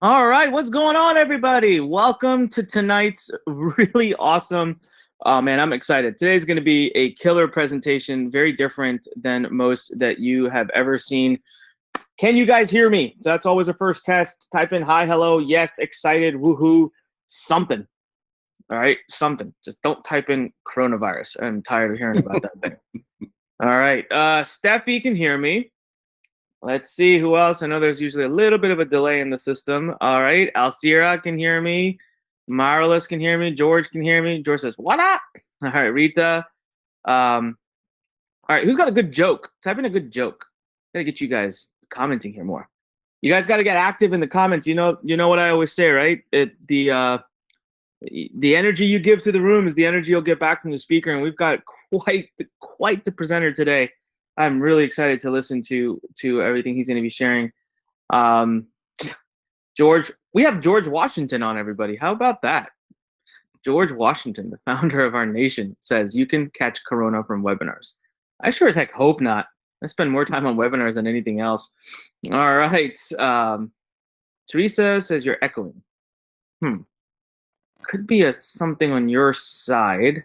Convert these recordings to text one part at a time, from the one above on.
All right, what's going on, everybody? Welcome to tonight's really awesome. Oh man, I'm excited. Today's going to be a killer presentation, very different than most that you have ever seen. Can you guys hear me? So that's always a first test. Type in hi, hello, yes, excited, woohoo, something. All right, something. Just don't type in coronavirus. I'm tired of hearing about that thing. All right, Steffi can hear me. Let's see who else. I know there's usually a little bit of a delay in the system. All right. Alcira can hear me. Marlis can hear me. George can hear me. George says, what up? All right. Rita. All right. Who's got a good joke? Type in a good joke. Gotta get you guys commenting here more. You guys got to get active in the comments. You know what I always say, right? The energy you give to the room is the energy you'll get back from the speaker. And we've got quite the presenter today. I'm really excited to listen to everything he's going to be sharing. George, we have George Washington on, everybody. How about that? George Washington, the founder of our nation, says you can catch corona from webinars. I sure as heck hope not. I spend more time on webinars than anything else. All right. Teresa says you're echoing. Could be something on your side.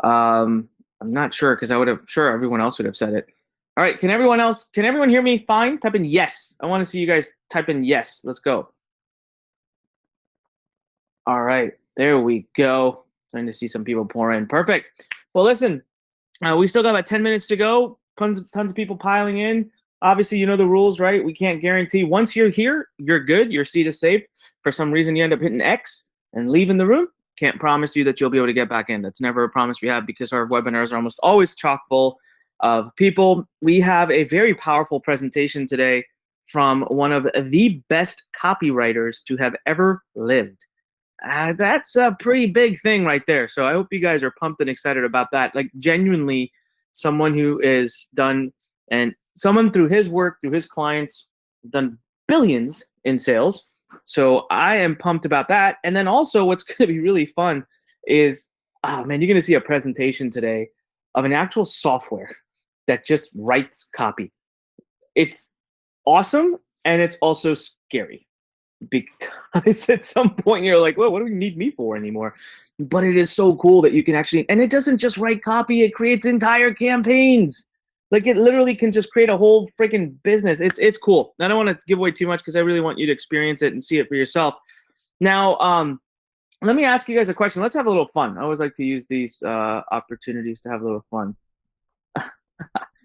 I'm not sure because sure everyone else would have said it. All right, can everyone hear me fine? Type in yes. I want to see you guys type in yes. Let's go. All right, there we go. Starting to see some people pour in. Perfect. Well, listen, we still got about 10 minutes to go. Tons of people piling in. Obviously, you know the rules, right? We can't guarantee once you're here, you're good. Your seat is safe. For some reason, you end up hitting X and leaving the room. Can't promise you that you'll be able to get back in. That's never a promise we have because our webinars are almost always chock full of people. We have a very powerful presentation today from one of the best copywriters to have ever lived. That's a pretty big thing right there. So I hope you guys are pumped and excited about that. Like genuinely someone who is done and someone through his work, through his clients, has done billions in sales. So I am pumped about that. And then also what's going to be really fun is, oh man, you're going to see a presentation today of an actual software that just writes copy. It's awesome and it's also scary because at some point you're like, well, what do we need me for anymore? But it is so cool that you can actually, and it doesn't just write copy, it creates entire campaigns. Like it literally can just create a whole freaking business. It's cool. I don't want to give away too much because I really want you to experience it and see it for yourself. Now, let me ask you guys a question. Let's have a little fun. I always like to use these opportunities to have a little fun.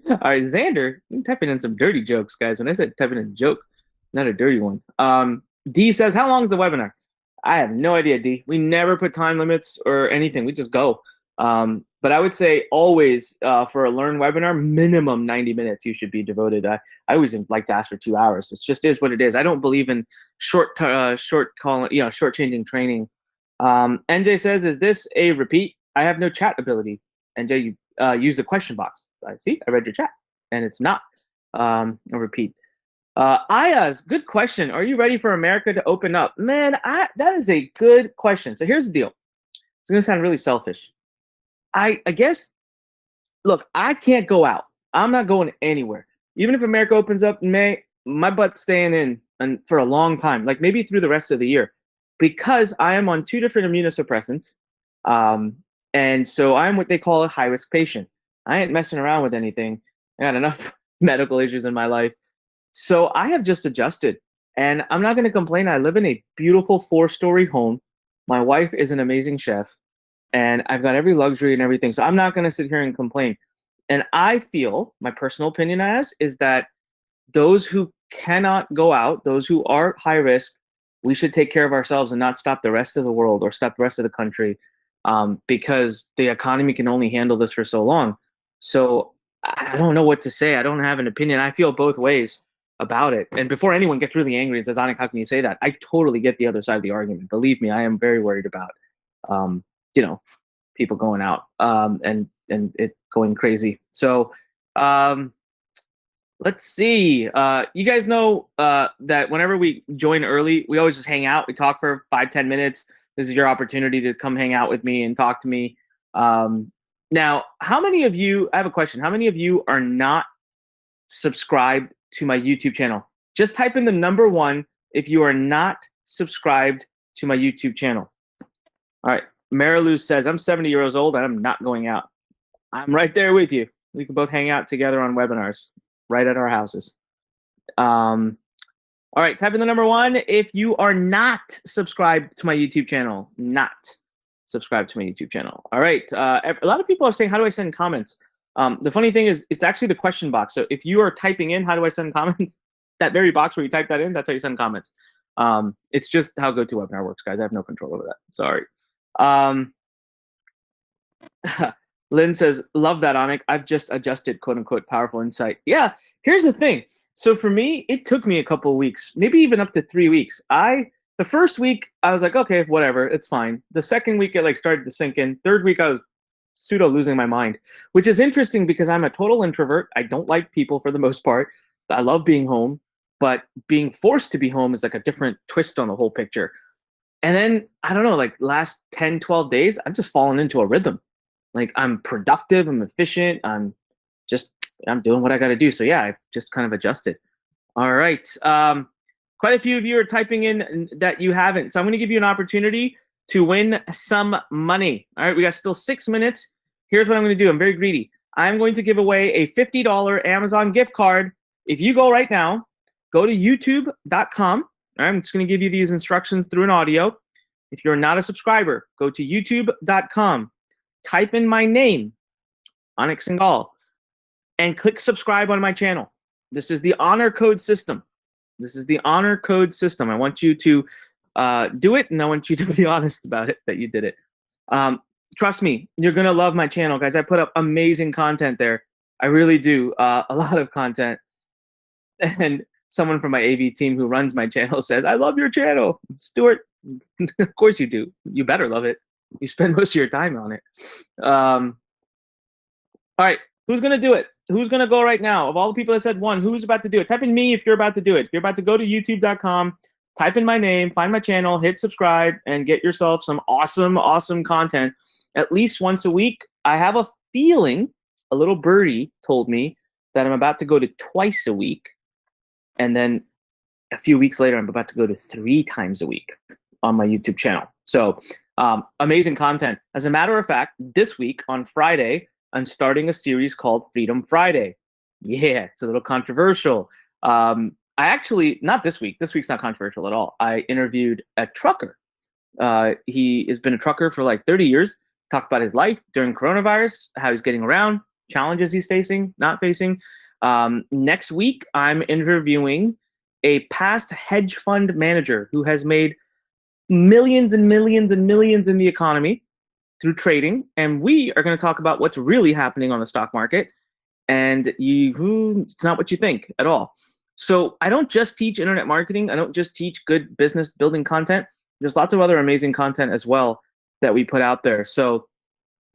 All right, Xander, I'm typing in some dirty jokes, guys. When I said typing in a joke, not a dirty one. D says, how long is the webinar? I have no idea, D. We never put time limits or anything. We just go. But I would say always for a Learn webinar, minimum 90 minutes you should be devoted. I always like to ask for 2 hours. It just is what it is. I don't believe in short changing training. NJ says, is this a repeat? I have no chat ability. NJ, you use the question box. I see. I read your chat, and it's not a repeat. Ayaz, good question. Are you ready for America to open up? Man, that is a good question. So here's the deal. It's going to sound really selfish. I guess, look, I can't go out. I'm not going anywhere. Even if America opens up in May, my butt's staying in and for a long time, like maybe through the rest of the year, because I am on 2 different immunosuppressants. And so I'm what they call a high-risk patient. I ain't messing around with anything. I got enough medical issues in my life. So I have just adjusted, and I'm not going to complain. I live in a beautiful 4-story home. My wife is an amazing chef, and I've got every luxury and everything. So I'm not going to sit here and complain. And I feel, my personal opinion is that those who cannot go out, those who are high risk, we should take care of ourselves and not stop the rest of the world or stop the rest of the country, because the economy can only handle this for so long. So I don't know what to say. I don't have an opinion. I feel both ways about it. And before anyone gets really angry and says, Anik, how can you say that? I totally get the other side of the argument. Believe me, I am very worried about, people going out and it going crazy. So let's see. You guys know that whenever we join early, we always just hang out. We talk for 5-10 minutes. This is your opportunity to come hang out with me and talk to me. Now, how many of you, I have a question. How many of you are not subscribed to my YouTube channel? Just type in the number 1 if you are not subscribed to my YouTube channel. All right. Marilu says, I'm 70 years old and I'm not going out. I'm right there with you. We can both hang out together on webinars right at our houses. All right, type in the number 1 if you are not subscribed to my YouTube channel. Not subscribed to my YouTube channel. All right, a lot of people are saying, how do I send comments? The funny thing is, it's actually the question box. So if you are typing in, how do I send comments? That very box where you type that in, that's how you send comments. It's just how GoToWebinar works, guys. I have no control over that. Sorry. Lynn says, love that, Onik. I've just adjusted, quote unquote, powerful insight. Yeah, here's the thing. So for me, it took me a couple of weeks, maybe even up to 3 weeks. The first week, I was like, okay, whatever, it's fine. The second week, it like started to sink in. Third week, I was pseudo losing my mind, which is interesting because I'm a total introvert. I don't like people for the most part. I love being home, but being forced to be home is like a different twist on the whole picture. And then, I don't know, like last 10, 12 days, I've just fallen into a rhythm. Like I'm productive, I'm efficient, I'm doing what I got to do. So yeah, I've just kind of adjusted. All right. Quite a few of you are typing in that you haven't. So I'm going to give you an opportunity to win some money. All right. We got still 6 minutes. Here's what I'm going to do. I'm very greedy. I'm going to give away a $50 Amazon gift card. If you go right now, go to youtube.com. All right, I'm just going to give you these instructions through an audio. If you're not a subscriber, go to youtube.com. Type in my name, Onik Singhal, and click subscribe on my channel. This is the honor code system. This is the honor code system. I want you to do it, and I want you to be honest about it, that you did it. Trust me, you're going to love my channel, guys. I put up amazing content there. I really do. A lot of content. And someone from my AV team who runs my channel says, I love your channel. Stuart, of course you do. You better love it. You spend most of your time on it. All right, who's going to do it? Who's going to go right now? Of all the people that said 1, who's about to do it? Type in me if you're about to do it. If you're about to go to youtube.com, type in my name, find my channel, hit subscribe, and get yourself some awesome, awesome content at least once a week. I have a feeling, a little birdie told me that I'm about to go to twice a week. And then a few weeks later, I'm about to go to 3 times a week on my YouTube channel. So amazing content. As a matter of fact, this week on Friday, I'm starting a series called Freedom Friday. Yeah, it's a little controversial. I actually, not this week. This week's not controversial at all. I interviewed a trucker. He has been a trucker for like 30 years. Talked about his life during coronavirus, how he's getting around, challenges he's facing, not facing. Next week, I'm interviewing a past hedge fund manager who has made millions and millions and millions in the economy through trading, and we are going to talk about what's really happening on the stock market, and it's not what you think at all. So I don't just teach internet marketing. I don't just teach good business building content. There's lots of other amazing content as well that we put out there. So,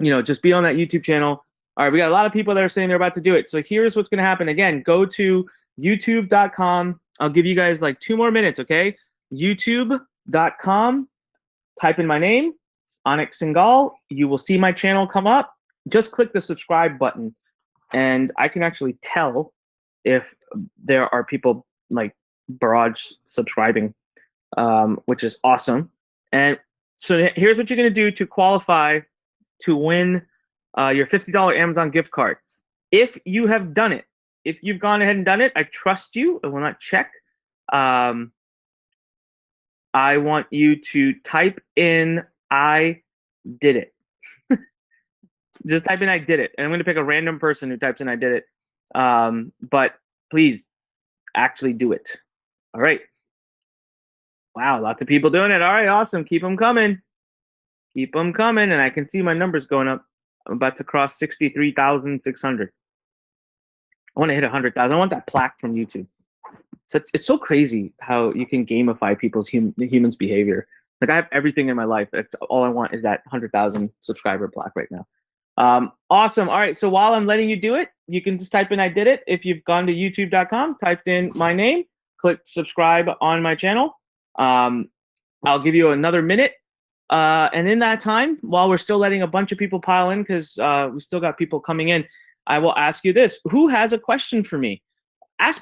just be on that YouTube channel. All right, we got a lot of people that are saying they're about to do it. So here's what's going to happen. Again, go to youtube.com. I'll give you guys like 2 more minutes, okay? youtube.com, type in my name, Onik Singhal. You will see my channel come up. Just click the subscribe button, and I can actually tell if there are people like barrage subscribing, which is awesome. And so here's what you're going to do to qualify to win your $50 Amazon gift card. If you have done it, if you've gone ahead and done it, I trust you. I will not check. I want you to type in I did it. Just type in I did it. And I'm going to pick a random person who types in I did it. But please actually do it. All right. Wow, lots of people doing it. All right, awesome. Keep them coming. Keep them coming. And I can see my numbers going up. I'm about to cross 63,600. I want to hit 100,000. I want that plaque from YouTube. It's so crazy how you can gamify people's humans' behavior. Like I have everything in my life. That's all I want is that 100,000 subscriber plaque right now. Awesome. All right. So while I'm letting you do it, you can just type in I did it. If you've gone to youtube.com, typed in my name, click subscribe on my channel. I'll give you another minute. And in that time, while we're still letting a bunch of people pile in, because we still got people coming in, I will ask you this. Who has a question for me?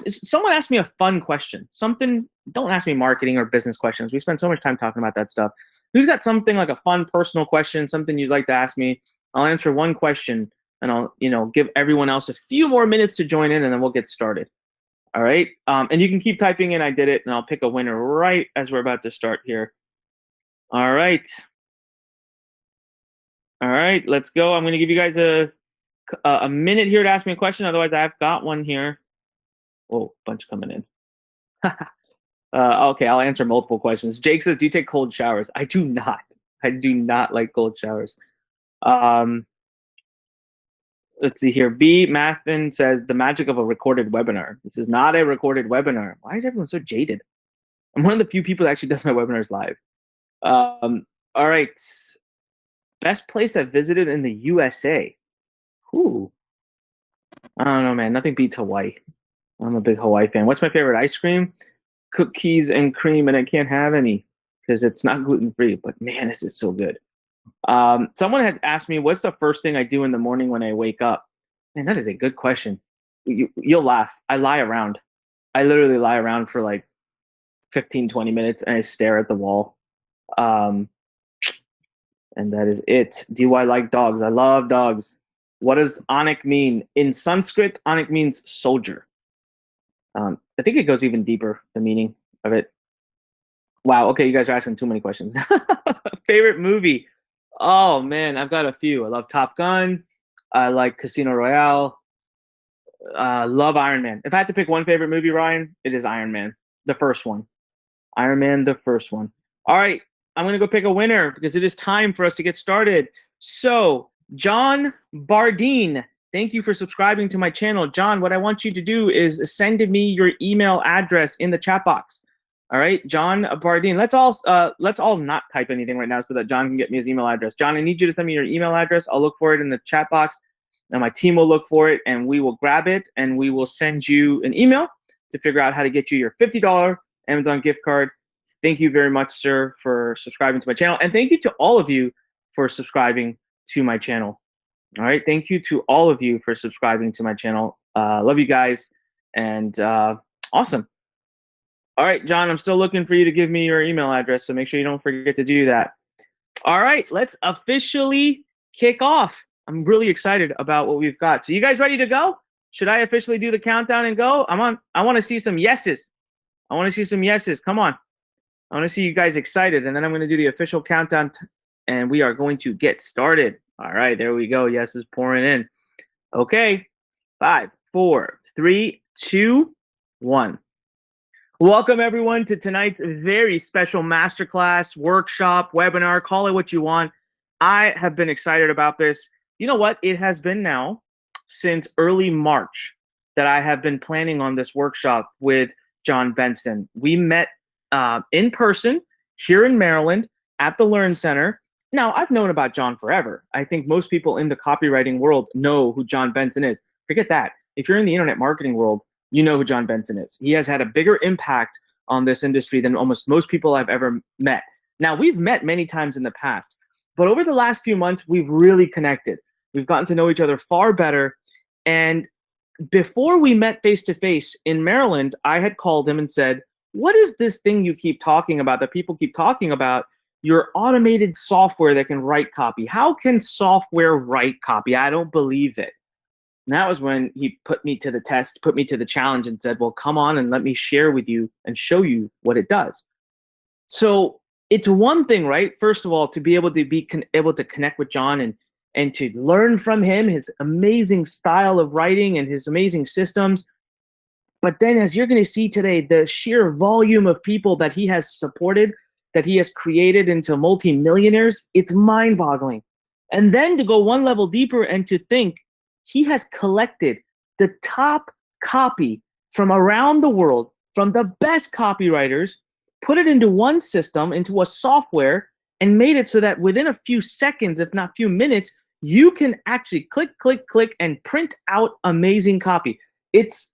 someone asked me a fun question. Something, don't ask me marketing or business questions. We spend so much time talking about that stuff. Who's got something like a fun personal question, something you'd like to ask me? I'll answer one question and I'll, give everyone else a few more minutes to join in and then we'll get started. All right. And you can keep typing in, I did it, and I'll pick a winner right as we're about to start here. All right. All right, let's go. I'm going to give you guys a minute here to ask me a question. Otherwise, I've got one here. Oh, bunch coming in. Okay, I'll answer multiple questions. Jake says, do you take cold showers? I do not. I do not like cold showers. Let's see here. B. Mathin says, the magic of a recorded webinar. This is not a recorded webinar. Why is everyone so jaded? I'm one of the few people that actually does my webinars live. All right. Best place I've visited in the USA. Ooh. I don't know, man. Nothing beats Hawaii. I'm a big Hawaii fan. What's my favorite ice cream? Cookies and cream, and I can't have any because it's not gluten-free. But man, this is so good. Someone had asked me, what's the first thing I do in the morning when I wake up? Man, that is a good question. You'll laugh. I lie around. I literally lie around for like 15, 20 minutes, and I stare at the wall. And that is it. Do I like dogs? I love dogs. What does Anik mean? In Sanskrit, Anik means soldier. I think it goes even deeper, the meaning of it. Wow, okay, you guys are asking too many questions. Favorite movie? Oh, man, I've got a few. I love Top Gun. I like Casino Royale. Love Iron Man. If I had to pick one favorite movie, Ryan, it is Iron Man, the first one. Iron Man, the first one. All right, I'm going to go pick a winner because it is time for us to get started. So, John Bardeen, thank you for subscribing to my channel. John, what I want you to do is send me your email address in the chat box. All right, John Bardeen. Let's all not type anything right now so that John can get me his email address. John, I need you to send me your email address. I'll look for it in the chat box, and my team will look for it, and we will grab it, and we will send you an email to figure out how to get you your $50 Amazon gift card. Thank you very much, sir, for subscribing to my channel, and thank you to all of you for subscribing to my channel. All right, thank you to all of you for subscribing to my channel. Love you guys, and awesome. All right, John, I'm still looking for you to give me your email address, so make sure you don't forget to do that. All right, let's officially kick off. I'm really excited about what we've got. So you guys ready to go? Should I officially do the countdown and go? I want to see some yeses. I want to see some yeses. Come on. I want to see you guys excited, and then I'm going to do the official countdown, and we are going to get started. All right, there we go. Yeses pouring in. Okay, 5, 4, 3, 2, 1. Welcome, everyone, to tonight's very special masterclass, workshop, webinar, call it what you want. I have been excited about this. You know what? It has been now since early March that I have been planning on this workshop with John Benson. We met in person here in Maryland at the LURN Center. Now, I've known about John forever. I think most people in the copywriting world know who John Benson is. Forget that. If you're in the internet marketing world, you know who John Benson is. He has had a bigger impact on this industry than almost most people I've ever met. Now, we've met many times in the past, but over the last few months, we've really connected. We've gotten to know each other far better. And before we met face-to-face in Maryland, I had called him and said, what is this thing you keep talking about, that people keep talking about, your automated software that can write copy? How can software write copy? I don't believe it. And that was when he put me to the test, put me to the challenge, and said, well, come on and let me share with you and show you what it does. So it's one thing, right? First of all, to be able to connect with John and to learn from him, his amazing style of writing and his amazing systems. But then, as you're going to see today, the sheer volume of people that he has supported, that he has created into multi-millionaires, it's mind-boggling. And then to go one level deeper and to think, he has collected the top copy from around the world, from the best copywriters, put it into one system, into a software, and made it so that within a few seconds, if not few minutes, you can actually click, click, click, and print out amazing copy. It's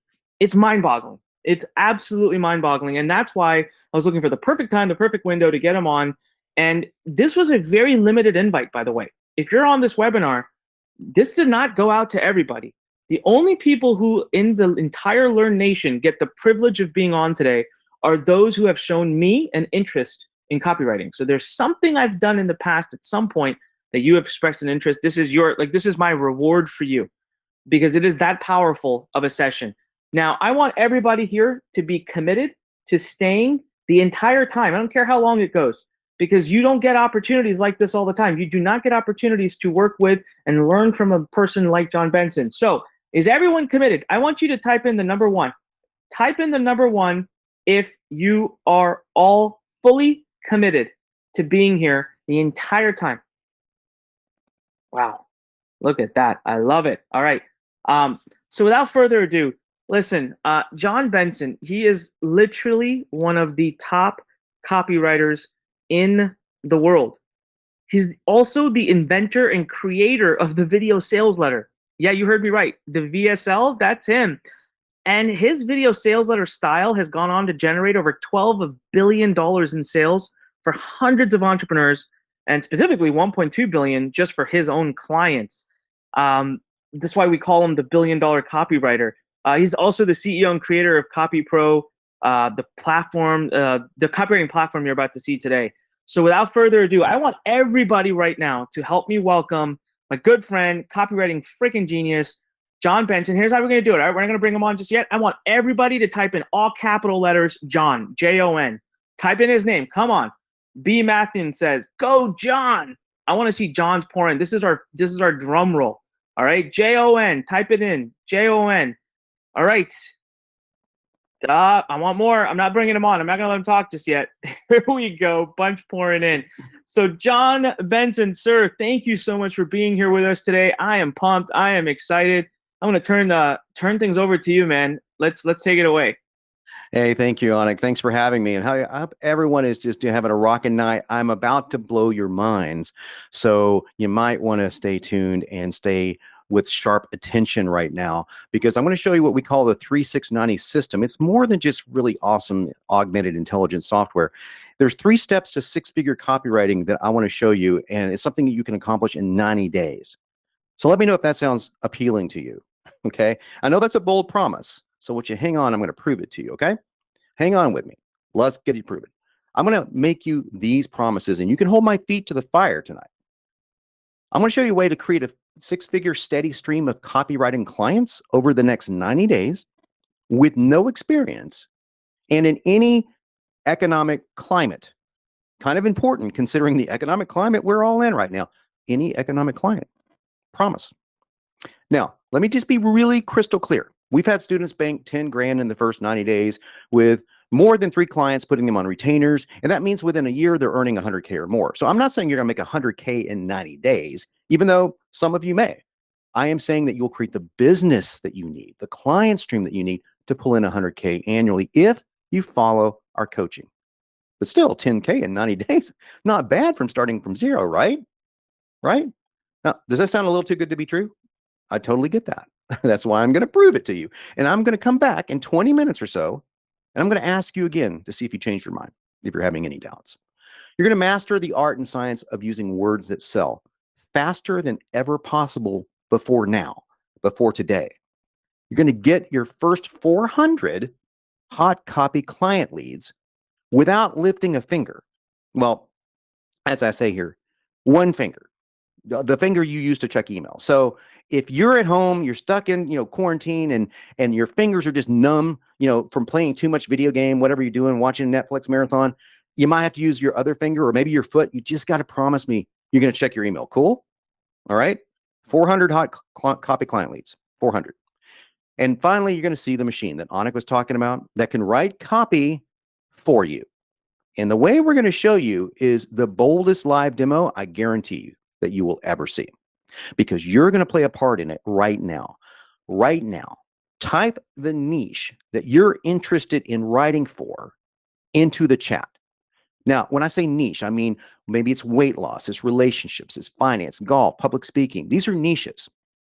mind-boggling. It's absolutely mind-boggling. And that's why I was looking for the perfect time, the perfect window to get him on. And this was a very limited invite, by the way. If you're on this webinar, this did not go out to everybody. The only people who in the entire Learn Nation get the privilege of being on today are those who have shown me an interest in copywriting. So there's something I've done in the past at some point that you have expressed an interest. This is my reward for you because it is that powerful of a session. Now, I want everybody here to be committed to staying the entire time. I don't care how long it goes, because you don't get opportunities like this all the time. You do not get opportunities to work with and learn from a person like John Benson. So, is everyone committed? I want you to type in the number one. Type in the number one if you are all fully committed to being here the entire time. Wow. Look at that. I love it. All right. So without further ado, listen, John Benson, he is literally one of the top copywriters in the world. He's also the inventor and creator of the video sales letter. Yeah, you heard me right. The VSL, that's him. And his video sales letter style has gone on to generate over $12 billion in sales for hundreds of entrepreneurs, and specifically 1.2 billion just for his own clients. That's why we call him the billion-dollar copywriter. He's also the CEO and creator of CopyPro, the platform, the copywriting platform you're about to see today. So without further ado, I want everybody right now to help me welcome my good friend, copywriting freaking genius, John Benson. Here's how we're going to do it. All right, we're not going to bring him on just yet. I want everybody to type in all capital letters, John, Jon. Type in his name. Come on. B. Matthew says, "Go, John." I want to see John's pouring. This is our drum roll. All right, Jon. Type it in. Jon. All right. I want more. I'm not bringing him on. I'm not going to let him talk just yet. Here we go. Bunch pouring in. So John Benson, sir, thank you so much for being here with us today. I am pumped. I am excited. I'm going to turn things over to you, man. Let's take it away. Hey, thank you, Anik. Thanks for having me. And I hope everyone is just having a rocking night. I'm about to blow your minds. So you might want to stay tuned and stay with sharp attention right now, because I'm going to show you what we call the 3690 system. It's more than just really awesome augmented intelligence software. There's 3 steps to 6-figure copywriting that I want to show you, and it's something that you can accomplish in 90 days. So let me know if that sounds appealing to you. Okay. I know that's a bold promise. So what you hang on, I'm going to prove it to you. Okay. Hang on with me. Let's get it proven. I'm going to make you these promises, and you can hold my feet to the fire tonight. I'm going to show you a way to create a 6-figure steady stream of copywriting clients over the next 90 days with no experience and in any economic climate. Kind of important considering the economic climate we're all in right now. Any economic climate. Promise. Now, let me just be really crystal clear. We've had students bank 10 grand in the first 90 days with more than 3 clients, putting them on retainers. And that means within a year, they're earning 100K or more. So I'm not saying you're going to make 100K in 90 days, even though some of you may. I am saying that you'll create the business that you need, the client stream that you need to pull in 100K annually if you follow our coaching. But still, 10K in 90 days, not bad from starting from zero, right? Right? Now, does that sound a little too good to be true? I totally get that. That's why I'm going to prove it to you. And I'm going to come back in 20 minutes or so, and I'm going to ask you again to see if you changed your mind, if you're having any doubts. You're going to master the art and science of using words that sell faster than ever possible before now, before today. You're going to get your first 400 hot copy client leads without lifting a finger. Well, as I say here, one finger. The finger you use to check email. So if you're at home, you're stuck in, quarantine, and your fingers are just numb, from playing too much video game, whatever you're doing, watching Netflix marathon, you might have to use your other finger or maybe your foot. You just got to promise me you're going to check your email. Cool? All right. 400 hot copy client leads, 400. And finally, you're going to see the machine that Anik was talking about that can write copy for you. And the way we're going to show you is the boldest live demo, I guarantee you, that you will ever see, because you're going to play a part in it right now. Right now, type the niche that you're interested in writing for into the chat. Now, when I say niche, I mean maybe it's weight loss, it's relationships, it's finance, golf, public speaking. These are niches,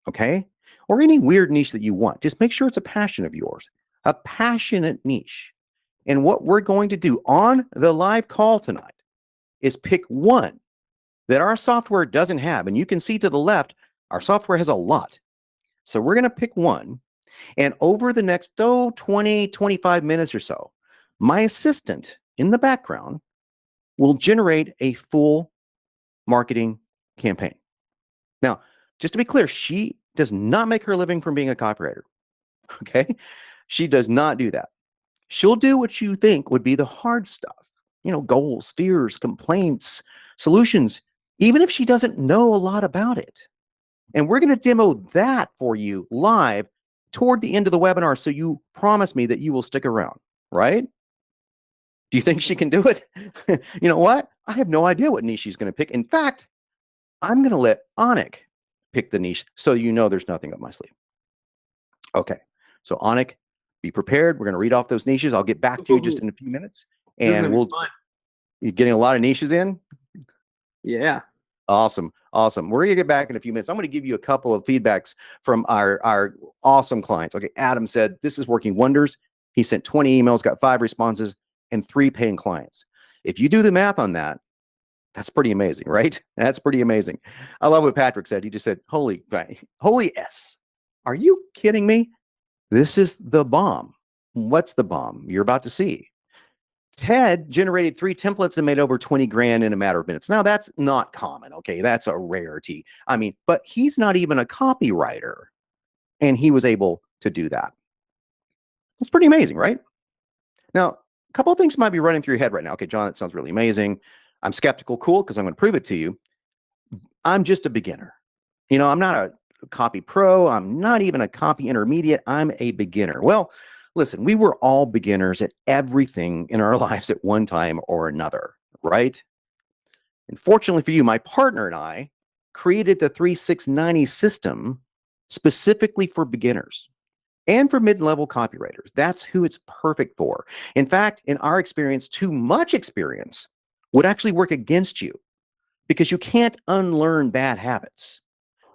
okay? Or any weird niche that you want. Just make sure it's a passion of yours, a passionate niche. And what we're going to do on the live call tonight is pick one that our software doesn't have. And you can see to the left, our software has a lot. So we're going to pick one. And over the next 20, 25 minutes or so, my assistant in the background will generate a full marketing campaign. Now, just to be clear, she does not make her living from being a copywriter. Okay? She does not do that. She'll do what you think would be the hard stuff, goals, fears, complaints, solutions, even if she doesn't know a lot about it. And we're going to demo that for you live toward the end of the webinar. So you promise me that you will stick around, right? Do you think she can do it? You know what? I have no idea what niche she's going to pick. In fact, I'm going to let Anik pick the niche so there's nothing up my sleeve. Okay. So Anik, be prepared. We're going to read off those niches. I'll get back to you just in a few minutes. And you're getting a lot of niches in? Yeah. Awesome. Awesome. We're going to get back in a few minutes. I'm going to give you a couple of feedbacks from our awesome clients. Okay. Adam said, this is working wonders. He sent 20 emails, got 5 responses, and 3 paying clients. If you do the math on that, that's pretty amazing, right? That's pretty amazing. I love what Patrick said. He just said, holy S. Are you kidding me? This is the bomb. What's the bomb? You're about to see. Ted generated 3 templates and made over 20 grand in a matter of minutes. Now that's not common. Okay. That's a rarity. I mean, but he's not even a copywriter and he was able to do that. That's pretty amazing, right? Now, a couple of things might be running through your head right now. Okay, John, that sounds really amazing. I'm skeptical. Cool. Because I'm going to prove it to you. I'm just a beginner. I'm not a copy pro. I'm not even a copy intermediate. I'm a beginner. Well, listen, we were all beginners at everything in our lives at one time or another, right? And fortunately for you, my partner and I created the 3690 system specifically for beginners and for mid-level copywriters. That's who it's perfect for. In fact, in our experience, too much experience would actually work against you because you can't unlearn bad habits.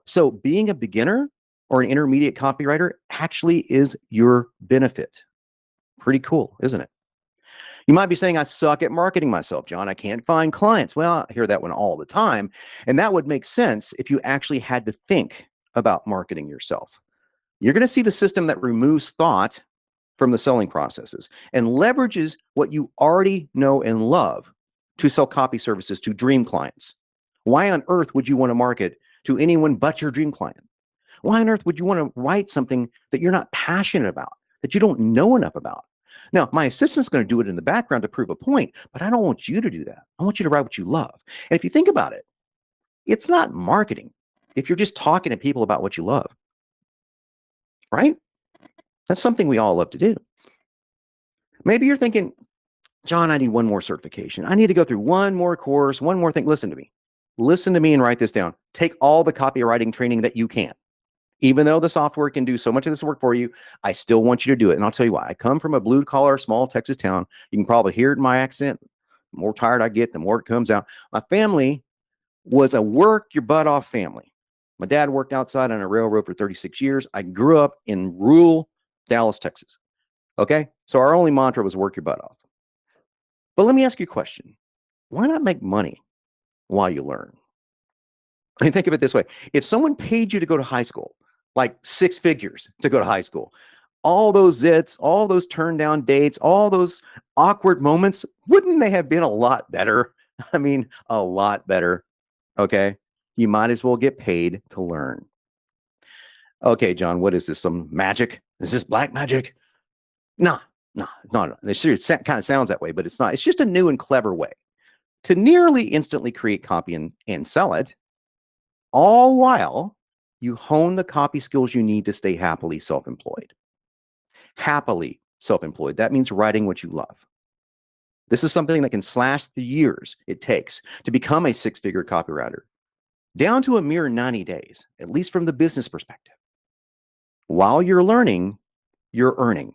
So being a beginner or an intermediate copywriter actually is your benefit. Pretty cool, isn't it? You might be saying, I suck at marketing myself, John. I can't find clients. Well, I hear that one all the time. And that would make sense if you actually had to think about marketing yourself. You're going to see the system that removes thought from the selling processes and leverages what you already know and love to sell copy services to dream clients. Why on earth would you want to market to anyone but your dream client? Why on earth would you want to write something that you're not passionate about, that you don't know enough about? Now, my assistant's going to do it in the background to prove a point, but I don't want you to do that. I want you to write what you love. And if you think about it, it's not marketing if you're just talking to people about what you love, right? That's something we all love to do. Maybe you're thinking, John, I need one more certification. I need to go through one more course, one more thing. Listen to me. Listen to me and write this down. Take all the copywriting training that you can. Even though the software can do so much of this work for you, I still want you to do it. And I'll tell you why. I come from a blue-collar, small Texas town. You can probably hear it in my accent. The more tired I get, the more it comes out. My family was a work-your-butt-off family. My dad worked outside on a railroad for 36 years. I grew up in rural Dallas, Texas. Okay? So our only mantra was work your butt off. But let me ask you a question. Why not make money while you learn? I mean, think of it this way. If someone paid you to go to high school, like 6 figures to go to high school, all those zits, all those turned down dates, all those awkward moments, wouldn't they have been a lot better? I mean, a lot better. Okay. You might as well get paid to learn. Okay, John, what is this? Some magic? Is this black magic? No. It kind of sounds that way, but it's not. It's just a new and clever way to nearly instantly create copy and sell it, all while you hone the copy skills you need to stay happily self-employed. Happily self-employed. That means writing what you love. This is something that can slash the years it takes to become a 6-figure copywriter down to a mere 90 days, at least from the business perspective. While you're learning, you're earning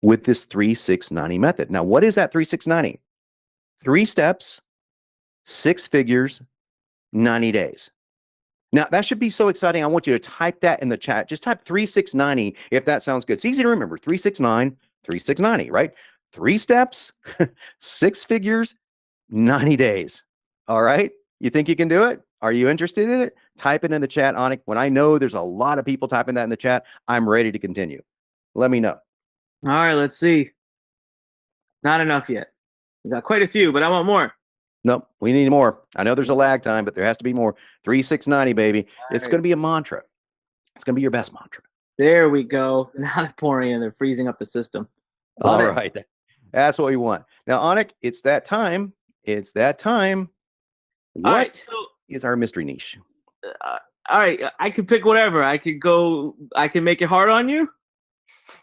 with this 3-6-90 method. Now, what is that 3-6-90? 3 steps, 6 figures, 90 days. Now, that should be so exciting. I want you to type that in the chat. Just type 3-6-90 if that sounds good. It's easy to remember. 3-6-9, 3-6-90, right? 3 steps, 6 figures, 90 days. All right? You think you can do it? Are you interested in it? Type it in the chat, Onik. When I know there's a lot of people typing that in the chat, I'm ready to continue. Let me know. All right, let's see. Not enough yet. We got quite a few, but I want more. Nope, we need more. I know there's a lag time, but there has to be more. 3690, baby. It's right. going to be a mantra. It's going to be your best mantra. There we go. Now they're pouring in. They're freezing up the system. Love All it. right. That's what we want. Now, Onik, it's that time. It's that time. All right, What is our mystery niche? All right, I can pick whatever. I can make it hard on you.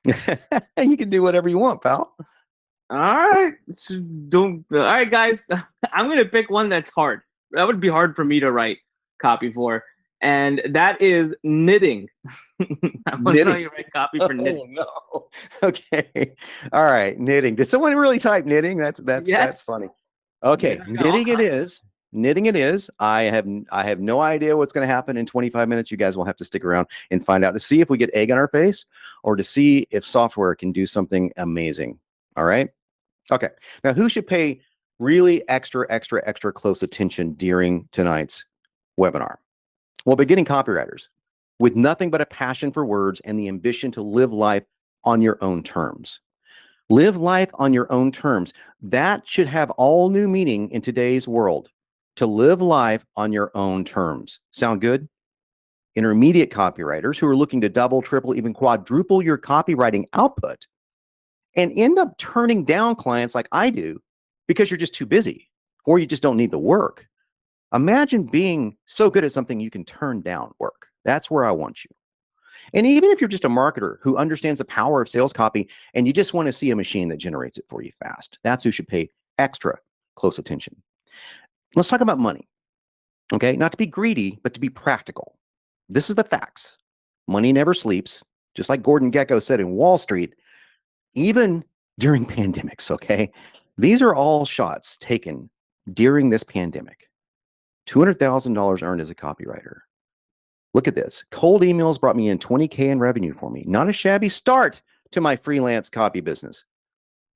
You can do whatever you want, pal. All right. All right, guys. I'm gonna pick one that's hard. That would be hard for me to write copy for, and that is knitting. I want to know you write copy for knitting. Oh, no. Okay. All right. Knitting. Did someone really type knitting? That's funny. Okay. Knitting it is. Knitting it is. I have no idea what's going to happen in 25 minutes. You guys will have to stick around and find out to see if we get egg on our face or to see if software can do something amazing. All right. Okay. Now, who should pay really extra close attention during tonight's webinar? Well, beginning copywriters with nothing but a passion for words and the ambition to live life on your own terms. Live life on your own terms. That should have all new meaning in today's world. To live life on your own terms. Sound good? Intermediate copywriters who are looking to double, triple, even quadruple your copywriting output and end up turning down clients like I do because you're just too busy or you just don't need the work. Imagine being so good at something you can turn down work. That's where I want you. And even if you're just a marketer who understands the power of sales copy and you just want to see a machine that generates it for you fast, that's who should pay extra close attention. Let's talk about money. Okay, not to be greedy, but to be practical. This is the facts. Money never sleeps. Just like Gordon Gekko said in Wall Street, even during pandemics, okay? These are all shots taken during this pandemic. $200,000 earned as a copywriter. Look at this. Cold emails brought me in $20K in revenue for me. Not a shabby start to my freelance copy business.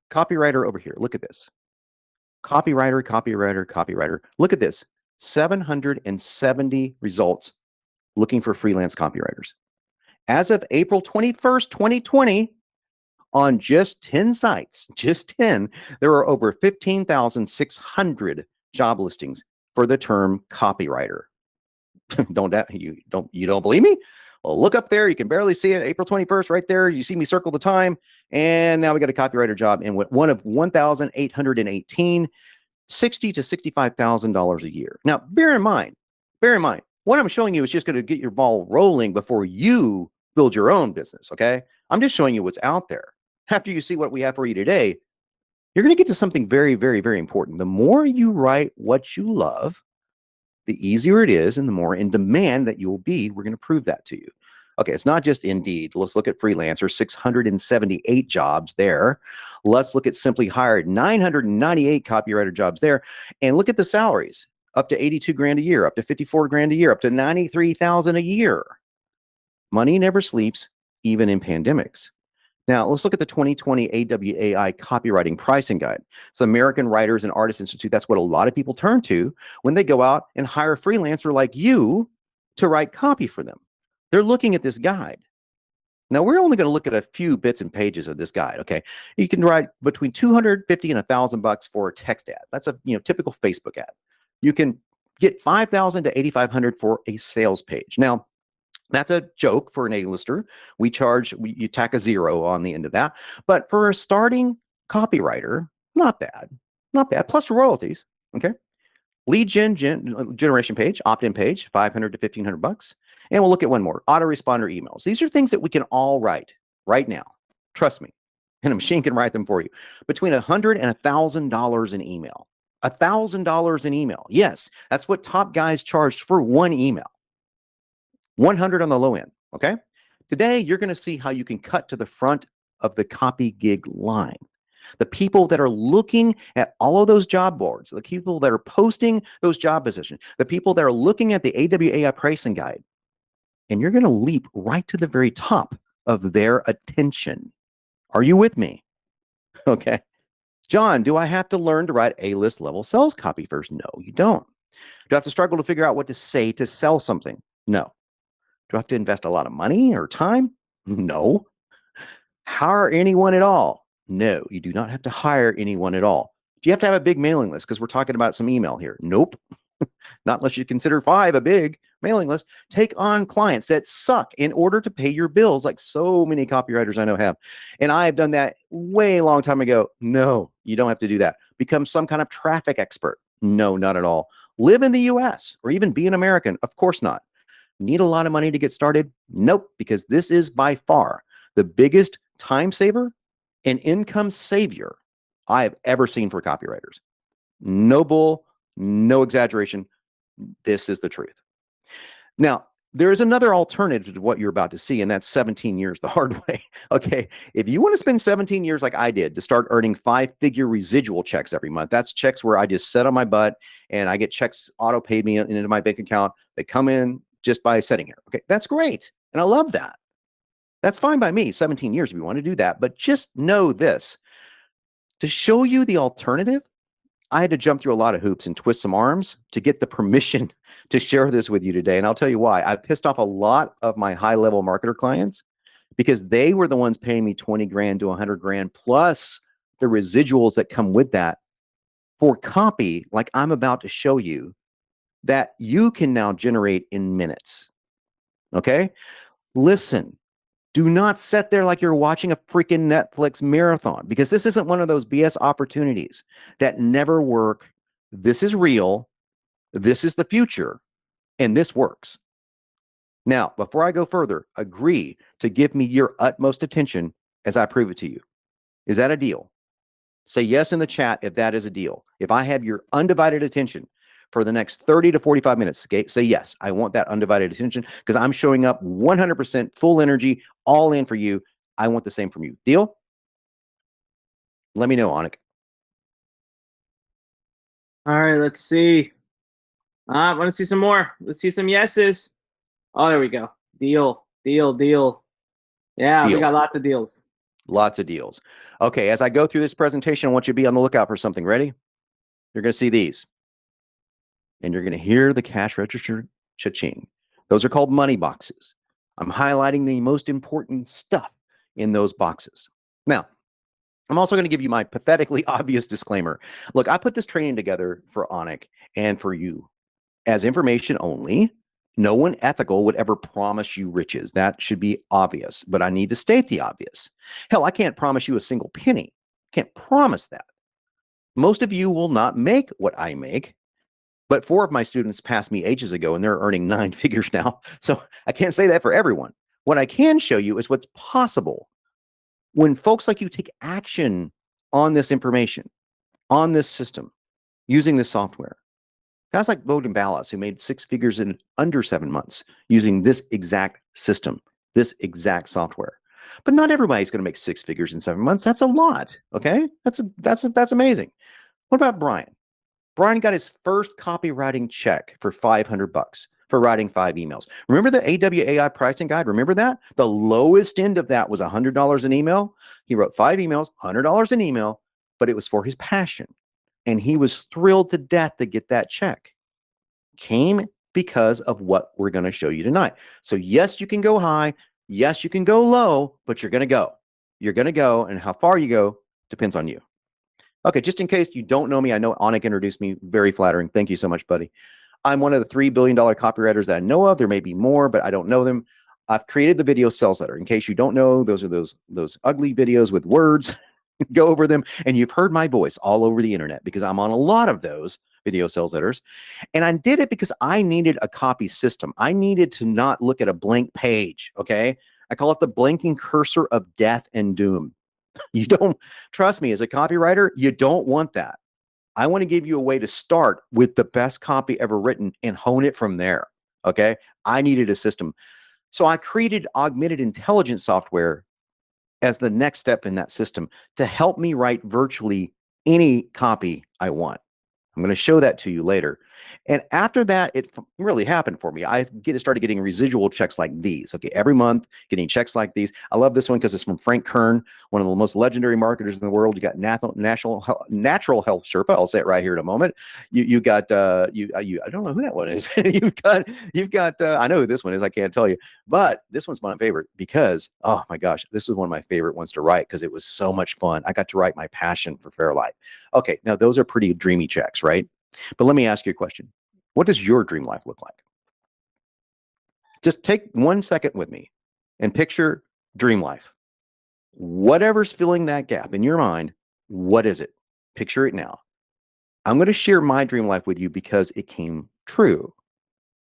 Copywriter over here. Look at this. Copywriter. Look at this. 770 results looking for freelance copywriters. As of April 21st, 2020, on just 10 sites, just 10, there are over 15,600 job listings for the term copywriter. You don't believe me? Well, look up there. You can barely see it. April 21st, right there. You see me circle the time. And now we got a copywriter job in one of 1,818, $60,000 to $65,000 a year. Now, bear in mind, what I'm showing you is just going to get your ball rolling before you build your own business. Okay. I'm just showing you what's out there. After you see what we have for you today, you're going to get to something very, very, very important. The more you write what you love, the easier it is and the more in demand that you will be. We're going to prove that to you. Okay, it's not just Indeed. Let's look at Freelancer, 678 jobs there. Let's look at Simply Hired, 998 copywriter jobs there. And look at the salaries, up to 82 grand a year, up to 54 grand a year, up to 93,000 a year. Money never sleeps, even in pandemics. Now, let's look at the 2020 AWAI Copywriting Pricing Guide. It's American Writers and Artists Institute. That's what a lot of people turn to when they go out and hire a freelancer like you to write copy for them. They're looking at this guide. Now, we're only going to look at a few bits and pages of this guide, okay? You can write between $250 and $1,000 for a text ad. That's a typical Facebook ad. You can get $5,000 to $8,500 for a sales page. Now, that's a joke for an A-lister. You tack a zero on the end of that. But for a starting copywriter, not bad. Plus royalties, okay? Lead generation page, opt-in page, $500 to $1,500. And we'll look at one more, autoresponder emails. These are things that we can all write right now. Trust me. And a machine can write them for you. Between $100 and $1,000 in email. $1,000 in email. Yes, that's what top guys charged for one email. 100 on the low end, okay? Today, you're going to see how you can cut to the front of the copy gig line. The people that are looking at all of those job boards, the people that are posting those job positions, the people that are looking at the AWAI pricing guide, and you're going to leap right to the very top of their attention. Are you with me? Okay. John, do I have to learn to write A-list level sales copy first? No, you don't. Do I have to struggle to figure out what to say to sell something? No. Do I have to invest a lot of money or time? No. Hire anyone at all? No, you do not have to hire anyone at all. Do you have to have a big mailing list? Because we're talking about some email here. Nope. Not unless you consider 5 a big mailing list. Take on clients that suck in order to pay your bills, like so many copywriters I know have. And I have done that way long time ago. No, you don't have to do that. Become some kind of traffic expert. No, not at all. Live in the US or even be an American. Of course not. Need a lot of money to get started? Nope, because this is by far the biggest time saver and income savior I have ever seen for copywriters. No bull, no exaggeration. This is the truth. Now, there is another alternative to what you're about to see, and that's 17 years the hard way. Okay. If you want to spend 17 years like I did to start earning 5-figure residual checks every month, that's checks where I just sit on my butt and I get checks auto paid me into my bank account. They come in just by sitting here. Okay. That's great. And I love that. That's fine by me. 17 years if you want to do that. But just know this, to show you the alternative, I had to jump through a lot of hoops and twist some arms to get the permission to share this with you today. And I'll tell you why. I pissed off a lot of my high-level marketer clients because they were the ones paying me 20 grand to 100 grand plus the residuals that come with that for copy like I'm about to show you that you can now generate in minutes. Okay? Listen. Do not sit there like you're watching a freaking Netflix marathon, because this isn't one of those BS opportunities that never work. This is real. This is the future, and this works. Now, before I go further, agree to give me your utmost attention as I prove it to you. Is that a deal? Say yes in the chat if that is a deal. If I have your undivided attention for the next 30 to 45 minutes, okay, say yes. I want that undivided attention because I'm showing up 100% full energy, all in for you. I want the same from you. Deal? Let me know, Anik. All right, let's see. I want to see some more. Let's see some yeses. Oh, there we go. Deal, deal, deal. Yeah, Deal. we got lots of deals. Lots of deals. Okay, as I go through this presentation, I want you to be on the lookout for something. Ready? You're going to see these. And you're going to hear the cash register cha-ching. Those are called money boxes. I'm highlighting the most important stuff in those boxes. Now, I'm also going to give you my pathetically obvious disclaimer. Look, I put this training together for Anik and for you as information only. No one ethical would ever promise you riches. That should be obvious, but I need to state the obvious. Hell, I can't promise you a single penny. Can't promise that. Most of you will not make what I make. But 4 of my students passed me ages ago, and they're earning 9 figures now. So I can't say that for everyone. What I can show you is what's possible when folks like you take action on this information, on this system, using this software. Guys like Bogdan Ballas, who made 6 figures in under 7 months using this exact system, this exact software. But not everybody's going to make 6 figures in 7 months. That's a lot. Okay, that's amazing. What about Brian? Brian got his first copywriting check for $500 for writing 5 emails. Remember the AWAI pricing guide? Remember that? The lowest end of that was $100 an email. He wrote 5 emails, $100 an email, but it was for his passion. And he was thrilled to death to get that check. Came because of what we're going to show you tonight. So yes, you can go high. Yes, you can go low, but you're going to go. You're going to go, and how far you go depends on you. Okay, just in case you don't know me, I know Anik introduced me. Very flattering. Thank you so much, buddy. I'm one of the $3 billion copywriters that I know of. There may be more, but I don't know them. I've created the video sales letter. In case you don't know, those are those ugly videos with words. Go over them, and you've heard my voice all over the internet because I'm on a lot of those video sales letters. And I did it because I needed a copy system. I needed to not look at a blank page, okay? I call it the blinking cursor of death and doom. You don't, trust me, as a copywriter, you don't want that. I want to give you a way to start with the best copy ever written and hone it from there. Okay. I needed a system. So I created augmented intelligence software as the next step in that system to help me write virtually any copy I want. I'm going to show that to you later. And after that, it really happened for me. I started getting residual checks like these. Okay, every month, getting checks like these. I love this one because it's from Frank Kern, one of the most legendary marketers in the world. You got natural health Sherpa. I'll say it right here in a moment. You got I don't know who that one is. you've got I know who this one is. I can't tell you, but this one's my favorite because oh my gosh, this is one of my favorite ones to write because it was so much fun. I got to write my passion for Fairlight. Okay, now those are pretty dreamy checks, right? But let me ask you a question. What does your dream life look like? Just take 1 second with me and picture dream life. Whatever's filling that gap in your mind, what is it? Picture it now. I'm going to share my dream life with you because it came true.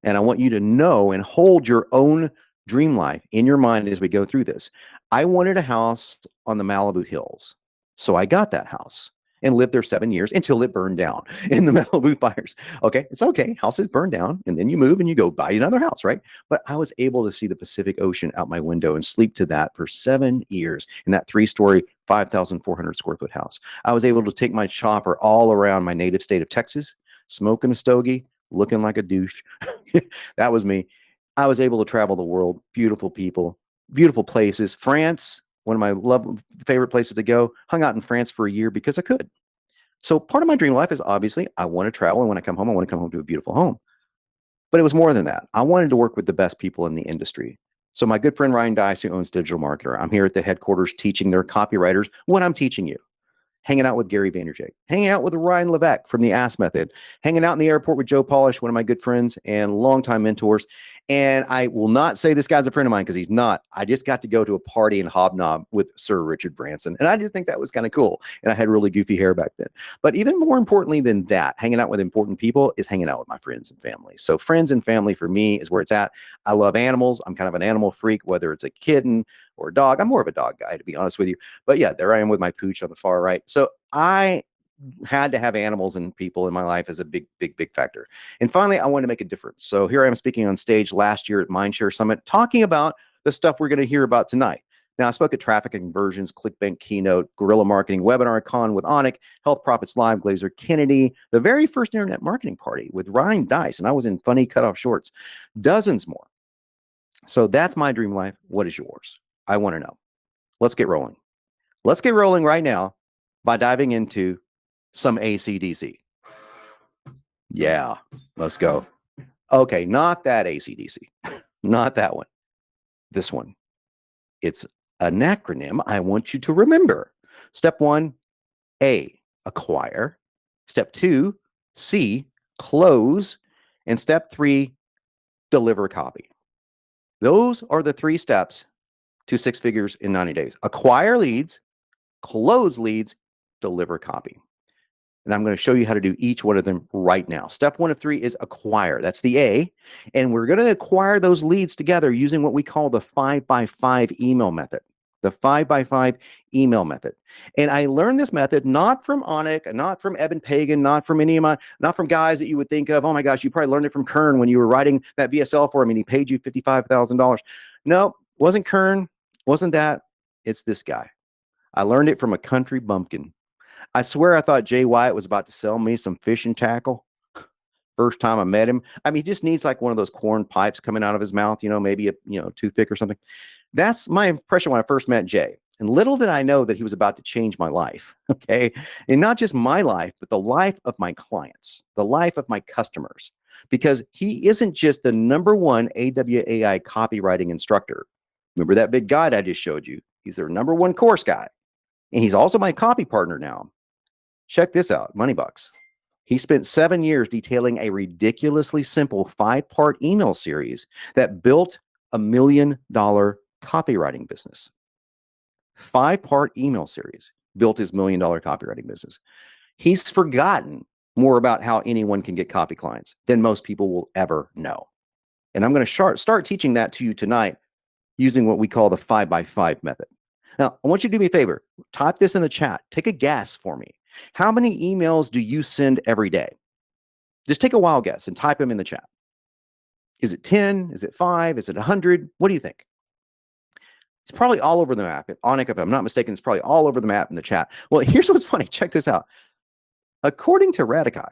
And I want you to know and hold your own dream life in your mind as we go through this. I wanted a house on the Malibu Hills. So I got that house and lived there 7 years until it burned down in the Malibu fires. Okay, it's okay. Houses burn down and then you move and you go buy another house, right? But I was able to see the Pacific Ocean out my window and sleep to that for 7 years in that 3-story, 5,400 square foot house. I was able to take my chopper all around my native state of Texas, smoking a stogie, looking like a douche. That was me. I was able to travel the world, beautiful people, beautiful places. France, one of my favorite places to go, hung out in France for a year because I could. So part of my dream life is obviously I want to travel. And when I come home, I want to come home to a beautiful home. But it was more than that. I wanted to work with the best people in the industry. So my good friend Ryan Dice, who owns Digital Marketer, I'm here at the headquarters teaching their copywriters what I'm teaching you. Hanging out with Gary Vaynerchuk, hanging out with Ryan Levesque from the Ask Method, hanging out in the airport with Joe Polish, one of my good friends and longtime mentors. And I will not say this guy's a friend of mine because he's not. I just got to go to a party and hobnob with Sir Richard Branson. And I just think that was kind of cool. And I had really goofy hair back then. But even more importantly than that, hanging out with important people is hanging out with my friends and family. So friends and family for me is where it's at. I love animals. I'm kind of an animal freak, whether it's a kitten or a dog. I'm more of a dog guy, to be honest with you. But yeah, there I am with my pooch on the far right. So I had to have animals and people in my life as a big factor. And finally, I wanted to make a difference. So here I am speaking on stage last year at Mindshare Summit, talking about the stuff we're going to hear about tonight. Now, I spoke at Traffic and Conversions, ClickBank Keynote, Guerrilla Marketing, Webinar Con with Onik, Health Profits Live, Glazer Kennedy, the very first Internet Marketing Party with Ryan Dice, and I was in funny cutoff shorts, dozens more. So that's my dream life. What is yours? I want to know. Let's get rolling. Let's get rolling right now by diving into some AC/DC. Yeah, let's go. Okay, not that AC/DC, not that one. This one. It's an acronym I want you to remember. Step 1, A, acquire. Step 2, C, close. And step 3, deliver copy. Those are the 3 steps to 6 figures in 90 days. Acquire leads, close leads, deliver copy. And I'm going to show you how to do each one of them right now. Step 1 of 3 is acquire. That's the A. And we're going to acquire those leads together using what we call the 5x5 email method. The 5x5 email method. And I learned this method not from Onik, not from Eben Pagan, not from not from guys that you would think of, oh my gosh, you probably learned it from Kern when you were writing that VSL for him and he paid you $55,000. No, wasn't Kern, wasn't that. It's this guy. I learned it from a country bumpkin. I swear I thought Jay Wyatt was about to sell me some fishing tackle. First time I met him. I mean, he just needs like one of those corn pipes coming out of his mouth, maybe a toothpick or something. That's my impression when I first met Jay. And little did I know that he was about to change my life. Okay. And not just my life, but the life of my clients, the life of my customers, because he isn't just the #1 AWAI copywriting instructor. Remember that big guide I just showed you? He's their #1 course guy. And he's also my copy partner now. Check this out, Moneybucks. He spent 7 years detailing a ridiculously simple 5-part email series that built a $1 million copywriting business. 5-part email series built his $1 million copywriting business. He's forgotten more about how anyone can get copy clients than most people will ever know. And I'm going to start teaching that to you tonight using what we call the 5x5 method. Now, I want you to do me a favor. Type this in the chat. Take a guess for me. How many emails do you send every day? Just take a wild guess and type them in the chat. Is it 10? Is it 5? Is it 100? What do you think? It's probably all over the map. Onik, if I'm not mistaken, it's probably all over the map in the chat. Well, here's what's funny. Check this out. According to Radikai,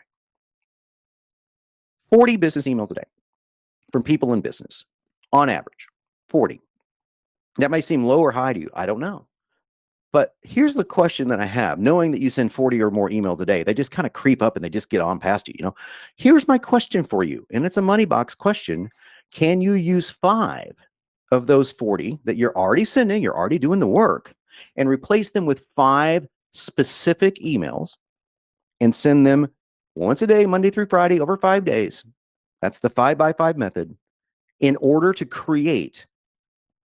40 business emails a day from people in business, on average, 40. That may seem low or high to you. I don't know. But here's the question that I have, knowing that you send 40 or more emails a day, they just kind of creep up and they just get on past you, you know. Here's my question for you, and it's a money box question. Can you use 5 of those 40 that you're already sending, you're already doing the work, and replace them with 5 specific emails and send them once a day, Monday through Friday, over 5 days? That's the 5x5 method, in order to create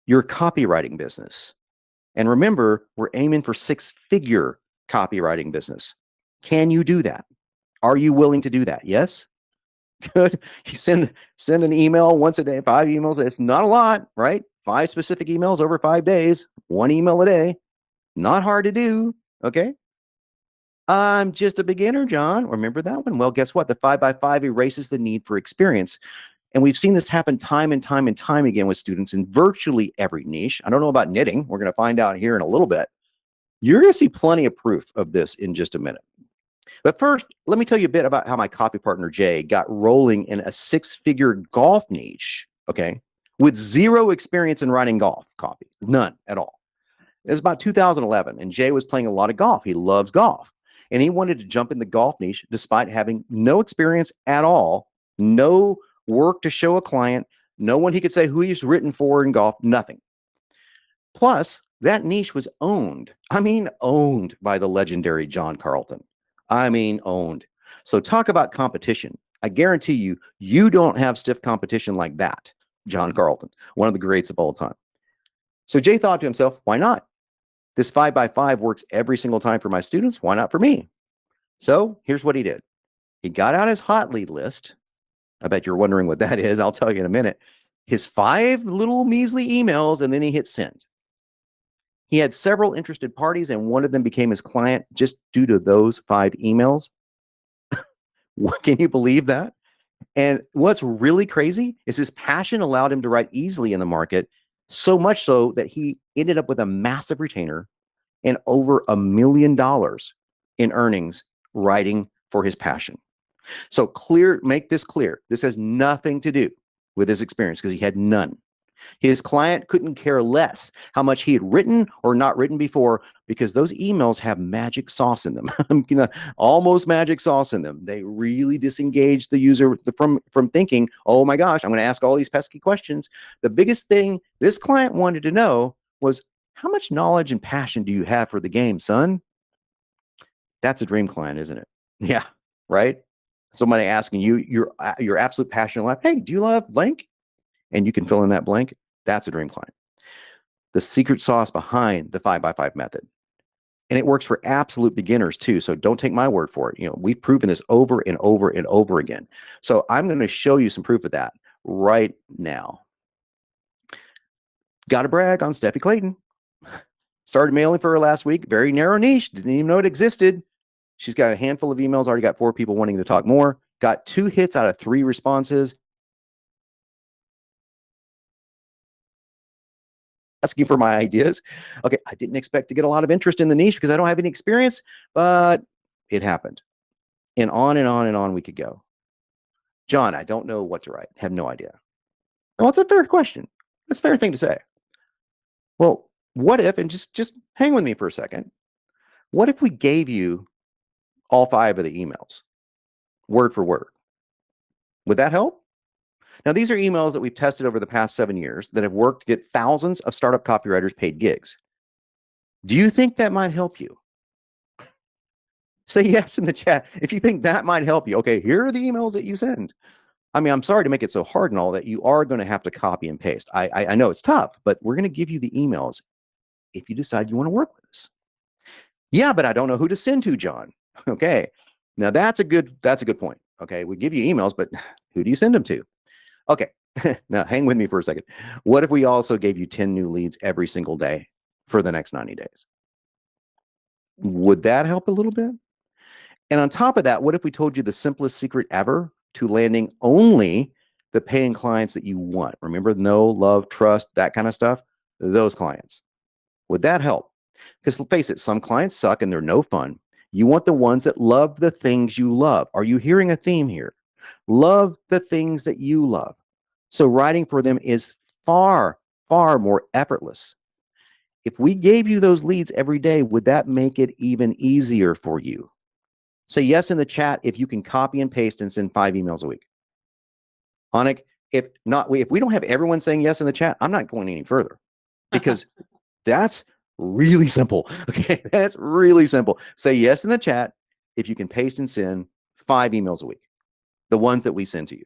your copywriting business. And remember, we're aiming for 6-figure copywriting business. Can you do that? Are you willing to do that? Yes? Good. You send an email once a day, 5 emails. It's not a lot, right? 5 specific emails over 5 days, 1 email a day. Not hard to do, okay? I'm just a beginner, John. Remember that one? Well, guess what? The 5x5 erases the need for experience. And we've seen this happen time and time and time again with students in virtually every niche. I don't know about knitting. We're going to find out here in a little bit. You're going to see plenty of proof of this in just a minute. But first, let me tell you a bit about how my copy partner, Jay, got rolling in a 6-figure golf niche, okay, with 0 experience in writing golf copy, none at all. It was about 2011, and Jay was playing a lot of golf. He loves golf, and he wanted to jump in the golf niche despite having no experience at all, no work to show a client, no one he could say who he's written for in golf, nothing. Plus, that niche was owned. I mean, owned by the legendary John Carlton. I mean, owned. So talk about competition. I guarantee you, you don't have stiff competition like that, John Carlton, one of the greats of all time. So Jay thought to himself, why not? This 5x5 works every single time for my students. Why not for me? So here's what he did. He got out his hot lead list. I bet you're wondering what that is. I'll tell you in a minute. His 5 little measly emails, and then he hit send. He had several interested parties, and one of them became his client just due to those 5 emails. Can you believe that? And what's really crazy is his passion allowed him to write easily in the market, so much so that he ended up with a massive retainer and over $1 million in earnings writing for his passion. So make this clear. This has nothing to do with his experience because he had none. His client couldn't care less how much he had written or not written before, because those emails have magic sauce in them, almost magic sauce in them. They really disengage the user from thinking, oh my gosh, I'm going to ask all these pesky questions. The biggest thing this client wanted to know was, how much knowledge and passion do you have for the game, son? That's a dream client, isn't it? Yeah, right? Somebody asking you your absolute passion in life. Hey, do you love blank? And you can fill in that blank. That's a dream client. The secret sauce behind the 5x5 method. And it works for absolute beginners too. So don't take my word for it. You know, we've proven this over and over and over again. So I'm going to show you some proof of that right now. Got to brag on Steffi Clayton. Started mailing for her last week. Very narrow niche. Didn't even know it existed. She's got a handful of emails. Already got 4 people wanting to talk more. Got 2 hits out of 3 responses. Asking for my ideas. Okay, I didn't expect to get a lot of interest in the niche because I don't have any experience, but it happened. And on and on and on we could go. John, I don't know what to write. Have no idea. Well, that's a fair question. That's a fair thing to say. Well, what if, and just hang with me for a second. What if we gave you all 5 of the emails, word for word? Would that help? Now, these are emails that we've tested over the past 7 years that have worked to get thousands of startup copywriters paid gigs. Do you think that might help you? Say yes in the chat if you think that might help you. Okay, here are the emails that you send. I mean, I'm sorry to make it so hard and all that. You are going to have to copy and paste. I know it's tough, but we're going to give you the emails if you decide you want to work with us. Yeah, but I don't know who to send to, John. Okay, now that's a good point. Okay, we give you emails, but who do you send them to? Okay, now hang with me for a second. What if we also gave you 10 new leads every single day for the next 90 days? Would that help a little bit? And on top of that, what if we told you the simplest secret ever to landing only the paying clients that you want? Remember, know, love, trust, that kind of stuff? Those clients. Would that help? Because let's face it, some clients suck and they're no fun. You want the ones that love the things you love. Are you hearing a theme here? love the things that you love. So writing for them is far, far more effortless. If we gave you those leads every day, would that make it even easier for you? Say yes in the chat if you can copy and paste and send 5 emails a week. Onik, if we don't have everyone saying yes in the chat, I'm not going any further, because that's really simple. Okay, that's really simple. Say yes in the chat if you can paste and send 5 emails a week, the ones that we send to you.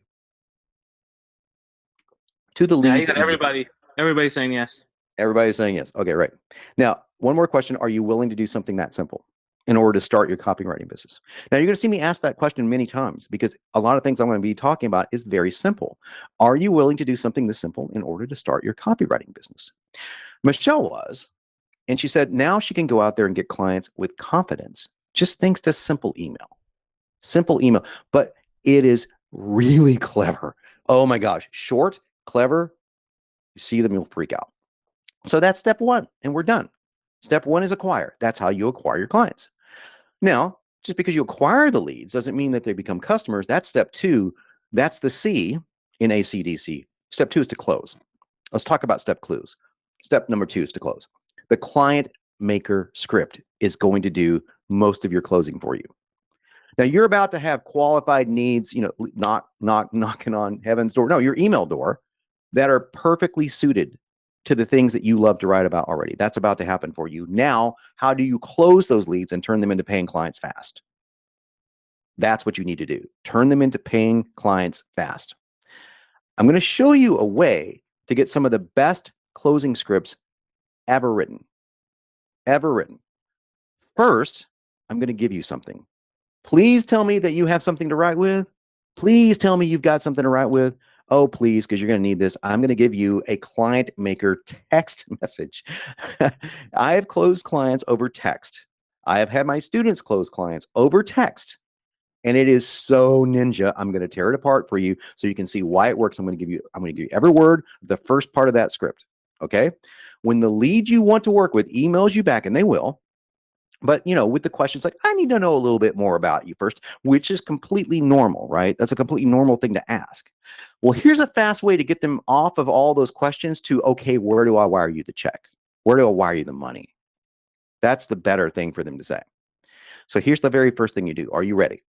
To the leads. Yeah, you got everybody saying yes. Everybody's saying yes. Okay, right. Now, one more question. Are you willing to do something that simple in order to start your copywriting business? Now, you're going to see me ask that question many times, because a lot of things I'm going to be talking about is very simple. Are you willing to do something this simple in order to start your copywriting business? Michelle was, and she said now she can go out there and get clients with confidence, just thanks to simple email. Simple email, but it is really clever. Oh my gosh, short, clever. You see them, you'll freak out. So that's step one, and we're done. Step one is acquire. That's how you acquire your clients. Now, just because you acquire the leads doesn't mean that they become customers. That's step two. That's the C in ACDC. Step two is to close. Let's talk about step clues. Step number two is to close. The client maker script is going to do most of your closing for you. Now, you're about to have qualified needs, knocking on heaven's door. No, your email door, that are perfectly suited to the things that you love to write about already. That's about to happen for you. Now, how do you close those leads and turn them into paying clients fast? That's what you need to do. Turn them into paying clients fast. I'm going to show you a way to get some of the best closing scripts ever written. First, I'm going to give you something. Please tell me that you have something to write with. Please tell me you've got something to write with. Oh, please, because you're going to need this. I'm going to give you a client maker text message. I have closed clients over text. I have had my students close clients over text. And it is so ninja. I'm going to tear it apart for you so you can see why it works. I'm going to give you every word, the first part of that script. Okay. When the lead you want to work with emails you back, and they will, but with the questions like, I need to know a little bit more about you first, which is completely normal, right? That's a completely normal thing to ask. Well, here's a fast way to get them off of all those questions to, okay, where do I wire you the check? Where do I wire you the money? That's the better thing for them to say. So here's the very first thing you do. Are you ready?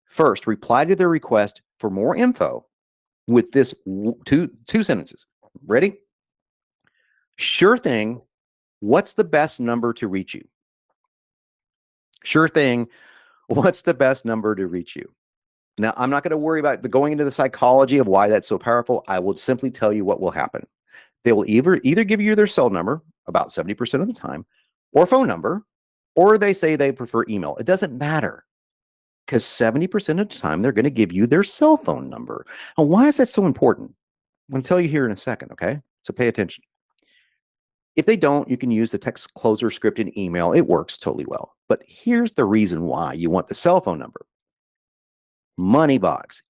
First, reply to their request for more info with this two sentences. Ready? Sure thing. What's the best number to reach you? Sure thing. What's the best number to reach you? Now, I'm not going to worry about going into the psychology of why that's so powerful. I will simply tell you what will happen. They will either give you their cell number about 70% of the time, or phone number, or they say they prefer email. It doesn't matter, because 70% of the time they're going to give you their cell phone number. And why is that so important? I'm going to tell you here in a second, okay? So pay attention. If they don't, you can use the text closer script in email. It works totally well. But here's the reason why you want the cell phone number. Money box.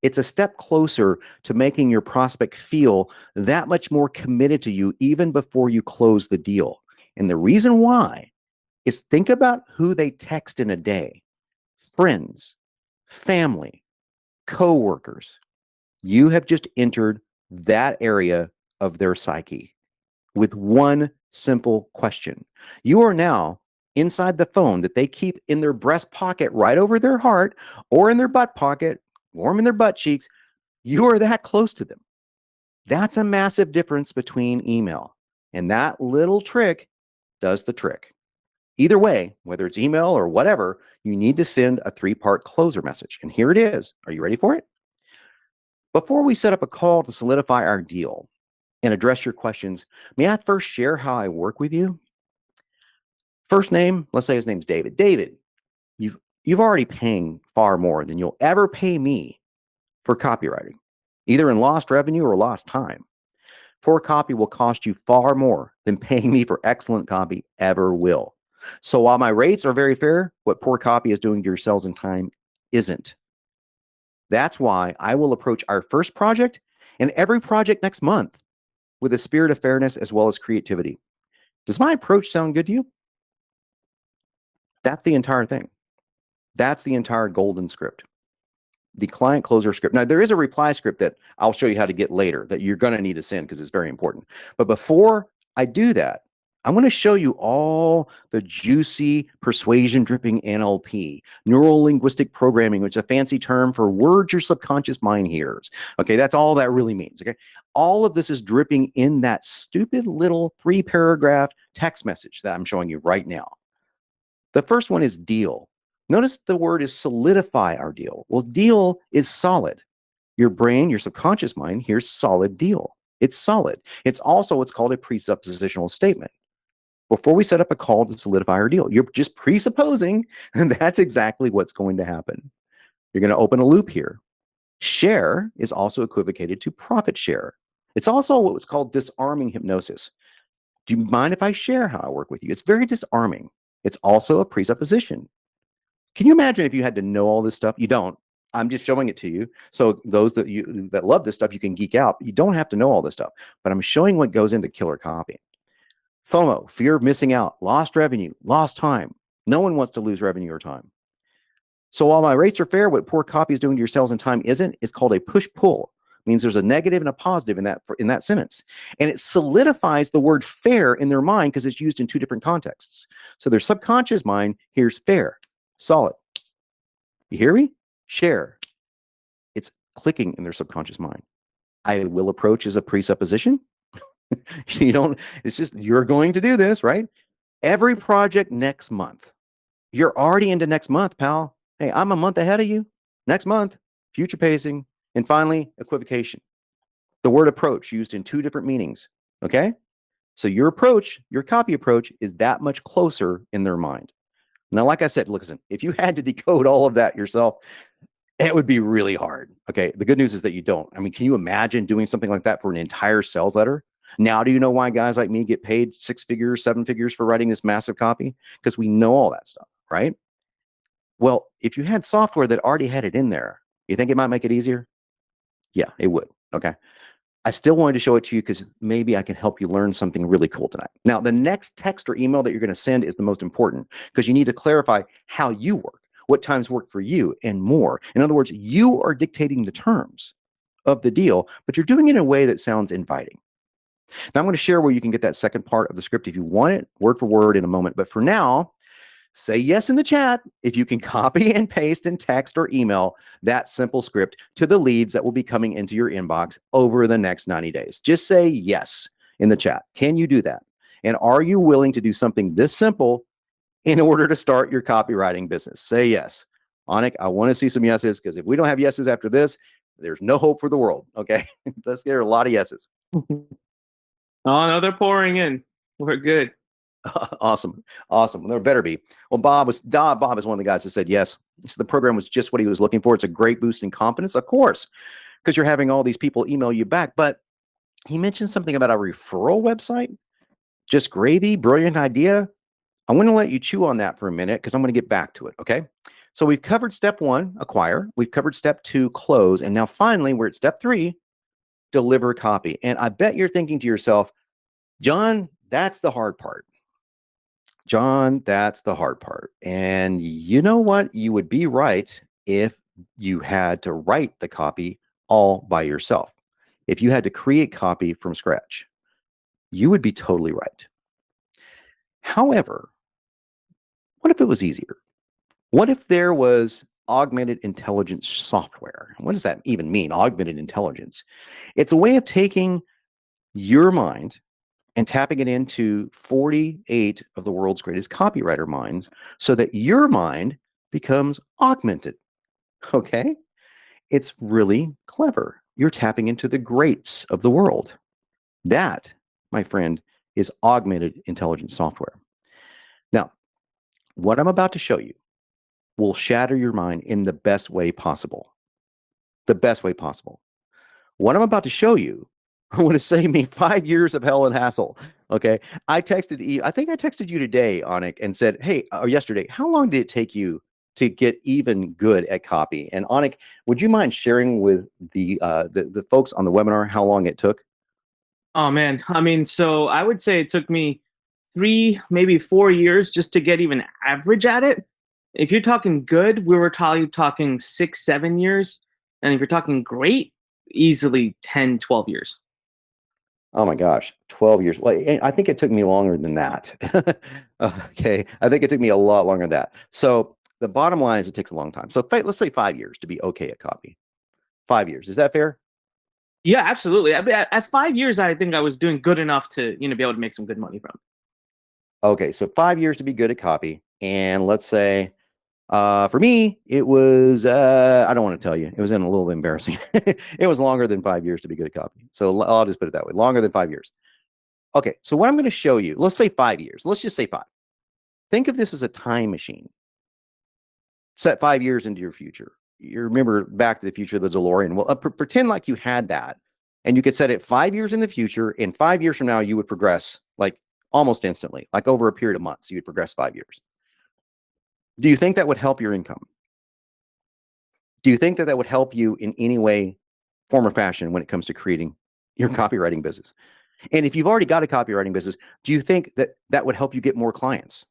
It's a step closer to making your prospect feel that much more committed to you even before you close the deal. And the reason why is, think about who they text in a day. Friends, family, coworkers. You have just entered that area of their psyche with one simple question. You are now inside the phone that they keep in their breast pocket right over their heart, or in their butt pocket, warm in their butt cheeks. You are that close to them. That's a massive difference between email. And that little trick does the trick. Either way, whether it's email or whatever, you need to send a 3-part closer message. And here it is. Are you ready for it? Before we set up a call to solidify our deal and address your questions, may I first share how I work with you? First name, let's say his name's David. David, you've already paying far more than you'll ever pay me for copywriting, either in lost revenue or lost time. Poor copy will cost you far more than paying me for excellent copy ever will. So while my rates are very fair, what poor copy is doing to your sales and time isn't. That's why I will approach our first project and every project next month with a spirit of fairness as well as creativity. Does my approach sound good to you? That's the entire thing. That's the entire golden script. the client closer script. Now, there is a reply script that I'll show you how to get later that you're going to need to send because it's very important. But before I do that, I'm going to show you all the juicy persuasion dripping NLP, neuro linguistic programming, which is a fancy term for words your subconscious mind hears. Okay, that's all that really means. Okay, all of this is dripping in that stupid little 3-paragraph text message that I'm showing you right now. The first one is deal. Notice the word is solidify our deal. Well, deal is solid. Your brain, your subconscious mind hears solid deal. It's solid. It's also what's called a presuppositional statement. Before we set up a call to solidify our deal, you're just presupposing, and that's exactly what's going to happen. You're going to open a loop here. Share is also equivocated to profit share. It's also what's called disarming hypnosis. Do you mind if I share how I work with you? It's very disarming. It's also a presupposition. Can you imagine if you had to know all this stuff? You don't. I'm just showing it to you. So those that love this stuff, you can geek out. You don't have to know all this stuff, but I'm showing what goes into killer copy. FOMO, fear of missing out, lost revenue, lost time. No one wants to lose revenue or time. So while my rates are fair, what poor copy is doing to your sales and time isn't. It's called a push-pull. It means there's a negative and a positive in that sentence. And it solidifies the word fair in their mind because it's used in 2 different contexts. So their subconscious mind hears fair, solid. You hear me? Share. It's clicking in their subconscious mind. I will approach as a presupposition. It's just, you're going to do this, right? Every project next month. You're already into next month, pal. Hey, I'm a month ahead of you. Next month, future pacing. And finally, equivocation. The word approach used in 2 different meanings. Okay? So your approach, your copy approach is that much closer in their mind. Now, like I said, listen, if you had to decode all of that yourself, it would be really hard. Okay. The good news is that you don't. I mean, can you imagine doing something like that for an entire sales letter? Now, do you know why guys like me get paid 6 figures, 7 figures for writing this massive copy? Because we know all that stuff, right? Well, if you had software that already had it in there, you think it might make it easier? Yeah, it would. Okay. I still wanted to show it to you because maybe I can help you learn something really cool tonight. Now, the next text or email that you're going to send is the most important because you need to clarify how you work, what times work for you, and more. In other words, you are dictating the terms of the deal, but you're doing it in a way that sounds inviting. Now, I'm going to share where you can get that second part of the script if you want it, word for word in a moment. But for now, say yes in the chat if you can copy and paste in text or email that simple script to the leads that will be coming into your inbox over the next 90 days. Just say yes in the chat. Can you do that? And are you willing to do something this simple in order to start your copywriting business? Say yes. Anik, I want to see some yeses because if we don't have yeses after this, there's no hope for the world. Okay. Let's get a lot of yeses. Oh, no, they're pouring in. We're good. Awesome. Awesome. There better be. Well, Bob is one of the guys that said yes. So the program was just what he was looking for. It's a great boost in confidence, of course, because you're having all these people email you back. But he mentioned something about a referral website. Just gravy. Brilliant idea. I'm going to let you chew on that for a minute because I'm going to get back to it. Okay. So we've covered step 1, acquire. We've covered step 2, close. And now finally, we're at step 3, deliver copy. And I bet you're thinking to yourself, John, that's the hard part. John, that's the hard part. And you know what? You would be right if you had to write the copy all by yourself. If you had to create copy from scratch, you would be totally right. However, what if it was easier? What if there was augmented intelligence software? What does that even mean, augmented intelligence? It's a way of taking your mind and tapping it into 48 of the world's greatest copywriter minds so that your mind becomes augmented. Okay? It's really clever. You're tapping into the greats of the world. That, my friend, is augmented intelligence software. Now, what I'm about to show you will shatter your mind in the best way possible. The best way possible. What I'm about to show you would have saved me 5 years of hell and hassle. Okay. I think I texted you today, Anik, and said, hey, or yesterday, how long did it take you to get even good at copy? And Anik, would you mind sharing with the folks on the webinar how long it took? Oh, man. I mean, so I would say it took me 3, maybe 4 years just to get even average at it. If you're talking good, we were probably talking 6, 7 years. And if you're talking great, easily 10, 12 years. Oh my gosh, 12 years. Well, I think it took me longer than that. Okay. I think it took me a lot longer than that. So the bottom line is it takes a long time. So let's say 5 years to be okay at copy. 5 years. Is that fair? Yeah, absolutely. I mean, at 5 years, I think I was doing good enough to, be able to make some good money from it. Okay. So 5 years to be good at copy. And let's say, for me, it was, I don't want to tell you, it was a little embarrassing. It was longer than 5 years to be good at copy. So I'll just put it that way, longer than 5 years. Okay. So what I'm going to show you, let's say 5 years. Let's just say 5. Think of this as a time machine. Set 5 years into your future. You remember Back to the Future, the DeLorean. Well, pretend like you had that, and you could set it 5 years in the future. And 5 years from now, you would progress like almost instantly, like over a period of months. You would progress 5 years. Do you think that would help your income? Do you think that that would help you in any way, form, or fashion when it comes to creating your copywriting business? And if you've already got a copywriting business, do you think that that would help you get more clients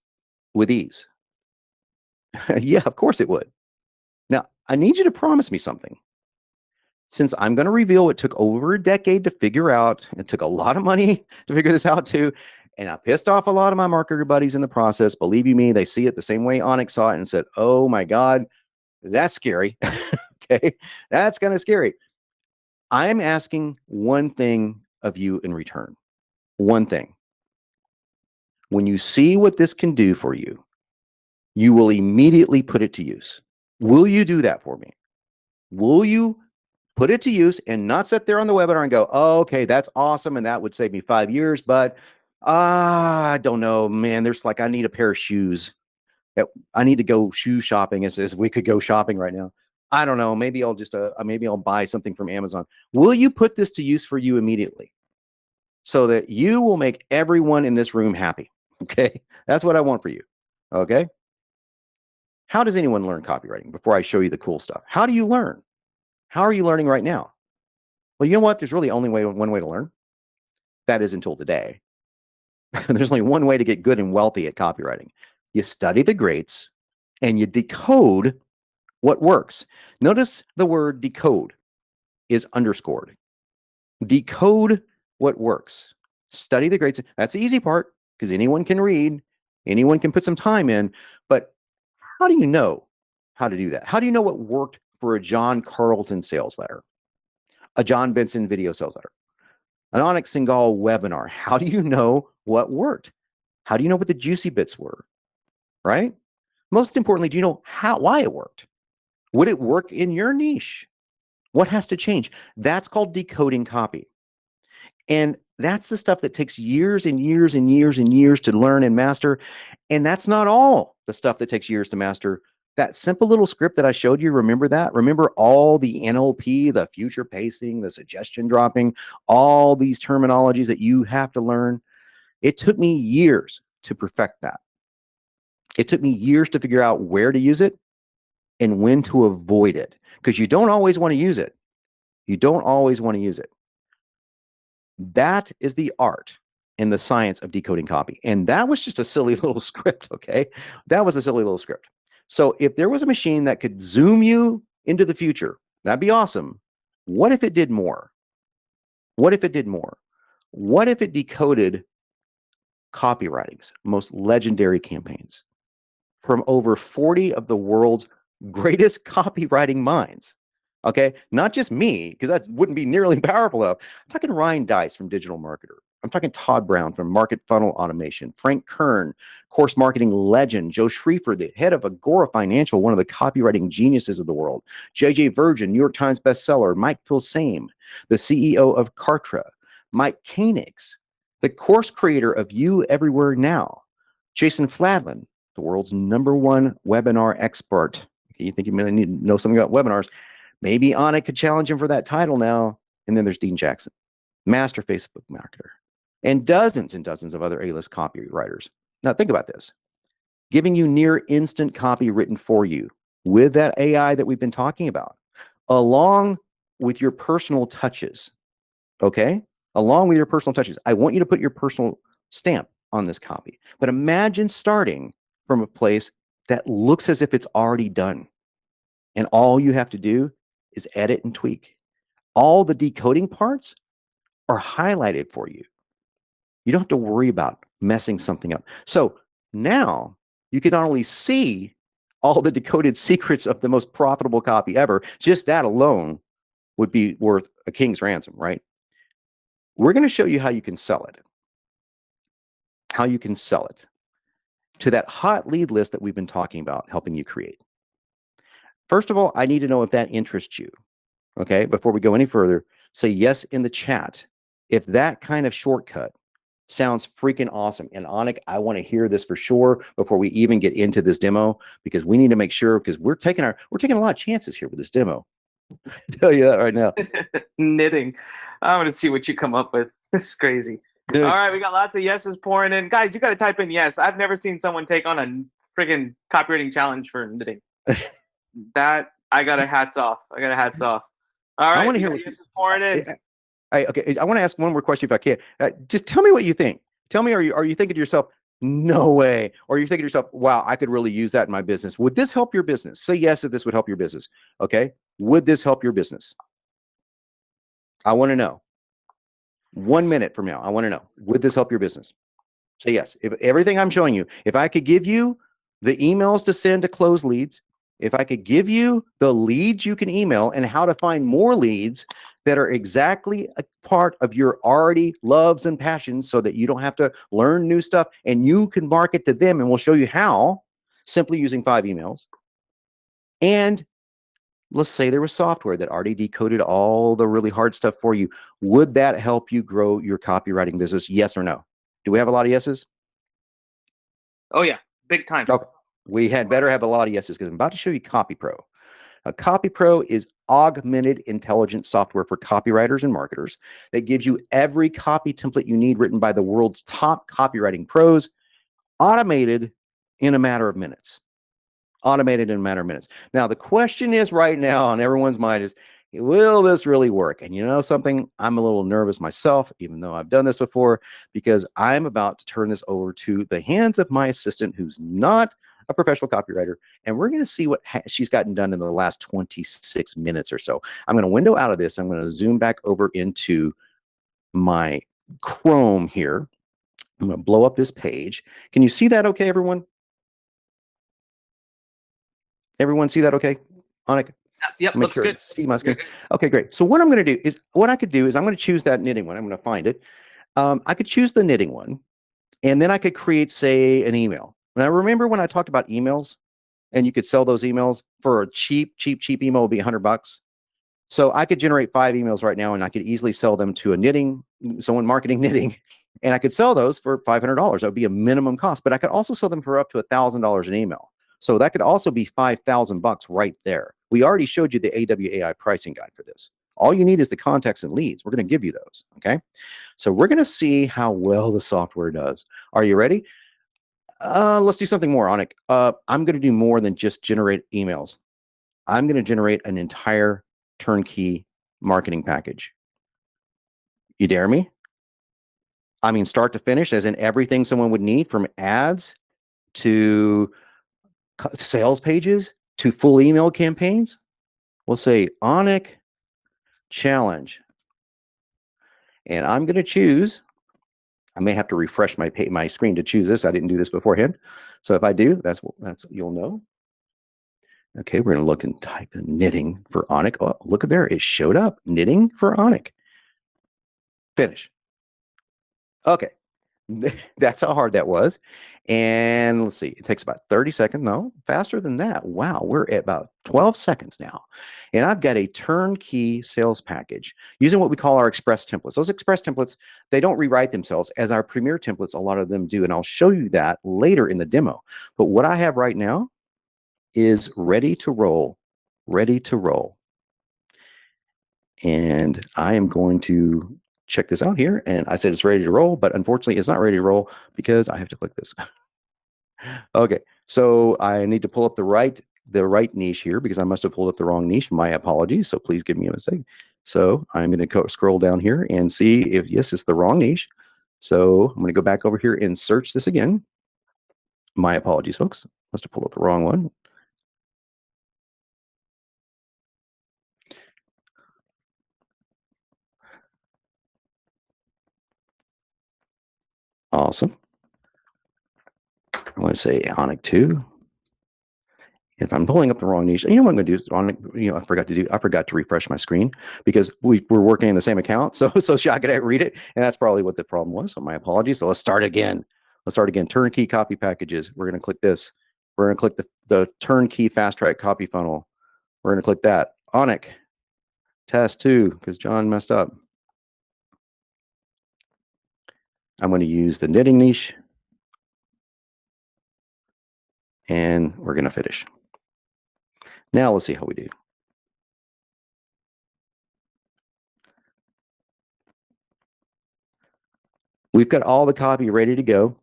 with ease? Yeah, of course it would. Now, I need you to promise me something. Since I'm going to reveal it took over a decade to figure out, it took a lot of money to figure this out too, and I pissed off a lot of my marketer buddies in the process. Believe you me, they see it the same way Onyx saw it and said, oh my God, that's scary. Okay, that's kind of scary. I'm asking one thing of you in return. One thing. When you see what this can do for you, you will immediately put it to use. Will you do that for me? Will you put it to use and not sit there on the webinar and go, oh, okay, that's awesome. And that would save me 5 years. But I don't know, man, there's like, I need a pair of shoes. I need to go shoe shopping as we could go shopping right now. I don't know. Maybe I'll buy something from Amazon. Will you put this to use for you immediately so that you will make everyone in this room happy? Okay. That's what I want for you. Okay. How does anyone learn copywriting before I show you the cool stuff? How do you learn? How are you learning right now? Well, you know what? There's really only one way to learn. That is until today. There's only one way to get good and wealthy at copywriting. You study the greats and you decode what works. Notice the word decode is underscored. Decode what works. Study the greats. That's the easy part because anyone can read, anyone can put some time in. But how do you know how to do that? How do you know what worked for a John Carlton sales letter, a John Benson video sales letter, an Onyx Singal webinar? How do you know what worked? How do you know what the juicy bits were, right? Most importantly, do you know why it worked? Would it work in your niche? What has to change? That's called decoding copy. And that's the stuff that takes years and years and years and years to learn and master. And that's not all the stuff that takes years to master. That simple little script that I showed you, remember that? Remember all the NLP, the future pacing, the suggestion dropping, all these terminologies that you have to learn? It took me years to perfect that. It took me years to figure out where to use it and when to avoid it, because you don't always want to use it. You don't always want to use it. That is the art and the science of decoding copy. And that was just a silly little script, okay? That was a silly little script. So if there was a machine that could zoom you into the future, that'd be awesome. What if it did more? What if it did more? What if it decoded copywriting's most legendary campaigns from over 40 of the world's greatest copywriting minds? Okay, not just me, because that wouldn't be nearly powerful enough. I'm talking Ryan Dice from Digital Marketer. I'm talking Todd Brown from Market Funnel Automation, Frank Kern, course marketing legend, Joe Schriefer, the head of Agora Financial, one of the copywriting geniuses of the world, JJ Virgin, New York Times bestseller, Mike Filsame, the CEO of Kartra, Mike Koenigs, the course creator of You Everywhere Now, Jason Fladlin, the world's #1 webinar expert. Okay, you think you may need to know something about webinars? Maybe Anna could challenge him for that title now. And then there's Dean Jackson, master Facebook marketer, and dozens of other A-list copywriters. Now think about this. Giving you near instant copy written for you with that AI that we've been talking about, along with your personal touches, okay? Along with your personal touches. I want you to put your personal stamp on this copy. But imagine starting from a place that looks as if it's already done. And all you have to do is edit and tweak. All the decoding parts are highlighted for you. You don't have to worry about messing something up. So now you can not only see all the decoded secrets of the most profitable copy ever, just that alone would be worth a king's ransom, right? We're going to show you how you can sell it. How you can sell it to that hot lead list that we've been talking about, helping you create. First of all, I need to know if that interests you. Okay, before we go any further, say yes in the chat if that kind of shortcut sounds freaking awesome. And Anik, I want to hear this for sure before we even get into this demo, because we need to make sure, because we're taking a lot of chances here with this demo. I'll tell you that right now. Knitting. I'm going to see what you come up with. This is crazy. All right, we got lots of yeses pouring in. Guys, you got to type in yes. I've never seen someone take on a freaking copywriting challenge for knitting. That, I got a hats off. All right, I want to hear what yeses pouring in. Okay, I want to ask one more question if I can. Just tell me what you think. Tell me, are you thinking to yourself, no way? Or are you thinking to yourself, wow, I could really use that in my business? Would this help your business? Say yes if this would help your business. Okay, would this help your business? I want to know. 1 minute from now, I want to know, would this help your business? Say yes. If everything I'm showing you, if I could give you the emails to send to close leads, if I could give you the leads you can email and how to find more leads that are exactly a part of your already loves and passions, so that you don't have to learn new stuff and you can market to them, and we'll show you how, simply using 5 emails. And let's say there was software that already decoded all the really hard stuff for you. Would that help you grow your copywriting business? Yes or no? Do we have a lot of yeses? Oh yeah, big time. Okay. We had better have a lot of yeses, because I'm about to show you CopyPro. CopyPro is augmented intelligence software for copywriters and marketers that gives you every copy template you need, written by the world's top copywriting pros, automated in a matter of minutes. Automated in a matter of minutes. Now, the question is right now on everyone's mind is, will this really work? And you know something? I'm a little nervous myself, even though I've done this before, because I'm about to turn this over to the hands of my assistant, who's not a professional copywriter, and we're going to see what she's gotten done in the last 26 minutes or so. I'm going to window out of this. I'm going to zoom back over into my Chrome here. I'm going to blow up this page. Can you see that okay, everyone? Everyone see that okay? Anik? Yep, looks good. See my screen. Okay, great. So what I'm going to do is, what I could do is I'm going to choose that knitting one. I'm going to find it. I could choose the knitting one, and then I could create, say, an email. Now, remember when I talked about emails, and you could sell those emails for a cheap email would be $100. So I could generate 5 emails right now, and I could easily sell them to a knitting, someone marketing knitting, and I could sell those for $500. That would be a minimum cost, but I could also sell them for up to $1,000 an email. So that could also be $5,000 right there. We already showed you the AWAI pricing guide for this. All you need is the contacts and leads. We're going to give you those, okay? So we're going to see how well the software does. Are you ready? Let's do something more, Anik. I'm going to do more than just generate emails. I'm going to generate an entire turnkey marketing package. You dare me? I mean, start to finish, as in everything someone would need, from ads to sales pages to full email campaigns. We'll say Anik challenge. And I'm going to choose, I may have to refresh my screen to choose this. I didn't do this beforehand. So if I do, that's you'll know. Okay, we're going to look and type in knitting for Anik. Oh, look at there. It showed up. Knitting for Anik. Finish. Okay. That's how hard that was. And let's see. It takes about 30 seconds. No, faster than that. Wow, we're at about 12 seconds now. And I've got a turnkey sales package using what we call our express templates. Those express templates, they don't rewrite themselves, as our premier templates, a lot of them do. And I'll show you that later in the demo. But what I have right now is ready to roll. Ready to roll. And I am going to check this out here. And I said it's ready to roll, but unfortunately it's not ready to roll because I have to click this. Okay, so I need to pull up the right niche here, because I must have pulled up the wrong niche. My apologies. So please give me a mistake. So I'm going to scroll down here and see if, yes, it's the wrong niche. So I'm going to go back over here and search this again. My apologies, folks. Must have pulled up the wrong one. Awesome. I want to say Onic 2. If I'm pulling up the wrong niche, you know what I'm going to do? I forgot to refresh my screen because we're working in the same account. So Shaq could read it. And that's probably what the problem was. So my apologies. So let's start again. Turnkey copy packages. We're going to click this. We're going to click the turnkey fast track copy funnel. We're going to click that. Onic test 2 because John messed up. I'm going to use the knitting niche. And we're going to finish. Now let's see how we do. We've got all the copy ready to go.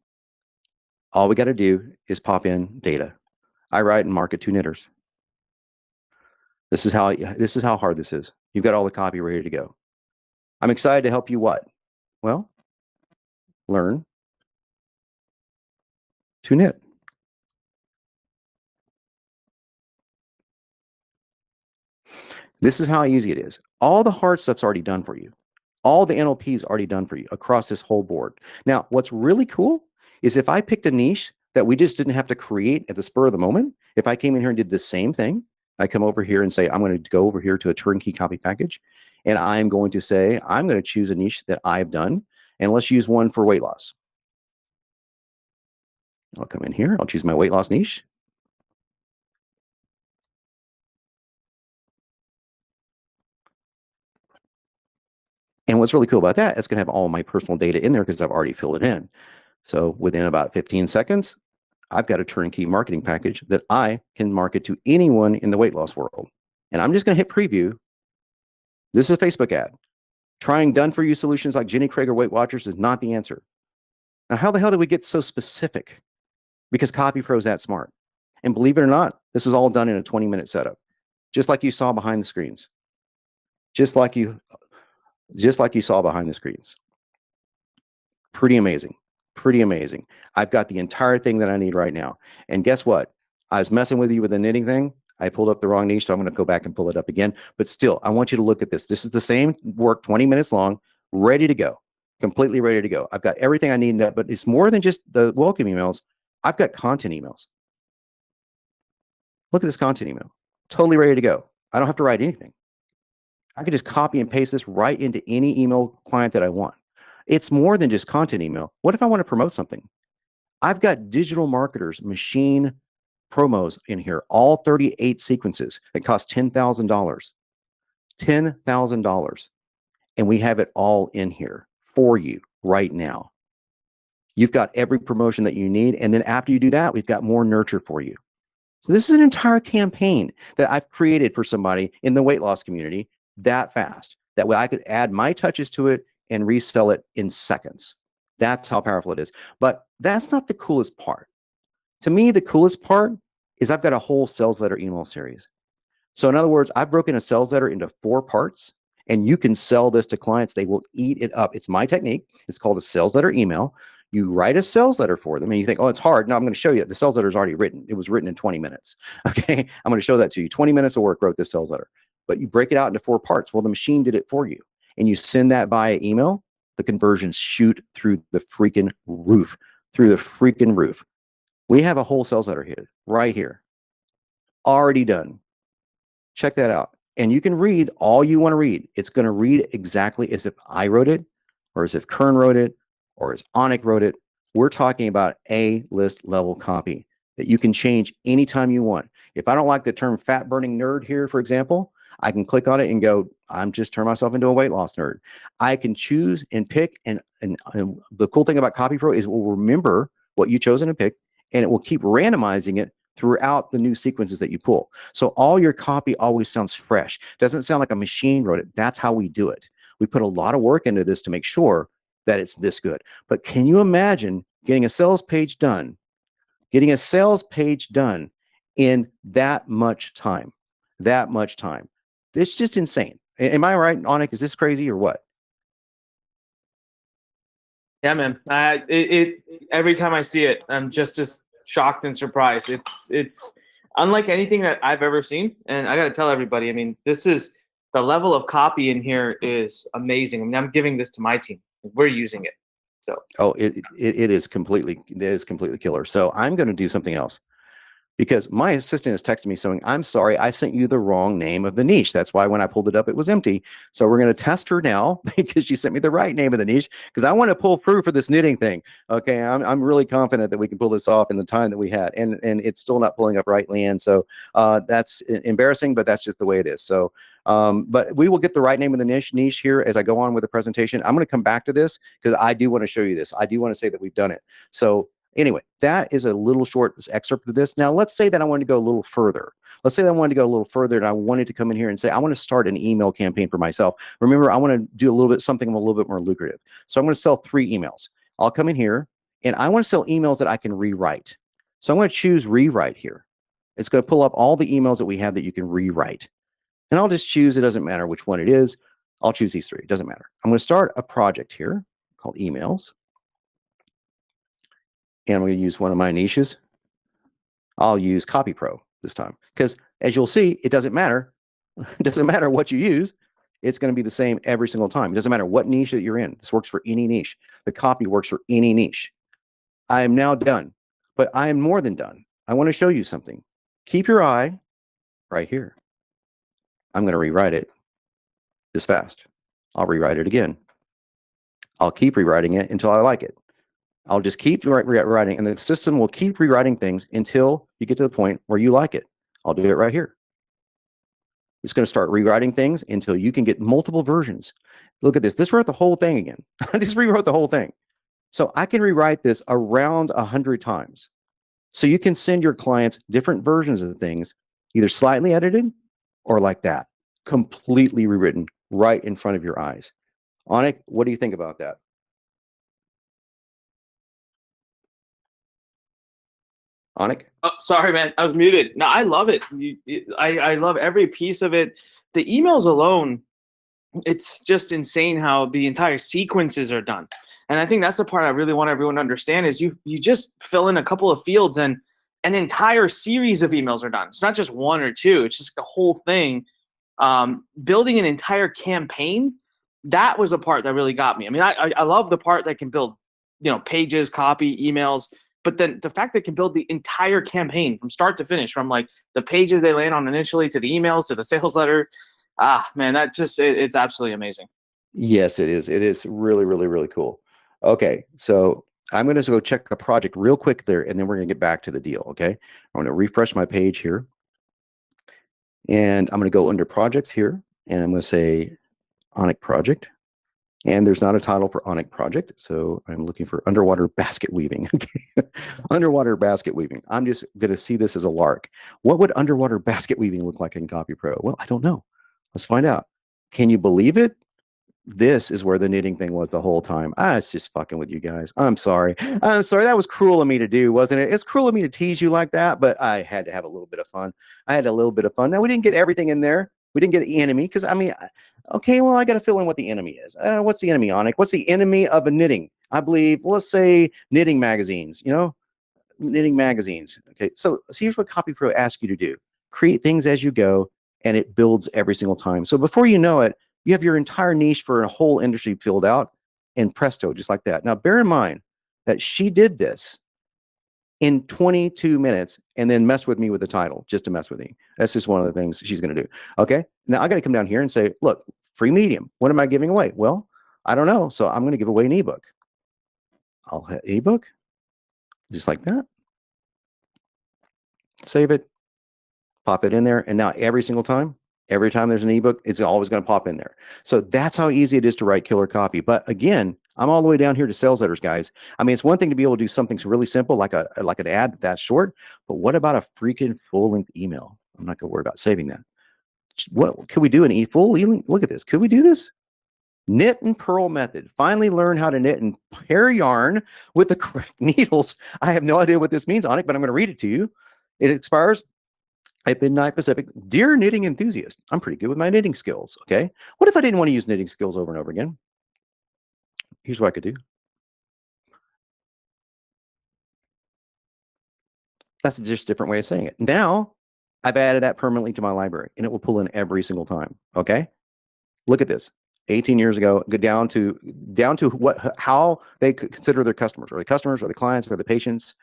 All we got to do is pop in data. I write and market 2 knitters. This is how hard this is. You've got all the copy ready to go. I'm excited to help you what? Well, learn to knit. This is how easy it is. All the hard stuff's already done for you. All the NLP is already done for you across this whole board. Now, what's really cool is if I picked a niche that we just didn't have to create at the spur of the moment, if I came in here and did the same thing, I come over here and say, I'm going to go over here to a turnkey copy package, and I'm going to say, I'm going to choose a niche that I've done, and let's use one for weight loss. I'll come in here, I'll choose my weight loss niche. And what's really cool about that, it's going to have all my personal data in there because I've already filled it in. So within about 15 seconds, I've got a turnkey marketing package that I can market to anyone in the weight loss world. And I'm just going to hit preview. This is a Facebook ad. Trying done-for-you solutions like Jenny Craig or Weight Watchers is not the answer. Now, how the hell did we get so specific? Because CopyPro is that smart. And believe it or not, this was all done in a 20-minute setup, just like you saw behind the screens. Just like you saw behind the screens. Pretty amazing. Pretty amazing. I've got the entire thing that I need right now. And guess what? I was messing with you with the knitting thing. I pulled up the wrong niche, so I'm going to go back and pull it up again. But still, I want you to look at this. This is the same work, 20 minutes long, ready to go, completely ready to go. I've got everything I need, but it's more than just the welcome emails. I've got content emails. Look at this content email. Totally ready to go. I don't have to write anything. I can just copy and paste this right into any email client that I want. It's more than just content email. What if I want to promote something? I've got digital marketers, machine promos in here, all 38 sequences. It costs $10,000. $10,000. And we have it all in here for you right now. You've got every promotion that you need. And then after you do that, we've got more nurture for you. So this is an entire campaign that I've created for somebody in the weight loss community that fast. That way I could add my touches to it and resell it in seconds. That's how powerful it is. But that's not the coolest part. To me, the coolest part is I've got a whole sales letter email series. So in other words, I've broken a sales letter into 4 parts, and you can sell this to clients. They will eat it up. It's my technique. It's called a sales letter email. You write a sales letter for them and you think, oh, it's hard. No, I'm going to show you. The sales letter is already written. It was written in 20 minutes. Okay. I'm going to show that to you. 20 minutes of work wrote this sales letter, but you break it out into 4 parts. Well, the machine did it for you, and you send that via email. The conversions shoot through the freaking roof, We have a whole sales letter here, right here, already done. Check that out. And you can read all you want to read. It's going to read exactly as if I wrote it, or as if Kern wrote it, or as Onic wrote it. We're talking about A-list level copy that you can change anytime you want. If I don't like the term fat burning nerd here, for example, I can click on it and go, I'm just turn myself into a weight loss nerd. I can choose and pick. And the cool thing about CopyPro is it will remember what you chosen and picked, and it will keep randomizing it throughout the new sequences that you pull. So all your copy always sounds fresh. Doesn't sound like a machine wrote it. That's how we do it. We put a lot of work into this to make sure that it's this good. But can you imagine getting a sales page done in that much time? It's just insane. Am I right, Onic? Is this crazy or what? Yeah, man. Every time I see it, I'm just shocked and surprised. It's unlike anything that I've ever seen. And I got to tell everybody, I mean, this is the level of copy in here is amazing. I mean, I'm giving this to my team. We're using it. So, Oh, it is completely killer. So I'm going to do something else, because my assistant is texting me saying, I'm sorry, I sent you the wrong name of the niche. That's why when I pulled it up, it was empty. So we're going to test her now because she sent me the right name of the niche, because I want to pull through for this knitting thing. Okay, I'm really confident that we can pull this off in the time that we had. And it's still not pulling up right, Leanne. So that's embarrassing, but that's just the way it is. So, but we will get the right name of the niche here as I go on with the presentation. I'm going to come back to this because I do want to show you this. I do want to say that we've done it. So anyway, that is a little short excerpt of this. Now, let's say that I wanted to go a little further. Let's say that I wanted to go a little further and I wanted to come in here and say, I want to start an email campaign for myself. Remember, I want to do a little bit, something a little bit more lucrative. So I'm going to sell 3 emails. I'll come in here and I want to sell emails that I can rewrite. So I'm going to choose rewrite here. It's going to pull up all the emails that we have that you can rewrite. And I'll just choose, it doesn't matter which one it is. I'll choose these 3. It doesn't matter. I'm going to start a project here called emails. And I'm going to use one of my niches. I'll use CopyPro this time, because as you'll see, it doesn't matter. It doesn't matter what you use. It's going to be the same every single time. It doesn't matter what niche that you're in. This works for any niche. The copy works for any niche. I am now done, but I am more than done. I want to show you something. Keep your eye right here. I'm going to rewrite it this fast. I'll rewrite it again. I'll keep rewriting it until I like it. I'll just keep rewriting, and the system will keep rewriting things until you get to the point where you like it. I'll do it right here. It's going to start rewriting things until you can get multiple versions. Look at this. This wrote the whole thing again. I just rewrote the whole thing. So I can rewrite this around 100 times. So you can send your clients different versions of the things, either slightly edited or like that, completely rewritten right in front of your eyes. Anik, what do you think about that? Anik? oh, sorry, man, I was muted. No, I love it. I love every piece of it. The emails alone, it's just insane how the entire sequences are done. And I think that's the part I really want everyone to understand is you just fill in a couple of fields and an entire series of emails are done. It's not just 1 or 2. It's just the whole thing. Building an entire campaign, that was the part that really got me. I mean, I love the part that can build, pages, copy, emails, but then the fact that it can build the entire campaign from start to finish, from like the pages they land on initially to the emails to the sales letter. Ah, man, that just it's absolutely amazing. Yes, it is. It is really, really, really cool. Okay, so I'm going to go check the project real quick there, and then we're going to get back to the deal, okay? I'm going to refresh my page here, and I'm going to go under projects here, and I'm going to say Onic project, and there's not a title for Onic project, so I'm looking for underwater basket weaving, okay? Underwater basket weaving. I'm just going to see this as a lark. What would underwater basket weaving look like in CopyPro? Well, I don't know. Let's find out. Can you believe it? This is where the knitting thing was the whole time. It's just fucking with you guys. I'm sorry. I'm sorry. That was cruel of me to do, wasn't it? It's cruel of me to tease you like that, but I had to have a little bit of fun. I had a little bit of fun. Now, we didn't get everything in there. We didn't get the enemy because, I mean, okay, well, I got to fill in what the enemy is. What's the enemy, Onik? What's the enemy of a knitting? I believe, well, let's say knitting magazines, knitting magazines. Okay, so here's what CopyPro asks you to do. Create things as you go, and it builds every single time. So before you know it, you have your entire niche for a whole industry filled out, and presto, just like that. Now, bear in mind that she did this in 22 minutes and then messed with me with the title just to mess with me. That's just one of the things she's going to do. Okay, now I got to come down here and say, look, free medium. What am I giving away? Well, I don't know. So I'm going to give away an ebook. I'll hit ebook just like that. Save it, pop it in there, and now every single time, every time there's an ebook, it's always going to pop in there. So that's how easy it is to write killer copy. But again, I'm all the way down here to sales letters, guys. I mean, it's one thing to be able to do something really simple like an ad that's short, but what about a freaking full-length email? I'm not going to worry about saving that. What could we do in full? Look at this. Could we do this? Knit and purl method. Finally learn how to knit and pair yarn with the correct needles. I have no idea what this means on it, but I'm going to read it to you. It expires at midnight Pacific. Dear knitting enthusiast, I'm pretty good with my knitting skills. Okay. What if I didn't want to use knitting skills over and over again? Here's what I could do. That's just a different way of saying it. Now I've added that permanently to my library, and it will pull in every single time. Okay. Look at this. 18 years ago, go down to how they consider their customers, or the customers, or the clients, or the patients,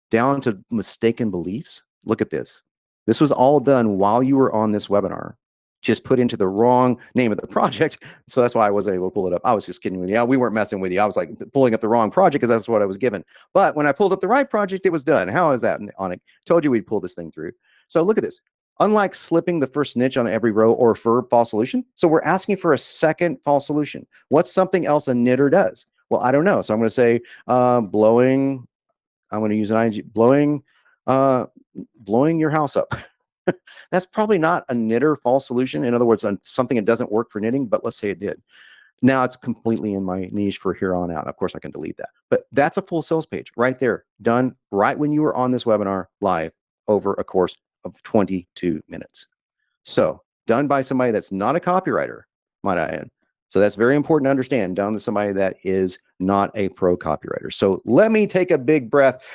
down to mistaken beliefs. Look at this. This was all done while you were on this webinar. Just put into the wrong name of the project. So that's why I wasn't able to pull it up. I was just kidding with you. Yeah, we weren't messing with you. I was like pulling up the wrong project because that's what I was given. But when I pulled up the right project, it was done. How is that, Onik? Told you we'd pull this thing through. So look at this. Unlike slipping the first niche on every row or for false solution, so we're asking for a second false solution. What's something else a knitter does? Well, I don't know. So I'm going to say blowing. I'm going to use an ing, blowing your house up. That's probably not a knitter false solution. In other words, something that doesn't work for knitting, but let's say it did. Now it's completely in my niche for here on out. Of course, I can delete that. But that's a full sales page right there, done right when you were on this webinar live over a course of 22 minutes. So done by somebody that's not a copywriter, might I add. So that's very important to understand, done to somebody that is not a pro copywriter. So let me take a big breath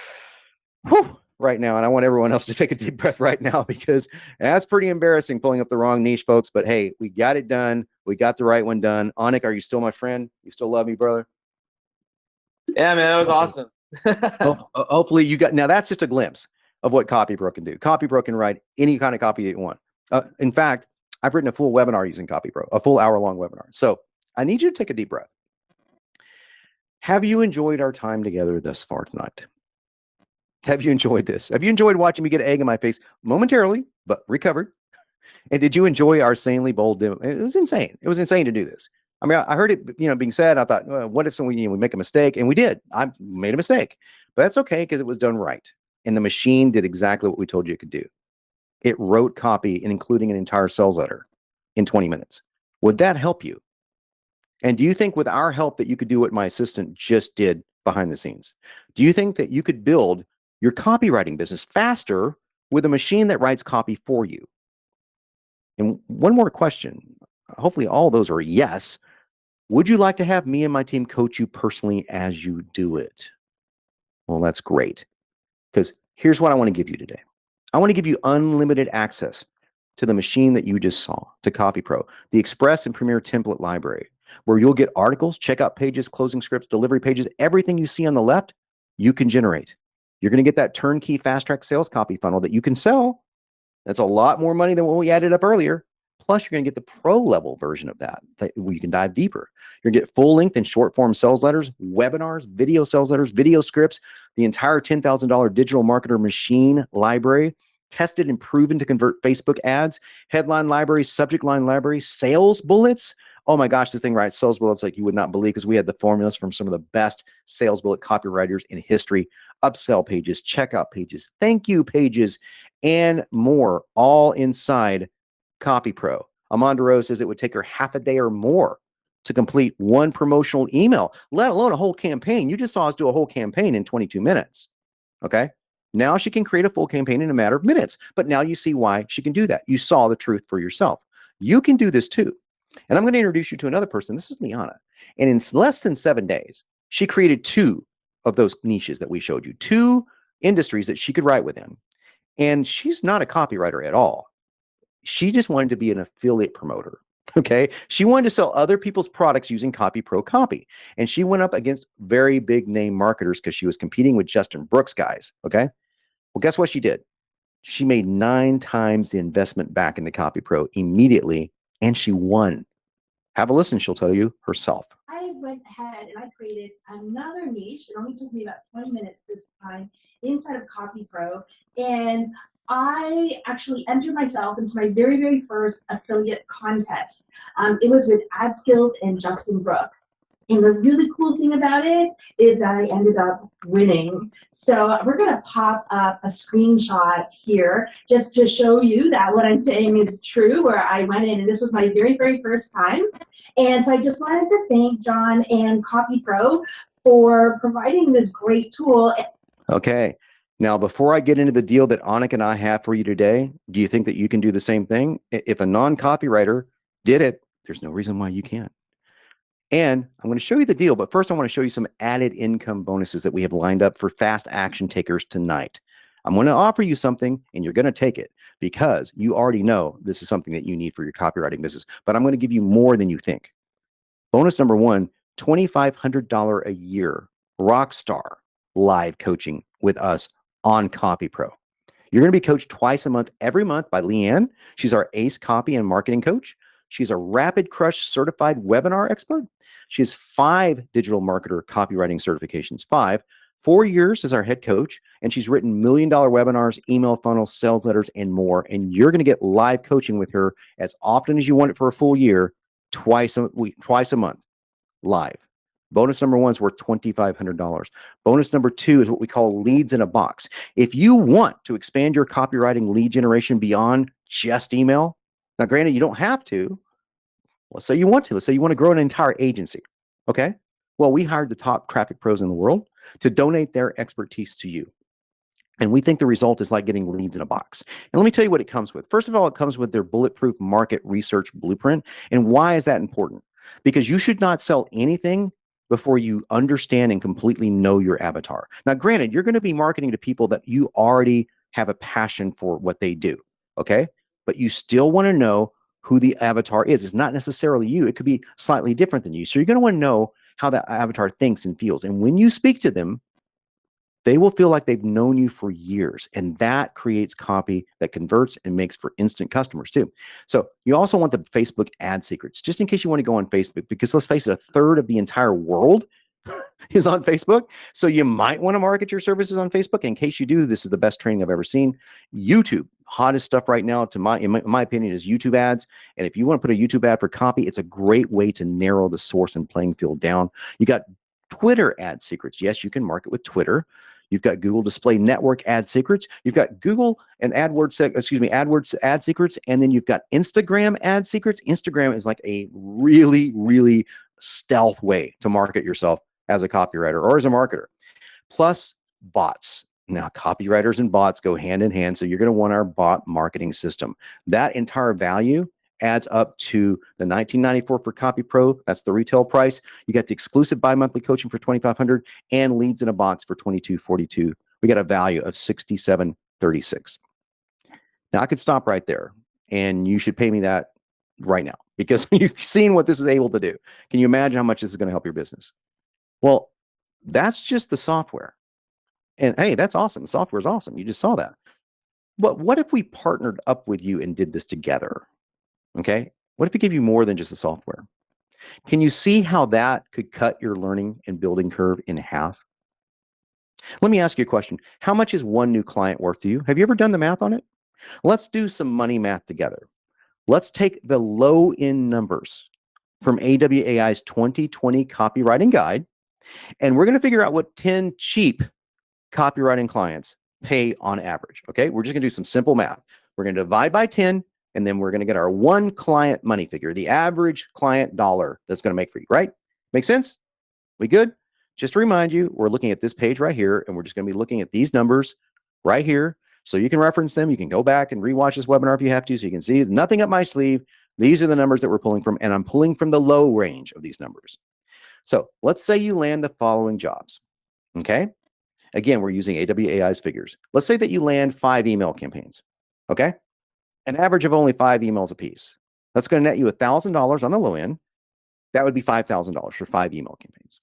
right now. And I want everyone else to take a deep breath right now, because that's pretty embarrassing pulling up the wrong niche, folks. But hey, we got it done. We got the right one done. Onik, are you still my friend? You still love me, brother? Yeah, man, that was awesome. Hopefully you got, now that's just a glimpse of what CopyPro can do. CopyPro can write any kind of copy that you want. In fact, I've written a full webinar using CopyPro, a full hour-long webinar. So I need you to take a deep breath. Have you enjoyed our time together thus far tonight? Have you enjoyed this? Have you enjoyed watching me get egg in my face momentarily, but recovered? And did you enjoy our sanely bold demo? It was insane. It was insane to do this. I mean, I heard it, being said. I thought, well, what if someone, we make a mistake? And we did. I made a mistake, but that's okay because it was done right. And the machine did exactly what we told you it could do. It wrote copy and including an entire sales letter in 20 minutes. Would that help you? And do you think with our help that you could do what my assistant just did behind the scenes? Do you think that you could build your copywriting business faster with a machine that writes copy for you? And one more question. Hopefully all those are yes. Would you like to have me and my team coach you personally as you do it? Well, that's great. Because here's what I want to give you today. I want to give you unlimited access to the machine that you just saw, to CopyPro, the Express and Premier template library, where you'll get articles, checkout pages, closing scripts, delivery pages, everything you see on the left, you can generate. You're going to get that turnkey fast track sales copy funnel that you can sell. That's a lot more money than what we added up earlier. Plus, you're going to get the pro level version of that where you can dive deeper. You're going to get full length and short form sales letters, webinars, video sales letters, video scripts, the entire $10,000 digital marketer machine library, tested and proven to convert Facebook ads, headline library, subject line library, sales bullets. Oh my gosh, this thing writes sales bullets like you would not believe, because we had the formulas from some of the best sales bullet copywriters in history, upsell pages, checkout pages, thank you pages, and more, all inside CopyPro. Amanda Rose says it would take her half a day or more to complete one promotional email, let alone a whole campaign. You just saw us do a whole campaign in 22 minutes. Okay. Now she can create a full campaign in a matter of minutes, but now you see why she can do that. You saw the truth for yourself. You can do this too. And I'm going to introduce you to another person. This is Liana. And in less than 7 days, she created 2 of those niches that we showed you, 2 industries that she could write within. And she's not a copywriter at all. She just wanted to be an affiliate promoter. Okay. She wanted to sell other people's products using CopyPro Copy. And she went up against very big name marketers because she was competing with Justin Brooks guys. Okay. Well, guess what she did? She made 9 times the investment back in the CopyPro immediately, and she won. Have a listen. She'll tell you herself. I went ahead and I created another niche. It only took me about 20 minutes this time inside of CopyPro. And I actually entered myself into my very, very first affiliate contest. It was with AdSkills and Justin Brook. And the really cool thing about it is that I ended up winning. So we're going to pop up a screenshot here just to show you that what I'm saying is true, where I went in and this was my very, very first time. And so I just wanted to thank John and CopyPro for providing this great tool. Okay. Now, before I get into the deal that Onik and I have for you today, do you think that you can do the same thing? If a non-copywriter did it, there's no reason why you can't. And I'm going to show you the deal, but first I want to show you some added income bonuses that we have lined up for fast action takers tonight. I'm going to offer you something and you're going to take it because you already know this is something that you need for your copywriting business, but I'm going to give you more than you think. Bonus number one, $2,500 a year, rockstar live coaching with us on CopyPro. You're going to be coached twice a month, every month by Leanne. She's our ACE copy and marketing coach. She's a Rapid Crush certified webinar expert. She has 5 digital marketer copywriting certifications, 5, 4 years as our head coach, and she's written $1 million webinars, email funnels, sales letters, and more. And you're going to get live coaching with her as often as you want it for a full year, twice a week, twice a month, live. Bonus number one is worth $2,500. Bonus number two is what we call leads in a box. If you want to expand your copywriting lead generation beyond just email, now granted, you don't have to. Let's say you want to. Let's say you want to grow an entire agency. Okay. Well, we hired the top traffic pros in the world to donate their expertise to you. And we think the result is like getting leads in a box. And let me tell you what it comes with. First of all, it comes with their bulletproof market research blueprint. And why is that important? Because you should not sell anything before you understand and completely know your avatar. Now, granted, you're going to be marketing to people that you already have a passion for what they do. Okay. But you still want to know who the avatar is. It's not necessarily you. It could be slightly different than you. So you're going to want to know how that avatar thinks and feels. And when you speak to them, they will feel like they've known you for years, and that creates copy that converts and makes for instant customers too. So you also want the Facebook ad secrets, just in case you want to go on Facebook, because let's face it, a third of the entire world is on Facebook. So you might want to market your services on Facebook. In case you do, this is the best training I've ever seen. YouTube, hottest stuff right now, in my opinion, is YouTube ads. And if you want to put a YouTube ad for copy, it's a great way to narrow the source and playing field down. You got Twitter ad secrets. Yes, you can market with Twitter. You've got Google Display Network ad secrets. You've got Google and AdWords ad secrets. And then you've got Instagram ad secrets. Instagram is like a really, really stealth way to market yourself as a copywriter or as a marketer. Plus bots. Now, copywriters and bots go hand in hand. So you're going to want our bot marketing system. That entire value adds up to the $19.94 for CopyPro. That's the retail price. You got the exclusive bi-monthly coaching for $2,500 and leads in a box for $22.42. We got a value of $67.36. Now I could stop right there, and you should pay me that right now because you've seen what this is able to do. Can you imagine how much this is going to help your business? Well, that's just the software. And hey, that's awesome. The software is awesome. You just saw that. But what if we partnered up with you and did this together? Okay. What if we give you more than just the software? Can you see how that could cut your learning and building curve in half? Let me ask you a question. How much is one new client worth to you? Have you ever done the math on it? Let's do some money math together. Let's take the low end numbers from AWAI's 2020 copywriting guide, and we're going to figure out what 10 cheap copywriting clients pay on average. Okay. We're just going to do some simple math. We're going to divide by 10. And then we're going to get our one client money figure, the average client dollar that's going to make for you, right? Make sense? We good? Just to remind you, we're looking at this page right here, and we're just going to be looking at these numbers right here. So you can reference them. You can go back and rewatch this webinar if you have to, so you can see nothing up my sleeve. These are the numbers that we're pulling from, and I'm pulling from the low range of these numbers. So let's say you land the following jobs, okay? Again, we're using AWAI's figures. Let's say that you land 5 email campaigns, okay? An average of only 5 emails a piece. That's going to net you $1,000 on the low end. That would be $5,000 for 5 email campaigns.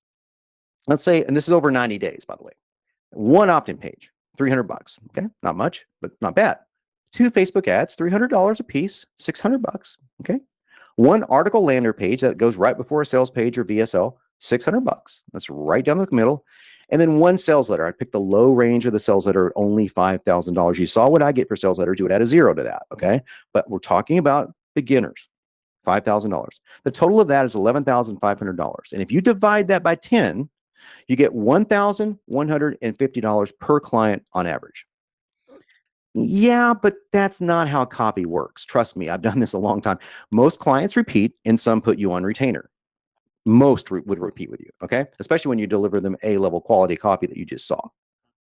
Let's say, and this is over 90 days, by the way. One opt-in page, $300. Okay, not much, but not bad. 2 Facebook ads, $300 a piece, $600. Okay. 1 article lander page that goes right before a sales page or VSL, $600. That's right down the middle. And then 1 sales letter. I picked the low range of the sales letter at only $5,000. You saw what I get for sales letters. You would add a 0 to that. Okay. But we're talking about beginners, $5,000. The total of that is $11,500. And if you divide that by 10, you get $1,150 per client on average. Yeah, but that's not how copy works. Trust me, I've done this a long time. Most clients repeat and some put you on retainer. Most would repeat with you, okay? Especially when you deliver them A-level quality copy that you just saw.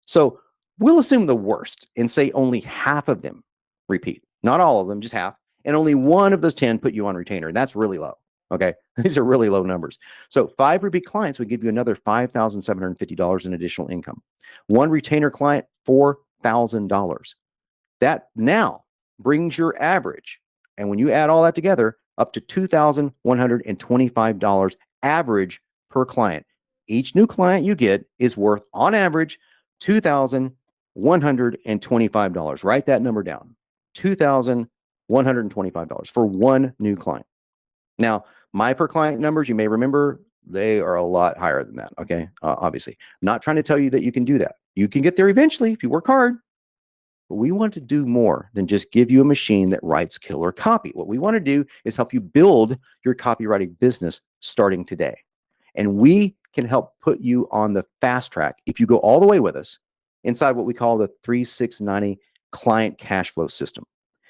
So we'll assume the worst and say only half of them repeat. Not all of them, just half. And only 1 of those 10 put you on retainer. And that's really low, okay? These are really low numbers. So 5 repeat clients would give you another $5,750 in additional income. 1 retainer client, $4,000 $1,000. That now brings your average, and when you add all that together, up to $2,125 average per client. Each new client you get is worth, on average, $2,125. Write that number down. $2,125 for one new client. Now, my per client numbers, you may remember, they are a lot higher than that. Okay. Obviously, I'm not trying to tell you that you can do that. You can get there eventually if you work hard. But we want to do more than just give you a machine that writes killer copy. What we want to do is help you build your copywriting business starting today. And we can help put you on the fast track if you go all the way with us inside what we call the 3690 client cash flow system.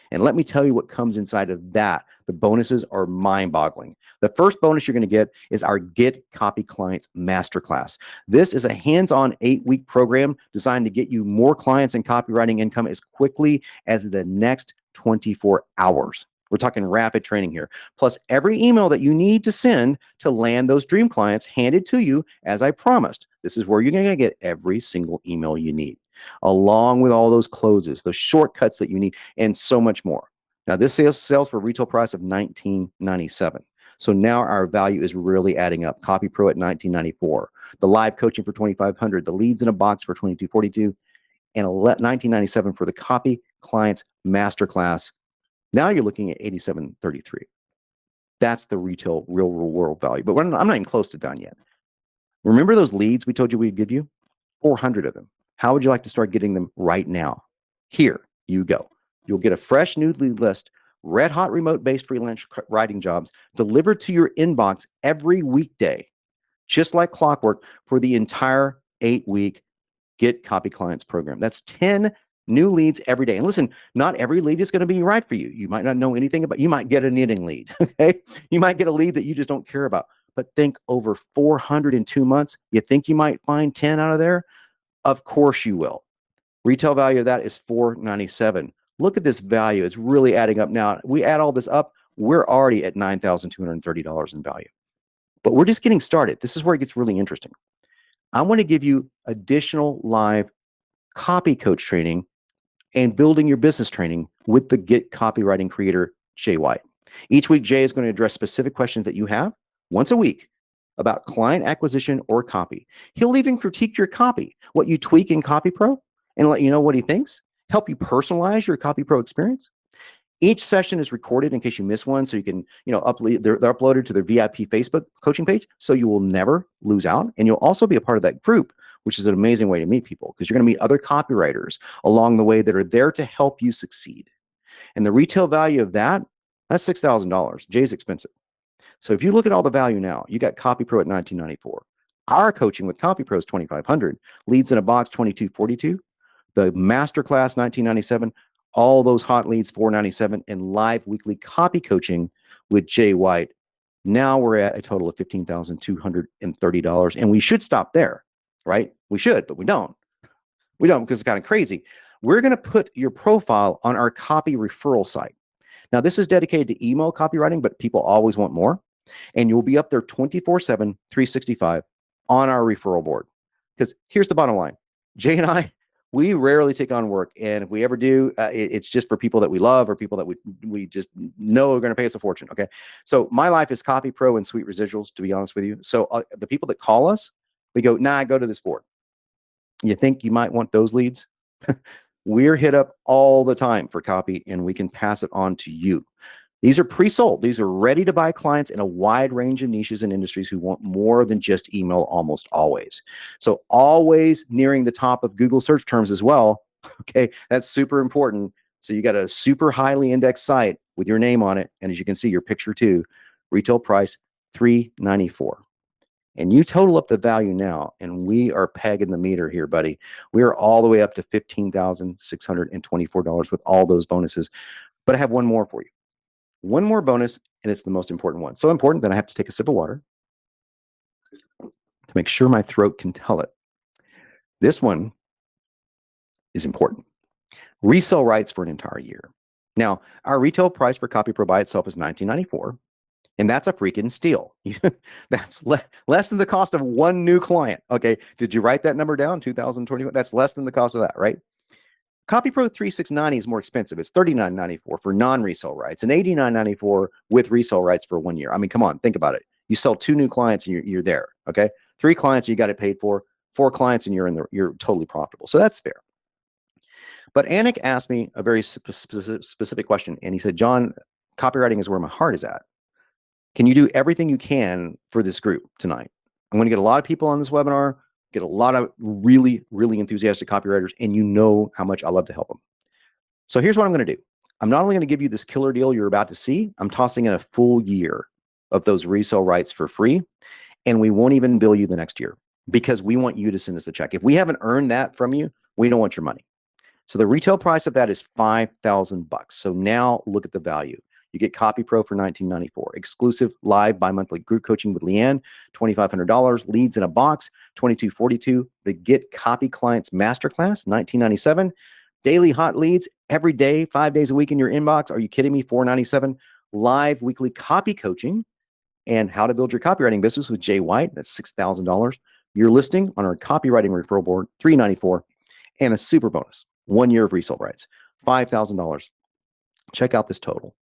And let me tell you what comes inside of that. The bonuses are mind-boggling. The first bonus you're going to get is our Get Copy Clients Masterclass. This is a hands-on 8-week program designed to get you more clients and copywriting income as quickly as the next 24 hours. We're talking rapid training here. Plus, every email that you need to send to land those dream clients handed to you as I promised. This is where you're going to get every single email you need, along with all those closes, those shortcuts that you need, and so much more. Now, this sells for a retail price of $19.97. So now our value is really adding up. Copy Pro at $19.94, the live coaching for $2,500, the leads in a box for $22.42, and $19.97 for the Copy Clients Masterclass. Now you're looking at $87.33. That's the retail real world value. But I'm not even close to done yet. Remember those leads we told you we'd give you? 400 of them. How would you like to start getting them right now? Here you go. You'll get a fresh new lead list, red hot remote-based freelance writing jobs delivered to your inbox every weekday, just like clockwork, for the entire 8-week Get Copy Clients program. That's 10 new leads every day. And listen, not every lead is going to be right for you. You might not know anything about, you might get a knitting lead. Okay. You might get a lead that you just don't care about, but think over 402 months. You think you might find 10 out of there? Of course you will. Retail value of that is $497. Look at this value. It's really adding up. Now, we add all this up, we're already at $9,230 in value. But we're just getting started. This is where it gets really interesting. I want to give you additional live copy coach training and building your business training with the Get Copywriting creator, Jay White. Each week, Jay is going to address specific questions that you have once a week about client acquisition or copy. He'll even critique your copy, what you tweak in Copy Pro, and let you know what he thinks, help you personalize your Copy Pro experience. Each session is recorded in case you miss one, so you can, they're uploaded to their VIP Facebook coaching page, so you will never lose out. And you'll also be a part of that group, which is an amazing way to meet people, because you're going to meet other copywriters along the way that are there to help you succeed. And the retail value of that, that's $6,000. Jay's expensive. So if you look at all the value now, you got Copy Pro at $19.94. Our coaching with Copy Pro is $2,500. Leads in a box, $22.42. The Masterclass, $19.97. All those hot leads, $497, and live weekly copy coaching with Jay White. Now we're at a total of $15,230, and we should stop there, right? We should, but we don't. We don't, because it's kind of crazy. We're going to put your profile on our copy referral site. Now, this is dedicated to email copywriting, but people always want more. And you'll be up there 24/7, 365 on our referral board. Because here's the bottom line. Jay and I, we rarely take on work. And if we ever do, it's just for people that we love or people that we just know are going to pay us a fortune. Okay. So my life is Copy Pro and sweet residuals, to be honest with you. So the people that call us, we go, nah, go to this board. You think you might want those leads? We're hit up all the time for copy, and we can pass it on to you. These are pre-sold. These are ready to buy clients in a wide range of niches and industries who want more than just email almost always. So always nearing the top of Google search terms as well. Okay, that's super important. So you got a super highly indexed site with your name on it. And as you can see, your picture too, retail price $394. And you total up the value now, and we are pegging the meter here, buddy. We are all the way up to $15,624 with all those bonuses. But I have one more for you. One more bonus, and it's the most important one. So important that I have to take a sip of water to make sure my throat can tell it. This one is important. Resell rights for an entire year. Now, our retail price for Copy Pro by itself is $19.94. And that's a freaking steal. That's less than the cost of one new client. Okay. Did you write that number down? 2021. That's less than the cost of that, right? CopyPro 3690 is more expensive. It's $39.94 for non-resale rights and $89.94 with resale rights for 1 year. I mean, come on, think about it. You sell 2 new clients and you're there. Okay, 3 clients you got it paid for. 4 clients and you're totally profitable. So that's fair. But Anik asked me a very specific question, and he said, John, copywriting is where my heart is at. Can you do everything you can for this group tonight? I'm going to get a lot of people on this webinar, get a lot of really, really enthusiastic copywriters, and you know how much I love to help them. So here's what I'm going to do. I'm not only going to give you this killer deal you're about to see, I'm tossing in a full year of those resale rights for free, and we won't even bill you the next year because we want you to send us a check. If we haven't earned that from you, we don't want your money. So the retail price of that is $5,000. So now look at the value. You get CopyPro for $19.94. Exclusive live bi-monthly group coaching with Leanne, $2,500. Leads in a box, $22.42. The Get Copy Clients Masterclass, $19.97. Daily hot leads every day, 5 days a week in your inbox. Are you kidding me? $4.97. Live weekly copy coaching and how to build your copywriting business with Jay White. That's $6,000. Your listing on our copywriting referral board, $3.94. And a super bonus, 1 year of resale rights, $5,000. Check out this total,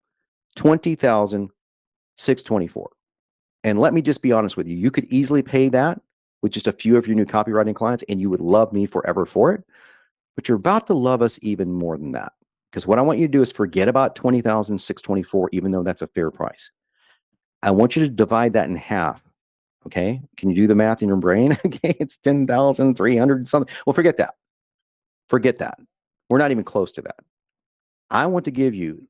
$20,624. And let me just be honest with you. You could easily pay that with just a few of your new copywriting clients, and you would love me forever for it. But you're about to love us even more than that. Because what I want you to do is forget about $20,624, even though that's a fair price. I want you to divide that in half. Okay. Can you do the math in your brain? Okay. It's 10,300 something. Well, forget that. Forget that. We're not even close to that. I want to give you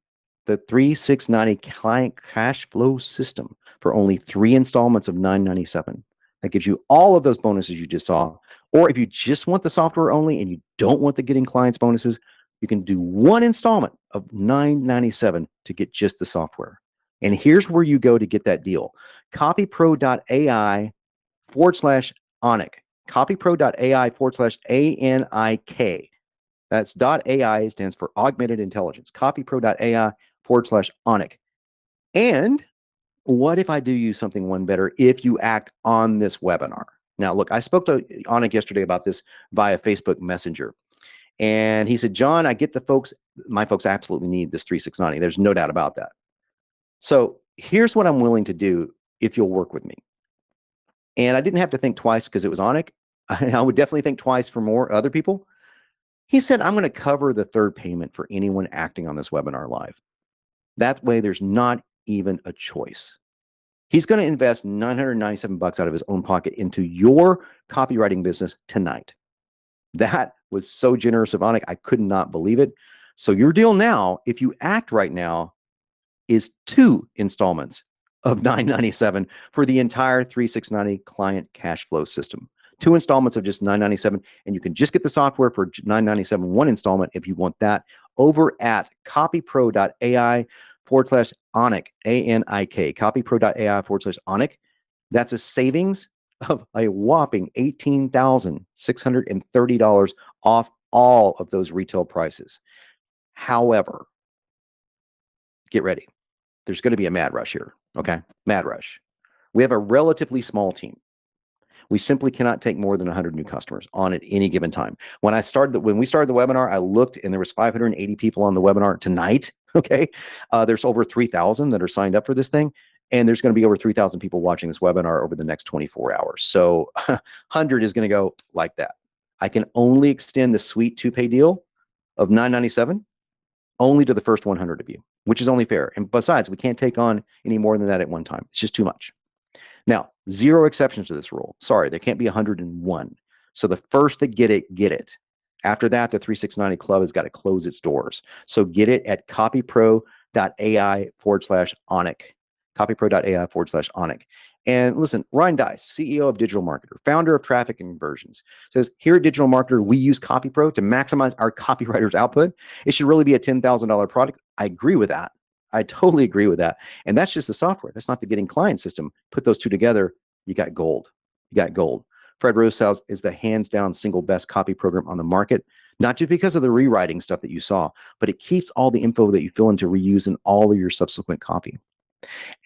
the 3690 client cash flow system for only 3 installments of $997. That gives you all of those bonuses you just saw. Or if you just want the software only and you don't want the getting clients bonuses, you can do 1 installment of $997 to get just the software. And here's where you go to get that deal. Copypro.ai/Onik. Copypro.ai/ANIK. That's .ai stands for augmented intelligence. Copypro.ai/Onik. And what if I do you something one better if you act on this webinar? Now, look, I spoke to Onik yesterday about this via Facebook Messenger. And he said, John, I get the folks, my folks absolutely need this 3690. There's no doubt about that. So here's what I'm willing to do if you'll work with me. And I didn't have to think twice because it was Onik. I would definitely think twice for more other people. He said, I'm going to cover the third payment for anyone acting on this webinar live. That way, there's not even a choice. He's going to invest $997 out of his own pocket into your copywriting business tonight. That was so generous of Onik. I could not believe it. So your deal now, if you act right now, is 2 installments of $997 for the entire 3690 client cash flow system. 2 installments of just $997, and you can just get the software for $997, 1 installment if you want that, over at copypro.ai/Onik, ANIK, copypro.ai/Onik. That's a savings of a whopping $18,630 off all of those retail prices. However, get ready. There's going to be a mad rush here. Okay. Mad rush. We have a relatively small team. We simply cannot take more than 100 new customers on at any given time. When we started the webinar, I looked and there was 580 people on the webinar tonight. Okay. There's over 3,000 that are signed up for this thing. And there's going to be over 3,000 people watching this webinar over the next 24 hours. So 100 is going to go like that. I can only extend the sweet 2-pay deal of $997 only to the first 100 of you, which is only fair. And besides, we can't take on any more than that at one time. It's just too much. Now, 0 exceptions to this rule. Sorry, there can't be 101. So the first that get it, get it. After that, the 3690 Club has got to close its doors. So get it at copypro.ai/Onik. Copypro.ai/Onik. And listen, Ryan Dice, CEO of Digital Marketer, founder of Traffic and Conversions, says, here at Digital Marketer, we use CopyPro to maximize our copywriters' output. It should really be a $10,000 product. I agree with that. I totally agree with that. And that's just the software. That's not the getting client system. Put those two together, you got gold. You got gold. Fred Rosales is the hands down single best copy program on the market, not just because of the rewriting stuff that you saw, but it keeps all the info that you fill in to reuse in all of your subsequent copy.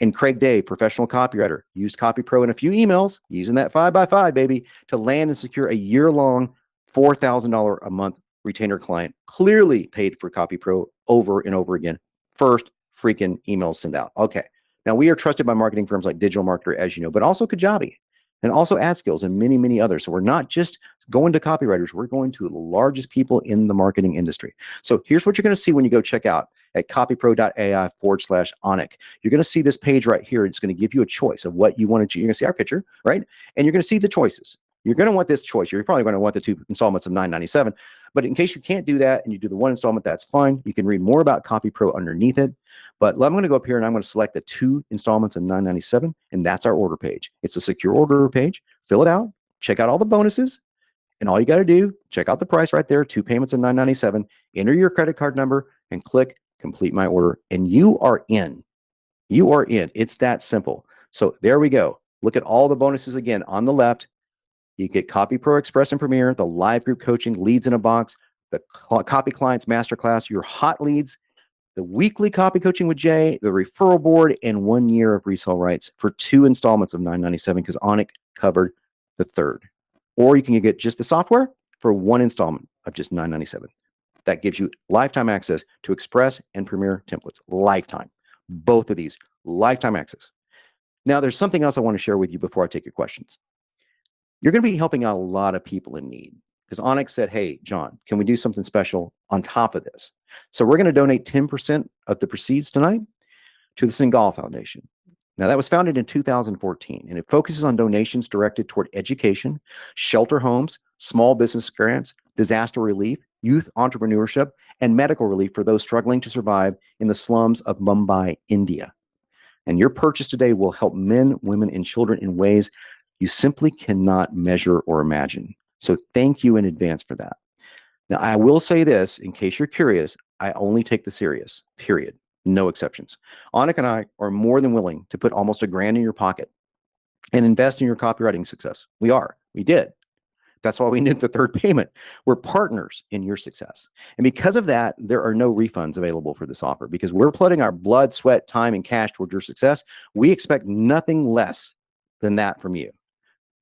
And Craig Day, professional copywriter, used CopyPro in a few emails, using that 5x5, baby, to land and secure a year-long $4,000 a month retainer client, clearly paid for CopyPro over and over again. First freaking email send out. Okay. Now we are trusted by marketing firms like Digital Marketer, as you know, but also Kajabi and also AdSkills and many, many others. So we're not just going to copywriters, we're going to the largest people in the marketing industry. So here's what you're going to see when you go check out at copypro.ai/Onik. You're going to see this page right here. It's going to give you a choice of what you want to. You're going to see our picture, right? And you're going to see the choices. You're going to want this choice. You're probably going to want the 2 installments of $9.97. But in case you can't do that and you do the 1 installment, that's fine. You can read more about CopyPro underneath it. But I'm going to go up here and I'm going to select the 2 installments of $9.97, and that's our order page. It's a secure order page. Fill it out, check out all the bonuses, and all you got to do, check out the price right there, 2 payments of $9.97, enter your credit card number, and click complete my order, and you are in. You are in. It's that simple. So there we go. Look at all the bonuses again on the left. You get CopyPro Express and Premier, the live group coaching, leads in a box, the Copy Clients Masterclass, your hot leads, the weekly copy coaching with Jay, the referral board, and 1 year of resale rights for 2 installments of $9.97 because Onik covered the third. Or you can get just the software for 1 installment of just $9.97. That gives you lifetime access to Express and Premier templates. Lifetime. Both of these, lifetime access. Now, there's something else I want to share with you before I take your questions. You're going to be helping out a lot of people in need because Onik said, hey, John, can we do something special on top of this? So we're going to donate 10% of the proceeds tonight to the Singal Foundation. Now, that was founded in 2014, and it focuses on donations directed toward education, shelter homes, small business grants, disaster relief, youth entrepreneurship, and medical relief for those struggling to survive in the slums of Mumbai, India. And your purchase today will help men, women, and children in ways you simply cannot measure or imagine. So thank you in advance for that. Now, I will say this, in case you're curious, I only take the serious, period. No exceptions. Onik and I are more than willing to put almost $1,000 in your pocket and invest in your copywriting success. We did. That's why we need the third payment. We're partners in your success. And because of that, there are no refunds available for this offer because we're putting our blood, sweat, time, and cash towards your success. We expect nothing less than that from you.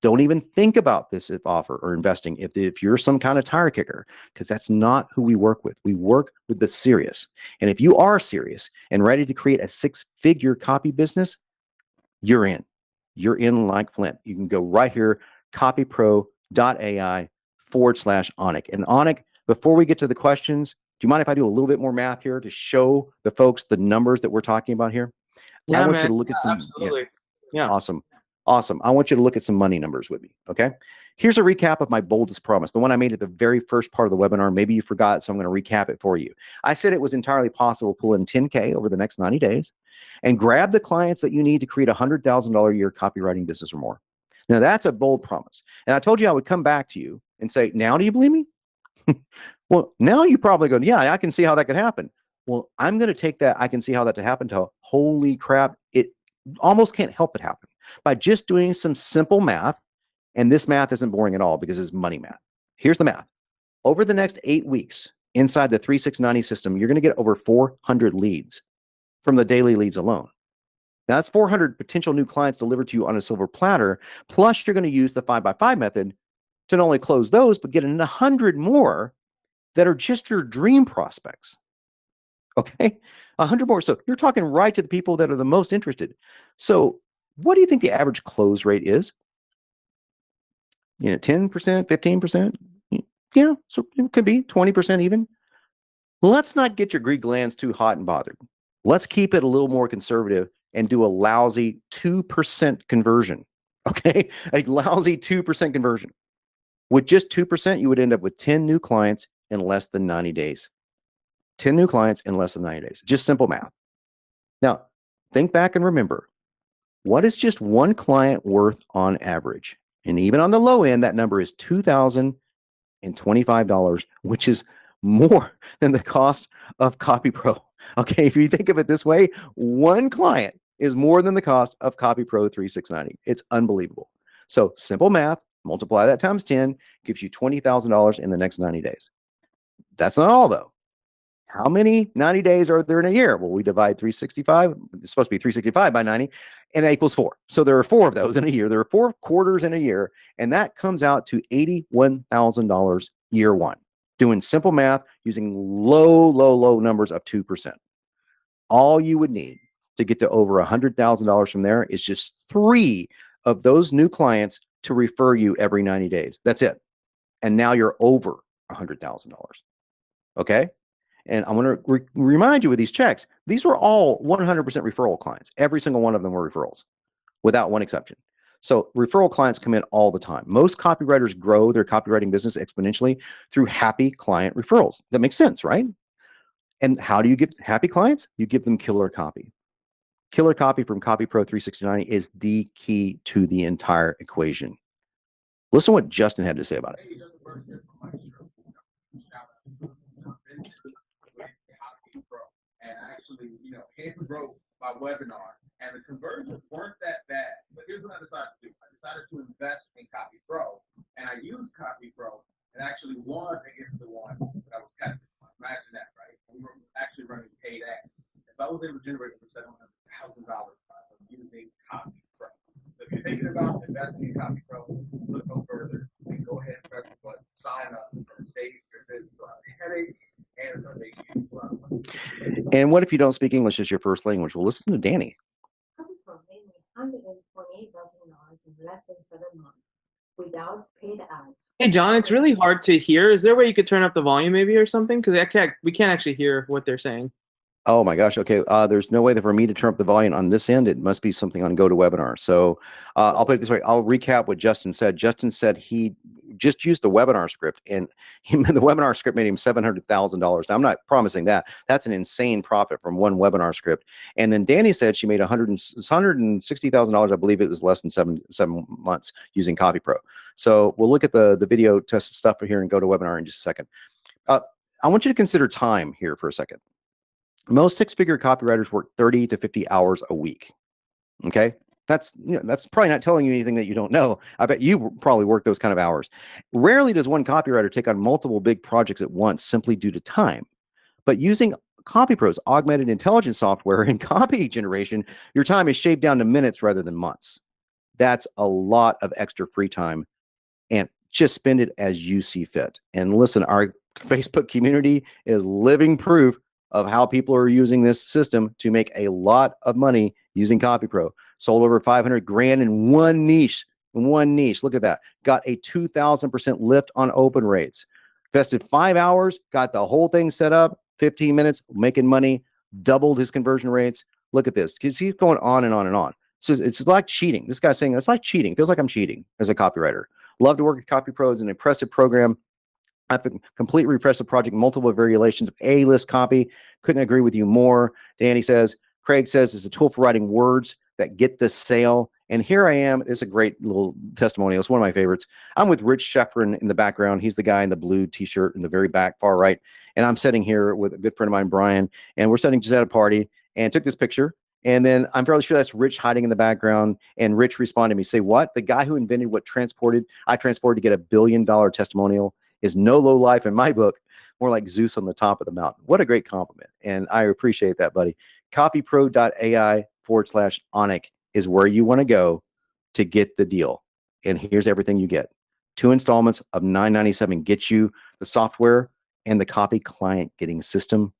Don't even think about this offer or investing if you're some kind of tire kicker, because that's not who we work with. We work with the serious. And if you are serious and ready to create a 6-figure copy business, you're in. You're in like Flint. You can go right here, copypro.ai/Onik. And Onik, before we get to the questions, do you mind if I do a little bit more math here to show the folks the numbers that we're talking about here? Yeah, I want man. you to look at some. Absolutely. Yeah. Awesome. Awesome. I want you to look at some money numbers with me. Okay. Here's a recap of my boldest promise, the one I made at the very first part of the webinar. Maybe you forgot, so I'm going to recap it for you. I said it was entirely possible to pull in 10K over the next 90 days and grab the clients that you need to create a $100,000 a year copywriting business or more. Now, that's a bold promise. And I told you I would come back to you and say, now do you believe me? Well, now you probably go, yeah, I can see how that could happen. Well, I'm going to take that, I can see how that could happen, to holy crap, it almost can't help but happen by just doing some simple math. And this math isn't boring at all because it's money math. Here's the math. Over the next 8 weeks inside the 3690 system, you're going to get over 400 leads from the daily leads alone. Now, that's 400 potential new clients delivered to you on a silver platter. Plus, you're going to use the 5x5 method to not only close those, but get 100 more that are just your dream prospects. Okay, 100 more. So you're talking right to the people that are the most interested. So what do you think the average close rate is? 10%, 15%? Yeah, so it could be 20% even. Let's not get your Greek glands too hot and bothered. Let's keep it a little more conservative and do a lousy 2% conversion. Okay, a lousy 2% conversion. With just 2%, you would end up with 10 new clients in less than 90 days. 10 new clients in less than 90 days. Just simple math. Now, think back and remember, what is just one client worth on average? And even on the low end, that number is $2,025, which is more than the cost of CopyPro. Okay, if you think of it this way, one client is more than the cost of CopyPro 3690. It's unbelievable. So simple math, multiply that times 10, gives you $20,000 in the next 90 days. That's not all, though. How many 90 days are there in a year? Well, we divide 365. It's supposed to be 365 by 90, and that equals 4. So there are 4 of those in a year. There are 4 quarters in a year, and that comes out to $81,000 year one. doing simple math using low numbers of 2%. All you would need to get to over $100,000 from there is just 3 of those new clients to refer you every 90 days. That's it. And now you're over $100,000. Okay. And I'm going to remind you with these checks, these were all 100% referral clients. Every single one of them were referrals without one exception. So referral clients come in all the time. Most copywriters grow their copywriting business exponentially through happy client referrals. That makes sense, right? And how do you get happy clients? You give them killer copy. Killer copy from CopyPro 369 is the key to the entire equation. Listen to what Justin had to say about it. And actually, hand wrote my webinar, and the conversions weren't that bad. But here's what I decided to do. I decided to invest in CopyPro, and I used CopyPro and actually won against the one that I was testing. Imagine that, right? We were actually running paid ads. And so I was able to generate over $700,000 using CopyPro. So if you're thinking about investing in CopyPro, look no further and go ahead and press the button, sign up, and save your business a lot of headaches, and it's going to make you a lot of money. And what if you don't speak English as your first language? Well, listen to Danny. CopyPro made me $128,000 in less than 7 months without paid ads. Hey, John, it's really hard to hear. Is there a way you could turn up the volume maybe or something? Because we can't actually hear what they're saying. Oh my gosh. Okay. There's no way that for me to turn up the volume on this end. It must be something on GoToWebinar. So I'll put it this way. I'll recap what Justin said. Justin said he just used the webinar script, and the webinar script made him $700,000. Now, I'm not promising that. That's an insane profit from one webinar script. And then Danny said she made $160,000. I believe it was less than seven months using CopyPro. So we'll look at the video test stuff here and GoToWebinar in just a second. I want you to consider time here for a second. Most six-figure copywriters work 30 to 50 hours a week. Okay, that's probably not telling you anything that you don't know. I bet you probably work those kind of hours. Rarely does one copywriter take on multiple big projects at once simply due to time. But using CopyPro's augmented intelligence software in copy generation, your time is shaved down to minutes rather than months. That's a lot of extra free time, and just spend it as you see fit. And listen, our Facebook community is living proof of how people are using this system to make a lot of money using CopyPro. Sold over 500 grand in one niche. Look at that. Got a 2,000% lift on open rates. Invested 5 hours, got the whole thing set up, 15 minutes, making money, doubled his conversion rates. Look at this. Because he's going on and on and on. So it's like cheating. This guy's saying it's like cheating. Feels like I'm cheating as a copywriter. Love to work with CopyPro. It's an impressive program. I've completely refreshed the project, multiple variations of A-list copy. Couldn't agree with you more. Danny says, Craig says it's a tool for writing words that get the sale. And here I am. It's a great little testimonial. It's one of my favorites. I'm with Rich Sheffrin in the background. He's the guy in the blue t-shirt in the very back, far right. And I'm sitting here with a good friend of mine, Brian, and we're sitting just at a party and took this picture. And then I'm fairly sure that's Rich hiding in the background. And Rich responded to me, say, what? The guy who invented what I transported to get $1 billion testimonial is no low life in my book, more like Zeus on the top of the mountain. What a great compliment. And I appreciate that, buddy. Copypro.ai/Onic is where you want to go to get the deal. And here's everything you get. 2 installments of $9.97 gets you the software and the copy client getting system.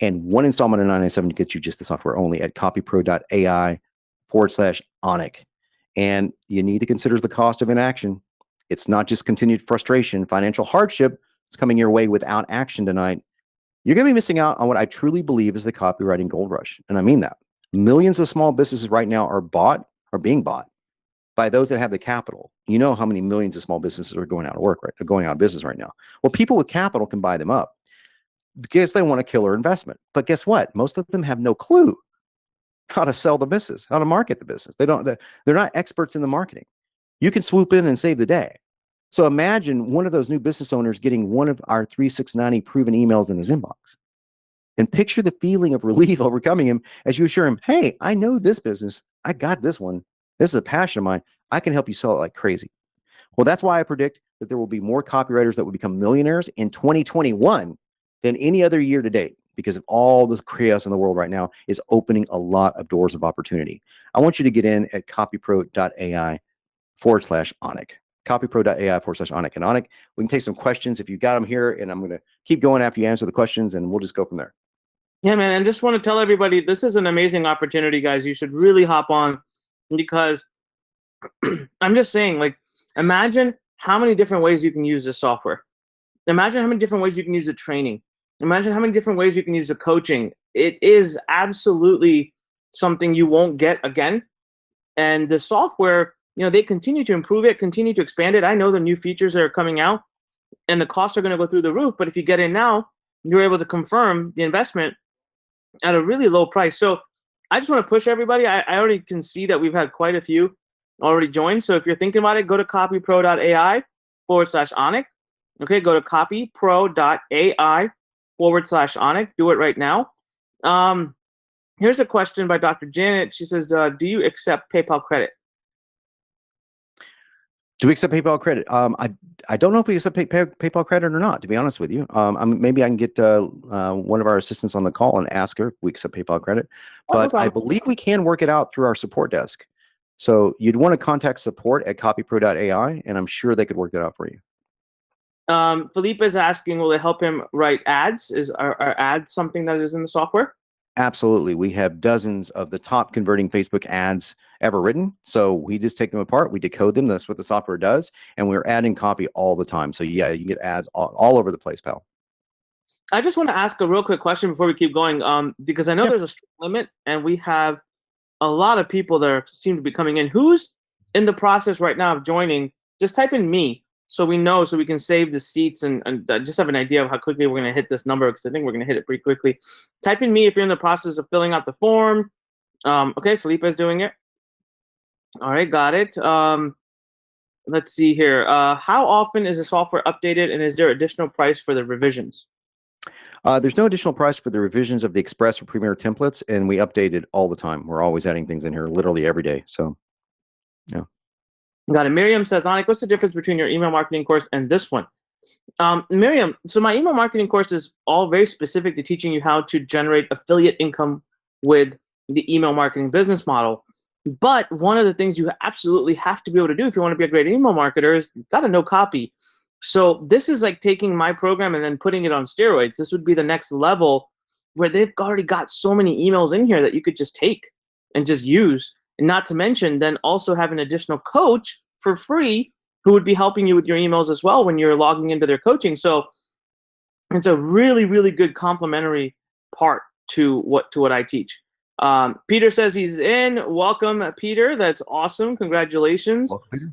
And 1 installment of $9.97 gets you just the software only at copypro.ai/Onic. And you need to consider the cost of inaction. It's not just continued frustration, financial hardship. It's coming your way without action tonight. You're going to be missing out on what I truly believe is the copywriting gold rush. And I mean that. Millions of small businesses right now are being bought by those that have the capital. You know how many millions of small businesses are going out of work, right? Are going out of business right now. Well, people with capital can buy them up because they want a killer investment. But guess what? Most of them have no clue how to sell the business, how to market the business. They're not experts in the marketing. You can swoop in and save the day. So imagine one of those new business owners getting one of our 3690 proven emails in his inbox. And picture the feeling of relief overcoming him as you assure him, hey, I know this business. I got this one. This is a passion of mine. I can help you sell it like crazy. Well, that's why I predict that there will be more copywriters that will become millionaires in 2021 than any other year to date, because of all this chaos in the world right now is opening a lot of doors of opportunity. I want you to get in at copypro.ai/Onic. copypro.ai/Anik. And Anik, we can take some questions if you got them here, and I'm going to keep going after you answer the questions, and we'll just go from there. Yeah, man. And just want to tell everybody, this is an amazing opportunity, guys. You should really hop on, because I'm just saying, like, imagine how many different ways you can use this software. Imagine how many different ways you can use the training. Imagine how many different ways you can use the coaching. It is absolutely something you won't get again. And the software, they continue to improve it, continue to expand it. I know the new features that are coming out, and the costs are going to go through the roof. But if you get in now, you're able to confirm the investment at a really low price. So I just want to push everybody. I already can see that we've had quite a few already joined. So if you're thinking about it, go to copypro.ai/Anik. Okay, go to copypro.ai/Anik. Do it right now. Here's a question by Dr. Janet. She says, do you accept PayPal credit? Do we accept PayPal credit? I don't know if we accept PayPal credit or not, to be honest with you. Maybe I can get one of our assistants on the call and ask her if we accept PayPal credit. But I believe we can work it out through our support desk. So you'd want to contact support at copypro.ai, and I'm sure they could work that out for you. Felipe is asking, will it help him write ads? Are ads something that is in the software? Absolutely. We have dozens of the top converting Facebook ads ever written. So we just take them apart, we decode them. That's what the software does. And we're adding copy all the time. So yeah, you get ads all over the place, pal. I just want to ask a real quick question before we keep going, because I know there's a strict limit, and we have a lot of people that seem to be coming in. Who's in the process right now of joining? Just type in me, so we know, so we can save the seats and just have an idea of how quickly we're going to hit this number, because I think we're going to hit it pretty quickly. Type in me if you're in the process of filling out the form. Okay, Felipe is doing it. All right, got it. Let's see here. How often is the software updated, and is there additional price for the revisions? There's no additional price for the revisions of the Express or Premier templates, and we update it all the time. We're always adding things in here, literally every day. So, yeah. Got it. Miriam says, Anik, what's the difference between your email marketing course and this one? Miriam, so my email marketing course is all very specific to teaching you how to generate affiliate income with the email marketing business model. But one of the things you absolutely have to be able to do if you want to be a great email marketer is you've got to know copy. So this is like taking my program and then putting it on steroids. This would be the next level, where they've already got so many emails in here that you could just take and just use. And not to mention then also have an additional coach for free who would be helping you with your emails as well when you're logging into their coaching. So it's a really, really good complementary part to what I teach. Peter says he's in. Welcome, Peter. That's awesome. Congratulations. Welcome, Peter.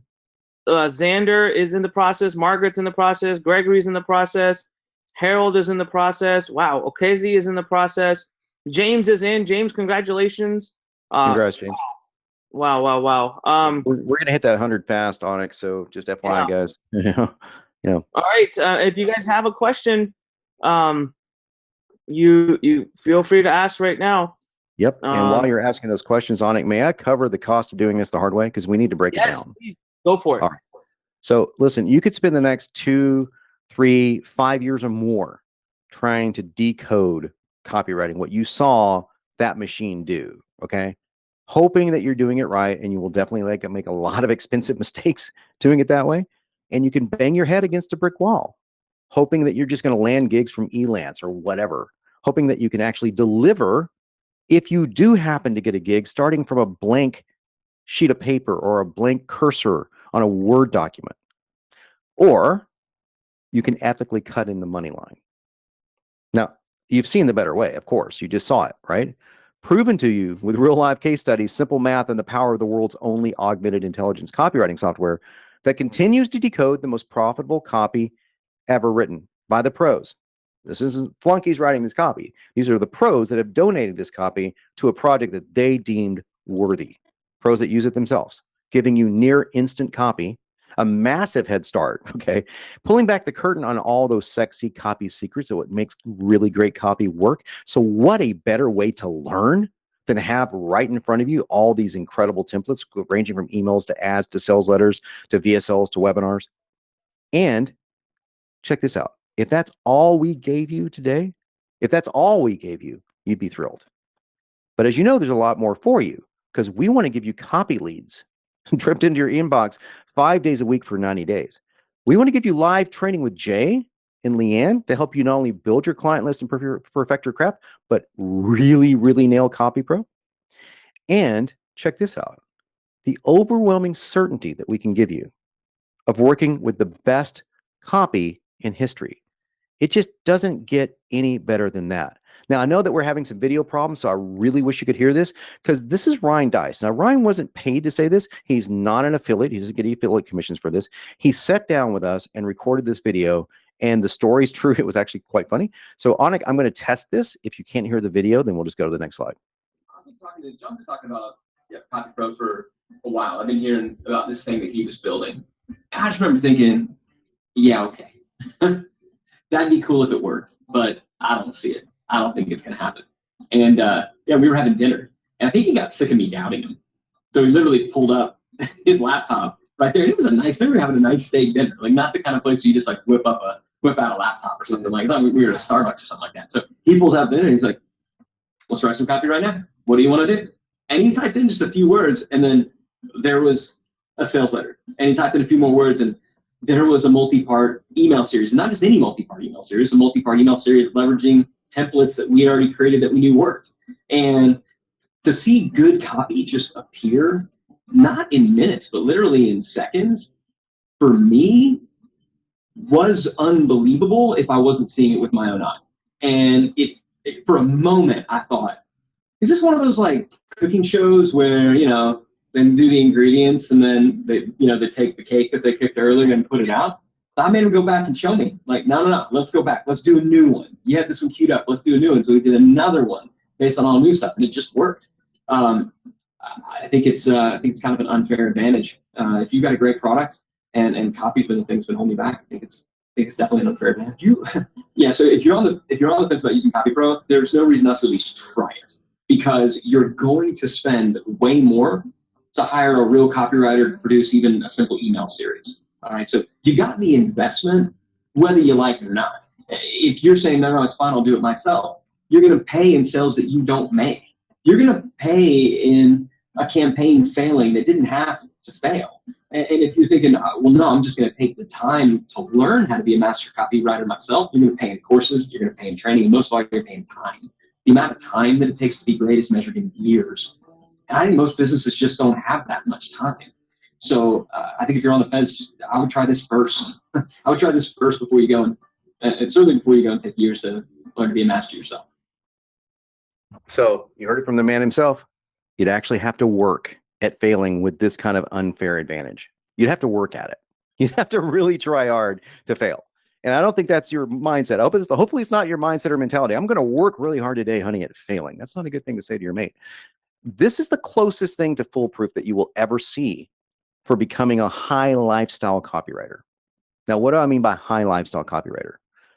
Xander is in the process. Margaret's in the process. Gregory's in the process. Harold is in the process. Wow. Okezi is in the process. James is in. James, congratulations. Congrats, James. Wow. We're going to hit that 100 fast, Onyx. So just FYI, guys. Yeah. All right. If you guys have a question, you feel free to ask right now. Yep. And while you're asking those questions, Onyx, may I cover the cost of doing this the hard way? Because we need to break it down. Please. Go for it. All right. So listen, you could spend the next 2, 3, 5 years or more trying to decode copywriting, what you saw that machine do, okay? Hoping that you're doing it right, and you will definitely make a lot of expensive mistakes doing it that way. And you can bang your head against a brick wall, hoping that you're just going to land gigs from Elance or whatever, hoping that you can actually deliver if you do happen to get a gig starting from a blank sheet of paper or a blank cursor on a Word document. Or you can ethically cut in the money line. Now, you've seen the better way, of course. You just saw it, right? Proven to you with real live case studies, simple math, and the power of the world's only augmented intelligence copywriting software that continues to decode the most profitable copy ever written by the pros. This isn't flunkies writing this copy. These are the pros that have donated this copy to a project that they deemed worthy. Pros that use it themselves, giving you near instant copy, a massive head start, okay? Pulling back the curtain on all those sexy copy secrets of what makes really great copy work. So what a better way to learn than have right in front of you all these incredible templates ranging from emails to ads to sales letters to VSLs to webinars. And check this out. If that's all we gave you today, if that's all we gave you, you'd be thrilled. But as you know, there's a lot more for you, because we want to give you copy leads dripped into your inbox 5 days a week for 90 days. We want to give you live training with Jay and Leanne to help you not only build your client list and perfect your craft, but really, really nail CopyPro. And check this out. The overwhelming certainty that we can give you of working with the best copy in history. It just doesn't get any better than that. Now, I know that we're having some video problems, so I really wish you could hear this, because this is Ryan Dice. Now, Ryan wasn't paid to say this. He's not an affiliate. He doesn't get any affiliate commissions for this. He sat down with us and recorded this video, and the story's true. It was actually quite funny. So, Anik, I'm going to test this. If you can't hear the video, then we'll just go to the next slide. I've been talking to John, talking about CopyPro for a while. I've been hearing about this thing that he was building. And I just remember thinking, yeah, okay. That'd be cool if it worked, but I don't see it. I don't think it's going to happen. And we were having dinner, and I think he got sick of me doubting him. So he literally pulled up his laptop right there. It was a nice, they were having a nice steak dinner, like not the kind of place where you just like whip out a laptop or something like that. We were at a Starbucks or something like that. So he pulls out dinner and he's like, let's write some copy right now. What do you want to do? And he typed in just a few words, and then there was a sales letter. And he typed in a few more words, and there was a multi-part email series. And not just any multi-part email series, a multi-part email series leveraging templates that we had already created that we knew worked. And to see good copy just appear, not in minutes, but literally in seconds, for me, was unbelievable if I wasn't seeing it with my own eyes. And it for a moment, I thought, is this one of those like cooking shows where, you know, they do the ingredients and then they take the cake that they cooked earlier and put it out? So I made him go back and show me, like, no, let's go back. Let's do a new one. You had this one queued up. Let's do a new one. So we did another one based on all new stuff, and it just worked. I think it's kind of an unfair advantage. If you've got a great product and copy's been the thing's been holding you back, I think it's definitely an unfair advantage. So if you're on the fence about using CopyPro, there's no reason not to at least try it, because you're going to spend way more to hire a real copywriter to produce even a simple email series. All right, so you got the investment, whether you like it or not. If you're saying, no, it's fine, I'll do it myself, you're going to pay in sales that you don't make. You're going to pay in a campaign failing that didn't have to fail. And if you're thinking, well, no, I'm just going to take the time to learn how to be a master copywriter myself, you're going to pay in courses, you're going to pay in training, and most of all, you're going to pay in time. The amount of time that it takes to be great is measured in years. And I think most businesses just don't have that much time. So I think if you're on the fence, I would try this first. I would try this first before you go and certainly before you go and take years to learn to be a master yourself. So you heard it from the man himself. You'd actually have to work at failing with this kind of unfair advantage. You'd have to work at it. You'd have to really try hard to fail. And I don't think that's your mindset. Hopefully it's not your mindset or mentality. I'm going to work really hard today, honey, at failing. That's not a good thing to say to your mate. This is the closest thing to foolproof that you will ever see for becoming a high lifestyle copywriter. Now, what do I mean by high lifestyle copywriter?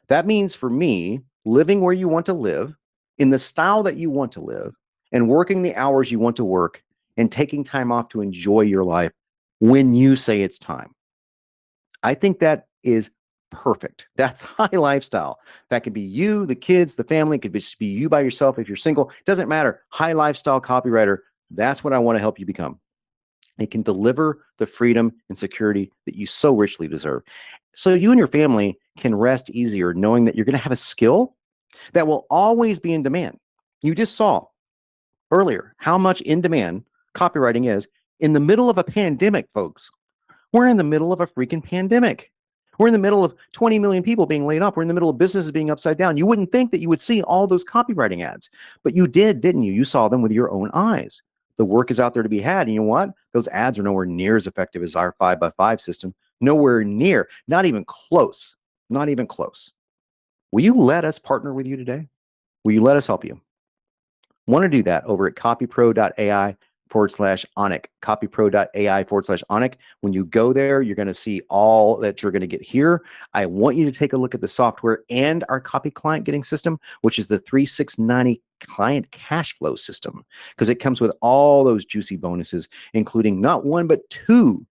That means for me, living where you want to live, in the style that you want to live, and working the hours you want to work, and taking time off to enjoy your life when you say it's time. I think that is perfect. That's high lifestyle. That could be you, the kids, the family. It could just be you by yourself if you're single. It doesn't matter. High lifestyle copywriter. That's what I want to help you become. It can deliver the freedom and security that you so richly deserve. So you and your family can rest easier knowing that you're going to have a skill that will always be in demand. You just saw earlier how much in demand copywriting is in the middle of a pandemic, folks. We're in the middle of a freaking pandemic. We're in the middle of 20 million people being laid off. We're in the middle of businesses being upside down. You wouldn't think that you would see all those copywriting ads, but you did, didn't you? You saw them with your own eyes. The work is out there to be had. And you know what? Those ads are nowhere near as effective as our 5x5 system. Nowhere near, not even close, not even close. Will you let us partner with you today? Will you let us help you? Want to do that over at copypro.ai/Anik, copypro.ai/Anik. When you go there, you're going to see all that you're going to get here. I want you to take a look at the software and our copy client getting system, which is the 3690 client cash flow system, because it comes with all those juicy bonuses, including not one, but 2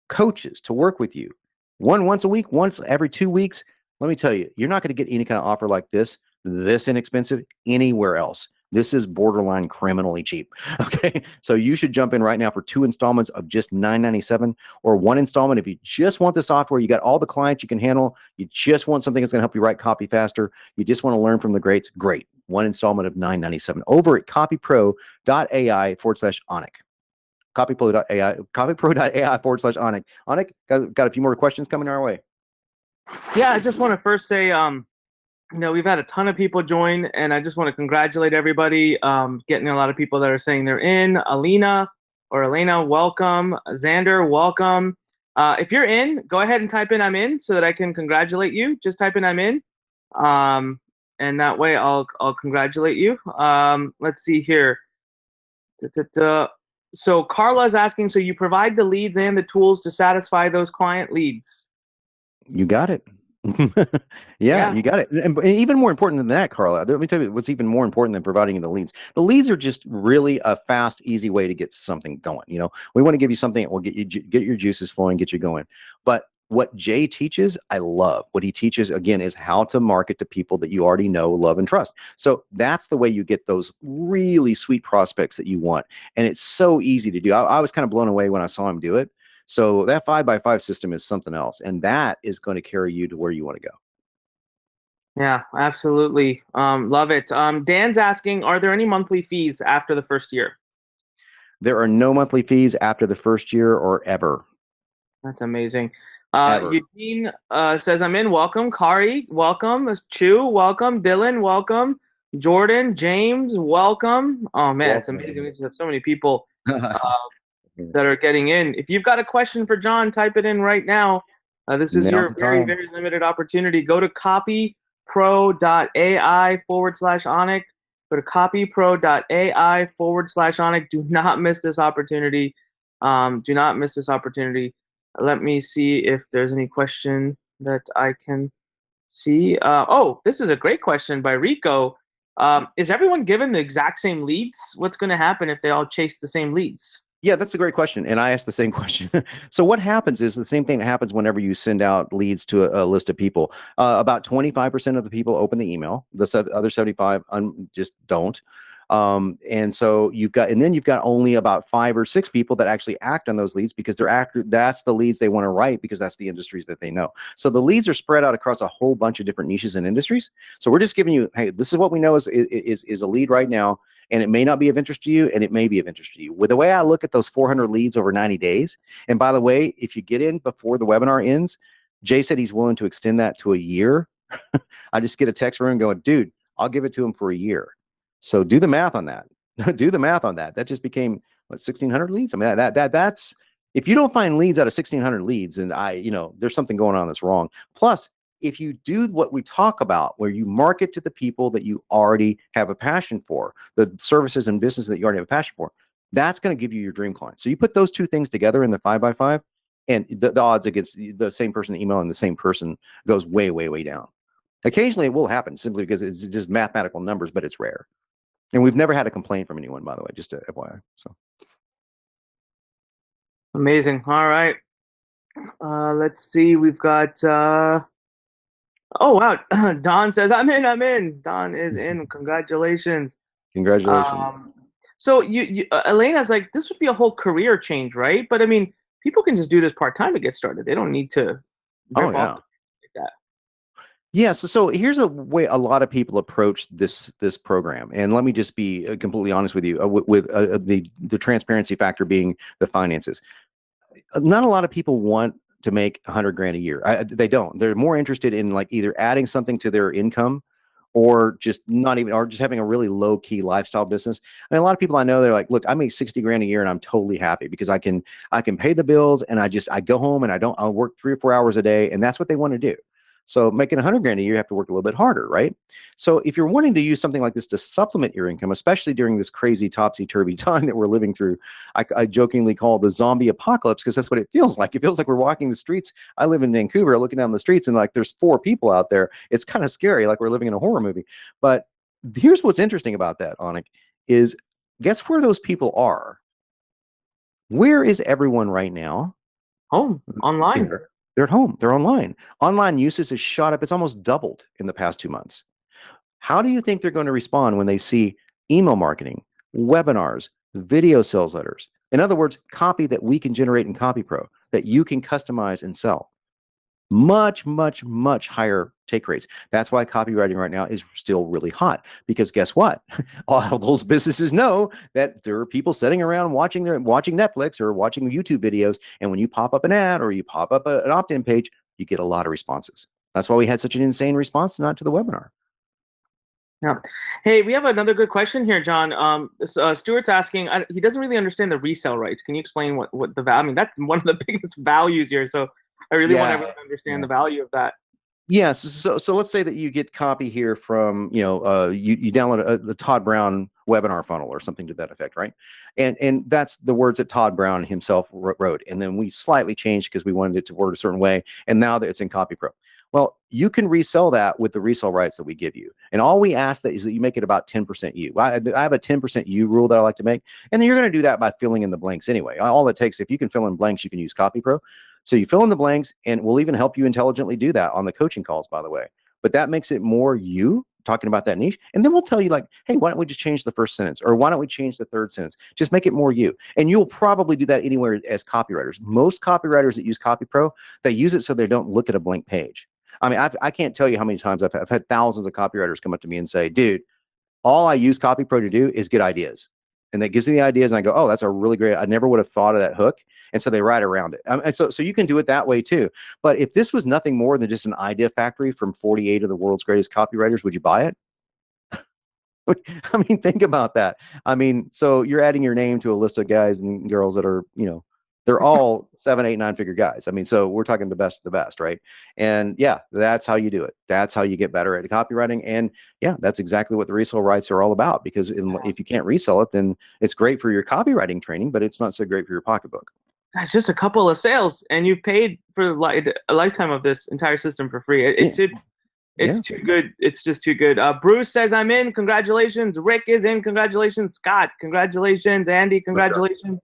coaches to work with you. One once a week, once every 2 weeks. Let me tell you, you're not going to get any kind of offer like this inexpensive anywhere else. This is borderline criminally cheap. Okay. So you should jump in right now for 2 installments of just $9.97, or 1 installment if you just want the software. You got all the clients you can handle. You just want something that's going to help you write copy faster. You just want to learn from the greats. Great. 1 installment of $9.97 over at copypro.ai/Onik. Copypro.ai/Onik. Onik, got a few more questions coming our way. Yeah, I just want to first say, we've had a ton of people join, and I just want to congratulate everybody. Getting a lot of people that are saying they're in. Elena, welcome. Xander, welcome. If you're in, go ahead and type in "I'm in" so that I can congratulate you. Just type in "I'm in," and that way I'll congratulate you. Let's see here. So Carla's asking, so you provide the leads and the tools to satisfy those client leads? You got it. Yeah, you got it. And even more important than that, Carla, let me tell you what's even more important than providing you the leads. The leads are just really a fast, easy way to get something going. You know, we want to give you something that will get your juices flowing, get you going. But what Jay teaches, I love. What he teaches, again, is how to market to people that you already know, love, and trust. So that's the way you get those really sweet prospects that you want. And it's so easy to do. I was kind of blown away when I saw him do it. So that 5x5 system is something else, and that is going to carry you to where you want to go. Yeah, absolutely. Love it. Dan's asking, are there any monthly fees after the first year? There are no monthly fees after the first year or ever. That's amazing. Ever. Eugene says, I'm in. Welcome. Kari, welcome. Chu, welcome. Dylan, welcome. Jordan, James, welcome. Oh, man, It's amazing. We just have so many people that are getting in. If you've got a question for John, type it in right now. This is your very, very limited opportunity. Go to copypro.ai/Onik. Go to copypro.ai/Onik. Do not miss this opportunity. Do not miss this opportunity. Let me see if there's any question that I can see. Oh, this is a great question by Rico. Is everyone given the exact same leads? What's going to happen if they all chase the same leads? Yeah, that's a great question. And I asked the same question. So what happens is the same thing that happens whenever you send out leads to a list of people. About 25% of the people open the email. The other 75 just don't. And so you've got only about 5 or 6 people that actually act on those leads because that's the leads they want to write because that's the industries that they know. So the leads are spread out across a whole bunch of different niches and industries. So we're just giving you, hey, this is what we know is a lead right now. And it may not be of interest to you, and it may be of interest to you. With the way I look at those 400 leads over 90 days, and by the way, if you get in before the webinar ends, Jay said he's willing to extend that to a year. I just get a text from him going, dude, I'll give it to him for a year. So do the math on that. Do the math on that. That just became, 1,600 leads? I mean, that's, if you don't find leads out of 1,600 leads, and there's something going on that's wrong. Plus, if you do what we talk about, where you market to the people that you already have a passion for, the services and businesses that you already have a passion for, that's going to give you your dream client. So you put those 2 things together in the 5x5, and the odds against the same person emailing the same person goes way, way, way down. Occasionally it will happen simply because it's just mathematical numbers, but it's rare. And we've never had a complaint from anyone, by the way, just to FYI. So amazing. All right. Let's see. We've got oh wow. Don says, I'm in. Don is in. Congratulations. So you Elena's like, this would be a whole career change, right? But I mean, people can just do this part-time to get started. They don't need to rip off like that. Yeah, so here's a way a lot of people approach this program, and let me just be completely honest with you, with the transparency factor being the finances. Not a lot of people want to make $100,000 a year. They don't. They're more interested in like either adding something to their income, or just just having a really low key lifestyle business. And a lot of people I know, they're like, look, I make $60,000 a year and I'm totally happy because I can pay the bills, and I go home and I'll work 3 or 4 hours a day, and that's what they want to do. So making $100,000 a year, you have to work a little bit harder, right? So if you're wanting to use something like this to supplement your income, especially during this crazy topsy-turvy time that we're living through, I jokingly call the zombie apocalypse because that's what it feels like. It feels like we're walking the streets. I live in Vancouver, looking down the streets, and like there's 4 people out there. It's kind of scary, like we're living in a horror movie. But here's what's interesting about that, Onik, is guess where those people are? Where is everyone right now? Home, online. They're at home. They're online. Online usage has shot up. It's almost doubled in the past 2 months. How do you think they're going to respond when they see email marketing, webinars, video sales letters. In other words, copy that we can generate in CopyPro that you can customize and sell. Much, much, much higher take rates. That's why copywriting right now is still really hot, because guess what? All those businesses know that there are people sitting around watching Netflix or watching YouTube videos. And when you pop up an ad or you pop up an opt-in page, you get a lot of responses. That's why we had such an insane response to the webinar. Yeah. Hey, we have another good question here, John. Stuart's asking, he doesn't really understand the resale rights. Can you explain what the value? I mean, that's one of the biggest values here. So I really want everyone to understand the value of that. Yes. So let's say that you get copy here from, you download the Todd Brown webinar funnel or something to that effect, right? And that's the words that Todd Brown himself wrote. And then we slightly changed because we wanted it to word a certain way. And now that it's in CopyPro. Well, you can resell that with the resale rights that we give you. And all we ask that is that you make it about 10% you. I have a 10% you rule that I like to make. And then you're going to do that by filling in the blanks anyway. All it takes, if you can fill in blanks, you can use CopyPro. So you fill in the blanks, and we'll even help you intelligently do that on the coaching calls, by the way. But that makes it more you talking about that niche. And then we'll tell you, like, hey, why don't we just change the first sentence? Or why don't we change the third sentence? Just make it more you. And you'll probably do that anywhere as copywriters. Most copywriters that use CopyPro, they use it so they don't look at a blank page. I mean, I can't tell you how many times I've had thousands of copywriters come up to me and say, dude, all I use CopyPro to do is get ideas. And that gives me the ideas, and I go, oh, that's a really great, I never would have thought of that hook. And so they write around it. And so you can do it that way too. But if this was nothing more than just an idea factory from 48 of the world's greatest copywriters, would you buy it? I mean, think about that. I mean, so you're adding your name to a list of guys and girls that are, they're all 7, 8, 9-figure guys. I mean, so we're talking the best of the best, right? And yeah, that's how you do it. That's how you get better at copywriting. And yeah, that's exactly what the resale rights are all about. Because if you can't resell it, then it's great for your copywriting training, but it's not so great for your pocketbook. It's just a couple of sales, and you've paid for a lifetime of this entire system for free. It's too good. It's just too good. Bruce says, I'm in. Congratulations. Rick is in. Congratulations. Scott, congratulations. Andy, congratulations.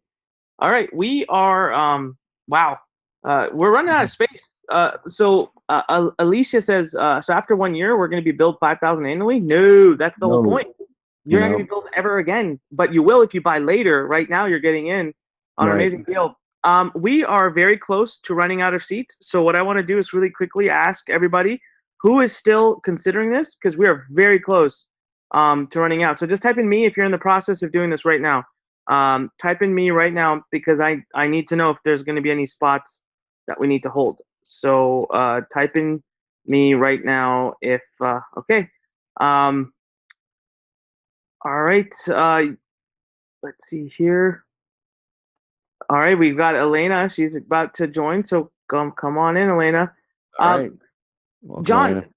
All right, we are wow. We're running out of space. So Alicia says, so after 1 year, we're going to be billed $5,000 annually. No, that's the whole point. You're not going to be billed ever again, but you will if you buy later. Right now, you're getting in on an amazing deal. We are very close to running out of seats. So what I want to do is really quickly ask everybody who is still considering this, because we are very close to running out. So just type in me if you're in the process of doing this right now. Type in me right now, because I need to know if there's going to be any spots that we need to hold. So type in me right now if okay. All right. Let's see here. All right, we've got Elena. She's about to join, so come on in, Elena. All right. Well, John, Elena,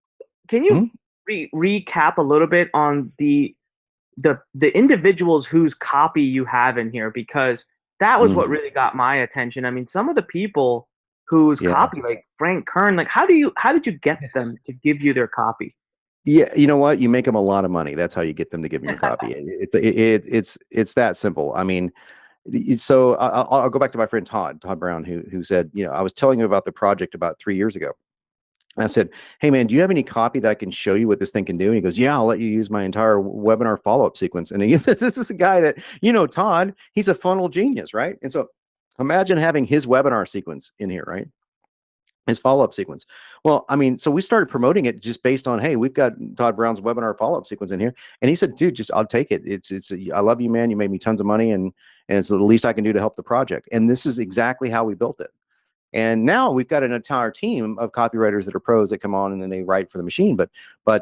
can you recap a little bit on the individuals whose copy you have in here? Because that was what really got my attention. I mean, some of the people whose copy, like Frank Kern, like how did you get them to give you their copy? Yeah, you know what? You make them a lot of money. That's how you get them to give you your copy. It's that simple. I mean, so I'll go back to my friend Todd Brown, who said, I was telling you about the project about 3 years ago. And I said, hey man, do you have any copy that I can show you what this thing can do? And he goes, yeah, I'll let you use my entire webinar follow-up sequence. And this is a guy that, Todd, he's a funnel genius, right? And so imagine having his webinar sequence in here, right? His follow-up sequence. Well, I mean, so we started promoting it just based on, hey, we've got Todd Brown's webinar follow-up sequence in here. And he said, dude, I'll take it. I love you, man. You made me tons of money, and it's the least I can do to help the project. And this is exactly how we built it. And now we've got an entire team of copywriters that are pros that come on and then they write for the machine. But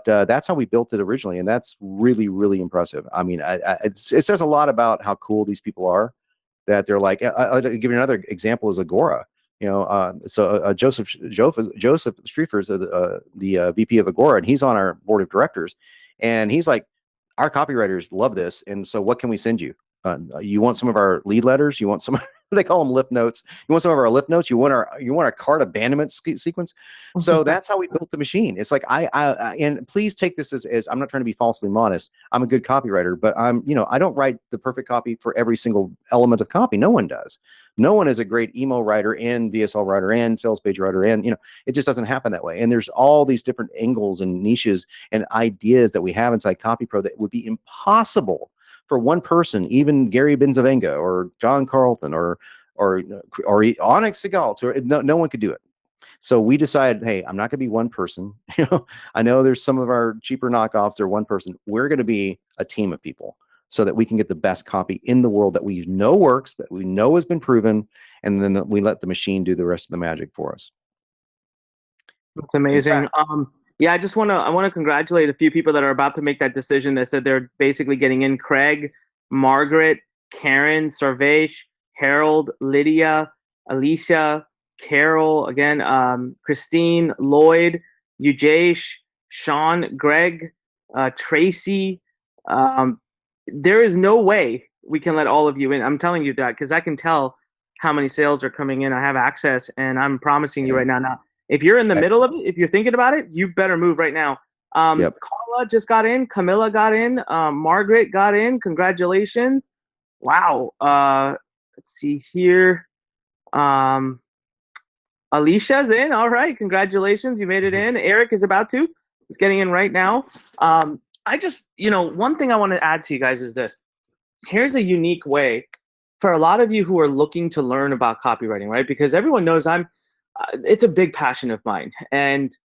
that's how we built it originally. And that's really, really impressive. I mean, it says a lot about how cool these people are, that they're like, I'll give you another example is Agora. Joseph Striefer is the VP of Agora, and he's on our board of directors. And he's like, our copywriters love this. And so what can we send you? You want some of our lead letters? You want some, they call them lift notes. You want some of our lift notes? You want our cart abandonment sequence? So that's how we built the machine. It's like, and please take this as I'm not trying to be falsely modest. I'm a good copywriter, but I don't write the perfect copy for every single element of copy. No one does. No one is a great email writer and VSL writer and sales page writer. And, it just doesn't happen that way. And there's all these different angles and niches and ideas that we have inside CopyPro that would be impossible for one person, even Gary Benzavenga or John Carlton or Onyx Segal, no one could do it. So we decided, hey, I'm not going to be one person. I know there's some of our cheaper knockoffs. They're one person. We're going to be a team of people so that we can get the best copy in the world that we know works, that we know has been proven, and then we let the machine do the rest of the magic for us. That's amazing. Yeah, I want to congratulate a few people that are about to make that decision. That said they're basically getting in: Craig, Margaret, Karen, Sarvesh, Harold, Lydia, Alicia, Carol, again, Christine, Lloyd, Ujesh, Sean, Greg, Tracy. There is no way we can let all of you in. I'm telling you that because I can tell how many sales are coming in. I have access, and I'm promising you right now. Now, if you're in the middle of it, if you're thinking about it, you better move right now. Carla just got in. Camilla got in. Margaret got in. Congratulations. Wow. Let's see here. Alicia's in. All right. Congratulations. You made it in. Eric is about to. He's getting in right now. I just, one thing I want to add to you guys is this. Here's a unique way for a lot of you who are looking to learn about copywriting, right? Because everyone knows it's a big passion of mine. And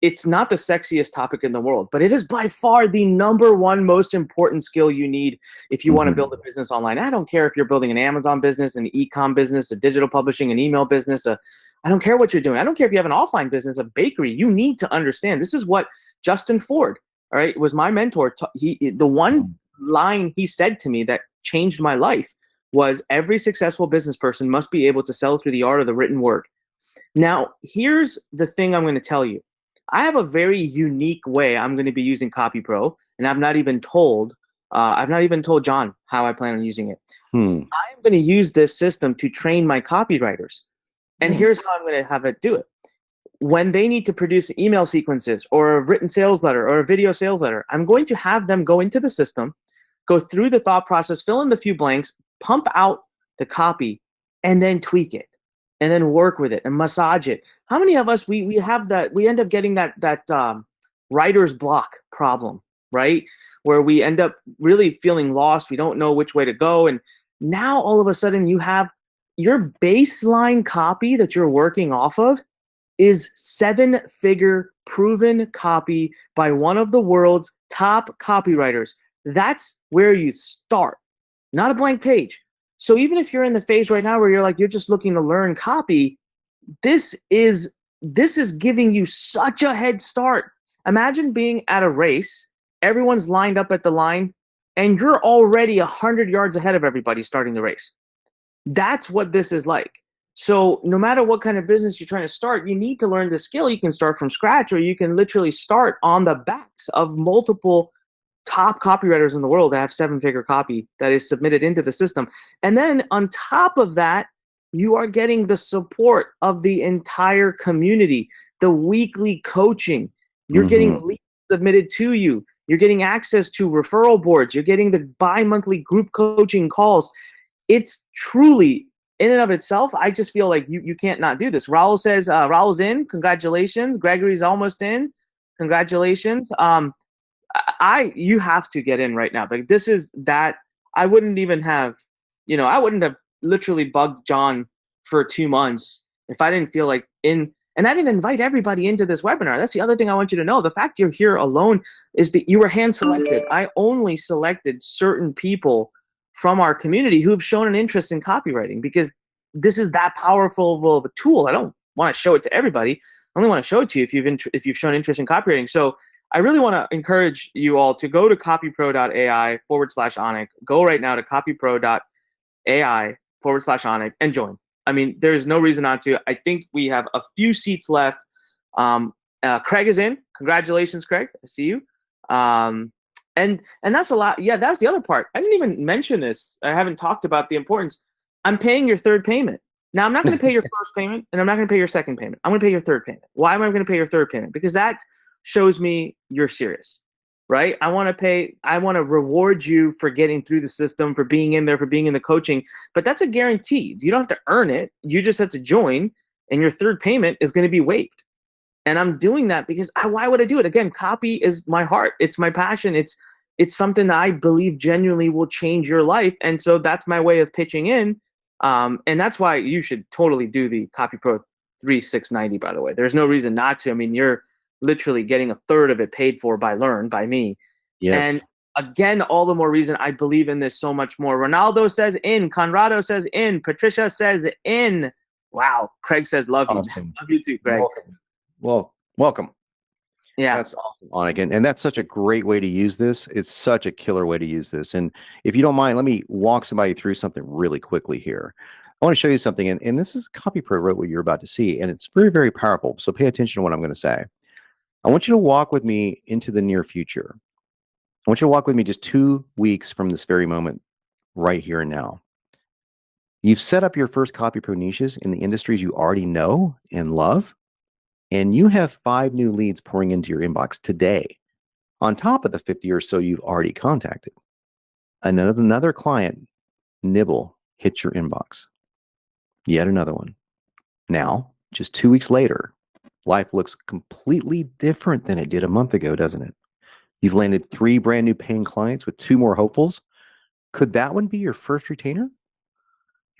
it's not the sexiest topic in the world, but it is by far the #1 most important skill you need if you want to build a business online. I don't care if you're building an Amazon business, an e-com business, a digital publishing, an email business. I don't care what you're doing. I don't care if you have an offline business, a bakery. You need to understand. This is what Justin Ford, all right, was my mentor. The one line he said to me that changed my life was, every successful business person must be able to sell through the art of the written word. Now, here's the thing I'm going to tell you. I have a very unique way I'm going to be using CopyPro, and I've not even told John how I plan on using it. I'm going to use this system to train my copywriters. And here's how I'm going to have it do it. When they need to produce email sequences or a written sales letter or a video sales letter, I'm going to have them go into the system, go through the thought process, fill in the few blanks, pump out the copy, and then tweak it. And then work with it and massage it. How many of us we have that? We end up getting that writer's block problem, right? Where we end up really feeling lost. We don't know which way to go. And now all of a sudden you have your baseline copy that you're working off of is 7-figure proven copy by one of the world's top copywriters. That's where you start, not a blank page. So even if you're in the phase right now where you're just looking to learn copy, this is giving you such a head start. Imagine being at a race, everyone's lined up at the line, and you're already 100 yards ahead of everybody starting the race. That's what this is like. So no matter what kind of business you're trying to start, you need to learn the skill. You can start from scratch, or you can literally start on the backs of multiple top copywriters in the world that have 7-figure copy that is submitted into the system. And then on top of that, you are getting the support of the entire community, the weekly coaching. You're getting leads submitted to you. You're getting access to referral boards. You're getting the bi-monthly group coaching calls. It's truly, in and of itself, I just feel like you can't not do this. Raul says, Raul's in. Congratulations. Gregory's almost in. Congratulations. You have to get in right now. Like, this is that. I wouldn't have literally bugged John for 2 months if I didn't feel like in. And I didn't invite everybody into this webinar. That's the other thing I want you to know. The fact you're here alone is you were hand selected. I only selected certain people from our community who've shown an interest in copywriting, because this is that powerful of a tool. I don't want to show it to everybody. I only want to show it to you if you've shown interest in copywriting. So I really want to encourage you all to go to copypro.ai/Onik. Go right now to copypro.ai/Onik and join. I mean, there is no reason not to. I think we have a few seats left. Craig is in. Congratulations, Craig. I see you. And that's a lot. Yeah, that's the other part. I didn't even mention this. I haven't talked about the importance. I'm paying your third payment. Now, I'm not going to pay your first payment, and I'm not going to pay your second payment. I'm going to pay your third payment. Why am I going to pay your third payment? Because that shows me you're serious, right? I want to reward you for getting through the system, for being in there, for being in the coaching, but that's a guarantee. You don't have to earn it. You just have to join, and your third payment is going to be waived. And I'm doing that because why would I do it? Again, copy is my heart. It's my passion. it's something that I believe genuinely will change your life. And so that's my way of pitching in. And that's why you should totally do the Copy Pro 3690, by the way. There's no reason not to. I mean, you're literally getting a third of it paid for by LURN, by me. Yes. And again, all the more reason I believe in this so much more. Ronaldo says in, Conrado says in, Patricia says in. Wow. Craig says love you. Awesome. Love you too, Craig. Welcome. Yeah. That's awesome, Onik. And that's such a great way to use this. It's such a killer way to use this. And if you don't mind, let me walk somebody through something really quickly here. I want to show you something. And this is CopyPro wrote what you're about to see. And it's very, very powerful. So pay attention to what I'm going to say. I want you to walk with me into the near future. I want you to walk with me just 2 weeks from this very moment, right here and now. You've set up your first CopyPro niches in the industries you already know and love, and you have 5 new leads pouring into your inbox today, on top of the 50 or so you've already contacted. Another client nibble hits your inbox. Yet another one. Now, just 2 weeks later, life looks completely different than it did a month ago, doesn't it? You've landed 3 brand new paying clients with 2 more hopefuls. Could that one be your first retainer?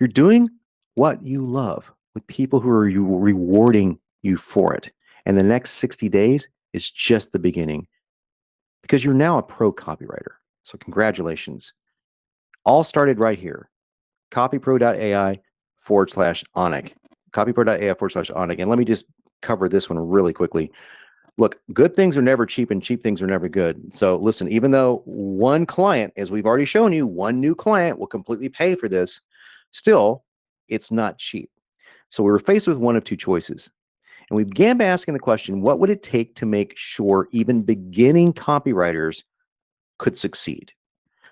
You're doing what you love with people who are rewarding you for it. And the next 60 days is just the beginning, because you're now a pro copywriter. So congratulations. All started right here. Copypro.ai/Onik. Copypro.ai/Onik. And let me just cover this one really quickly. Look, good things are never cheap and cheap things are never good. So listen, even though one client, as we've already shown you, one new client will completely pay for this, still, it's not cheap. So we were faced with one of 2 choices. And we began by asking the question, what would it take to make sure even beginning copywriters could succeed?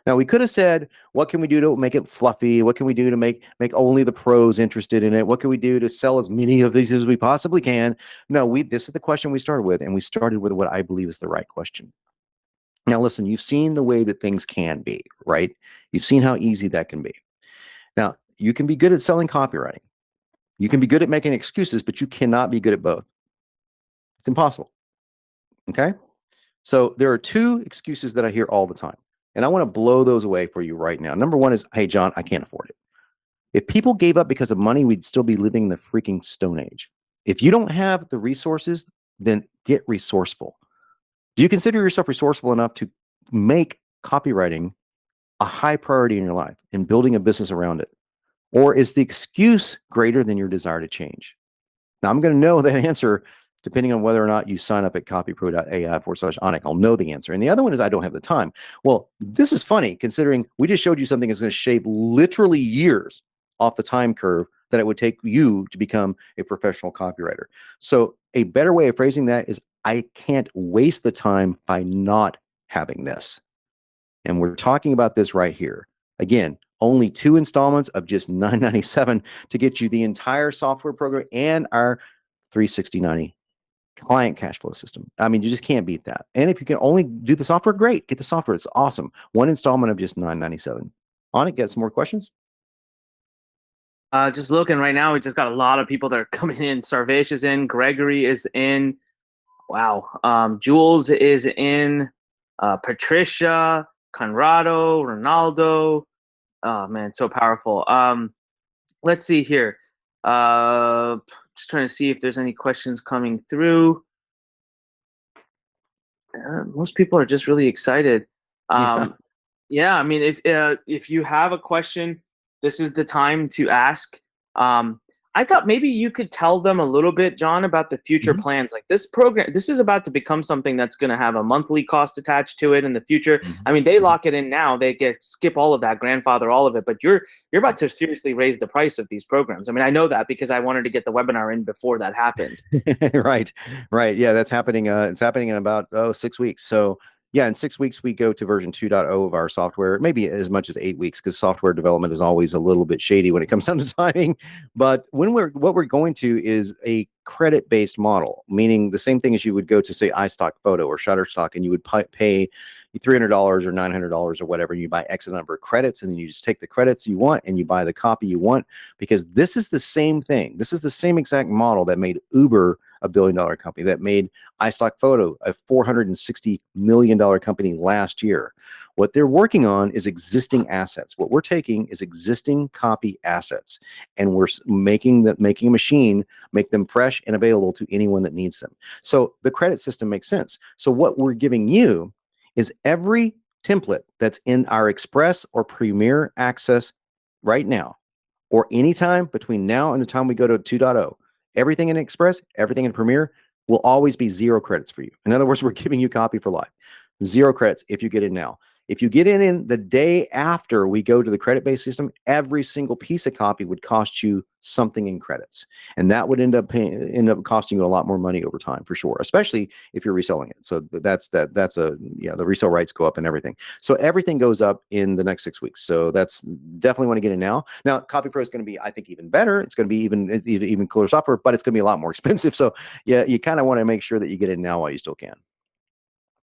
Now, we could have said, what can we do to make it fluffy? What can we do to make only the pros interested in it? What can we do to sell as many of these as we possibly can? No, this is the question we started with, and we started with what I believe is the right question. Now, listen, you've seen the way that things can be, right? You've seen how easy that can be. Now, you can be good at selling copywriting. You can be good at making excuses, but you cannot be good at both. It's impossible. Okay? So there are 2 excuses that I hear all the time. And I want to blow those away for you right now. Number 1 is, hey, John, I can't afford it. If people gave up because of money, we'd still be living in the freaking Stone Age. If you don't have the resources, then get resourceful. Do you consider yourself resourceful enough to make copywriting a high priority in your life and building a business around it? Or is the excuse greater than your desire to change? Now, I'm going to know that answer depending on whether or not you sign up at copypro.ai/Onik. I'll know the answer. And the other one is, I don't have the time. Well, this is funny, considering we just showed you something that's going to shave literally years off the time curve that it would take you to become a professional copywriter. So a better way of phrasing that is, I can't waste the time by not having this. And we're talking about this right here. Again, only 2 installments of just $9.97 to get you the entire software program and our 360-90 client cash flow system. I mean, you just can't beat that. And if you can only do the software, great. Get the software. It's awesome. 1 installment of just $9.97. On it, get some more questions? Just looking right now, we just got a lot of people that are coming in. Sarvesh is in. Gregory is in. Wow. Jules is in. Patricia, Conrado, Ronaldo. Oh, man, so powerful. Let's see here. Just trying to see if there's any questions coming through. Most people are just really excited. Yeah, I mean, if you have a question, this is the time to ask. I thought maybe you could tell them a little bit, John, about the future plans. Like this program, this is about to become something that's going to have a monthly cost attached to it in the future. I mean, they lock it in now. They skip all of that, grandfather all of it. But you're about to seriously raise the price of these programs. I mean, I know that because I wanted to get the webinar in before that happened. Right. Yeah, that's happening. It's happening in about 6 weeks. So yeah, in 6 weeks, we go to version 2.0 of our software, maybe as much as 8 weeks, because software development is always a little bit shady when it comes down to timing. But what we're going to is a credit-based model, meaning the same thing as you would go to, say, iStock Photo or Shutterstock, and you would pay $300 or $900 or whatever, and you buy X number of credits, and then you just take the credits you want and you buy the copy you want, because this is the same thing. This is the same exact model that made Uber a $1 billion company, that made iStock Photo a $460 million company last year. What they're working on is existing assets. What we're taking is existing copy assets, and we're making a machine make them fresh and available to anyone that needs them. So the credit system makes sense. So what we're giving you is every template that's in our Express or Premier access right now, or anytime between now and the time we go to 2.0, everything in Express, everything in Premier will always be 0 credits for you. In other words, we're giving you copy for life. 0 credits if you get in now. If you get in the day after we go to the credit-based system, every single piece of copy would cost you something in credits, and that would end up costing you a lot more money over time, for sure, especially if you're reselling it. So the resale rights go up and everything. So everything goes up in the next 6 weeks. So that's definitely want to get in now. Now, CopyPro is going to be, I think, even better. It's going to be even cooler software, but it's going to be a lot more expensive. So yeah, you kind of want to make sure that you get in now while you still can.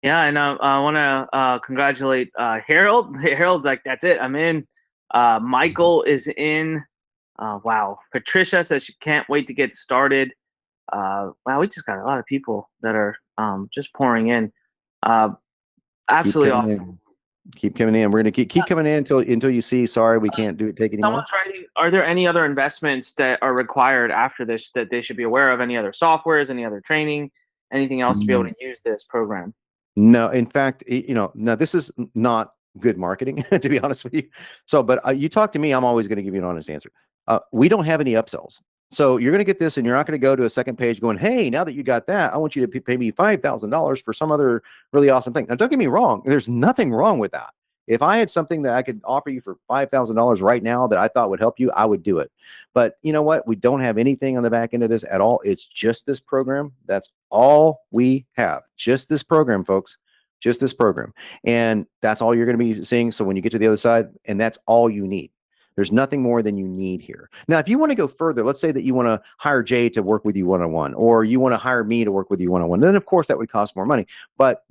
Yeah, and I want to congratulate Harold. Harold's like, that's it, I'm in. Michael is in. Wow. Patricia says she can't wait to get started. Wow, we just got a lot of people that are just pouring in. Absolutely awesome. Keep coming in. We're gonna keep coming in until you see. Sorry, we can't take anymore. Someone's writing, are there any other investments that are required after this that they should be aware of? Any other softwares? Any other training? Anything else to be able to use this program? No, in fact, now this is not good marketing, to be honest with you. So, but you talk to me, I'm always going to give you an honest answer. We don't have any upsells. So you're going to get this, and you're not going to go to a second page going, hey, now that you got that, I want you to pay me $5,000 for some other really awesome thing. Now, don't get me wrong. There's nothing wrong with that. If I had something that I could offer you for $5,000 right now that I thought would help you, I would do it. But you know what? We don't have anything on the back end of this at all. It's just this program. That's all we have. Just this program, folks. Just this program. And that's all you're going to be seeing. So when you get to the other side, and that's all you need. There's nothing more than you need here. Now, if you want to go further, let's say that you want to hire Jay to work with you one-on-one, or you want to hire me to work with you one-on-one, then of course that would cost more money, but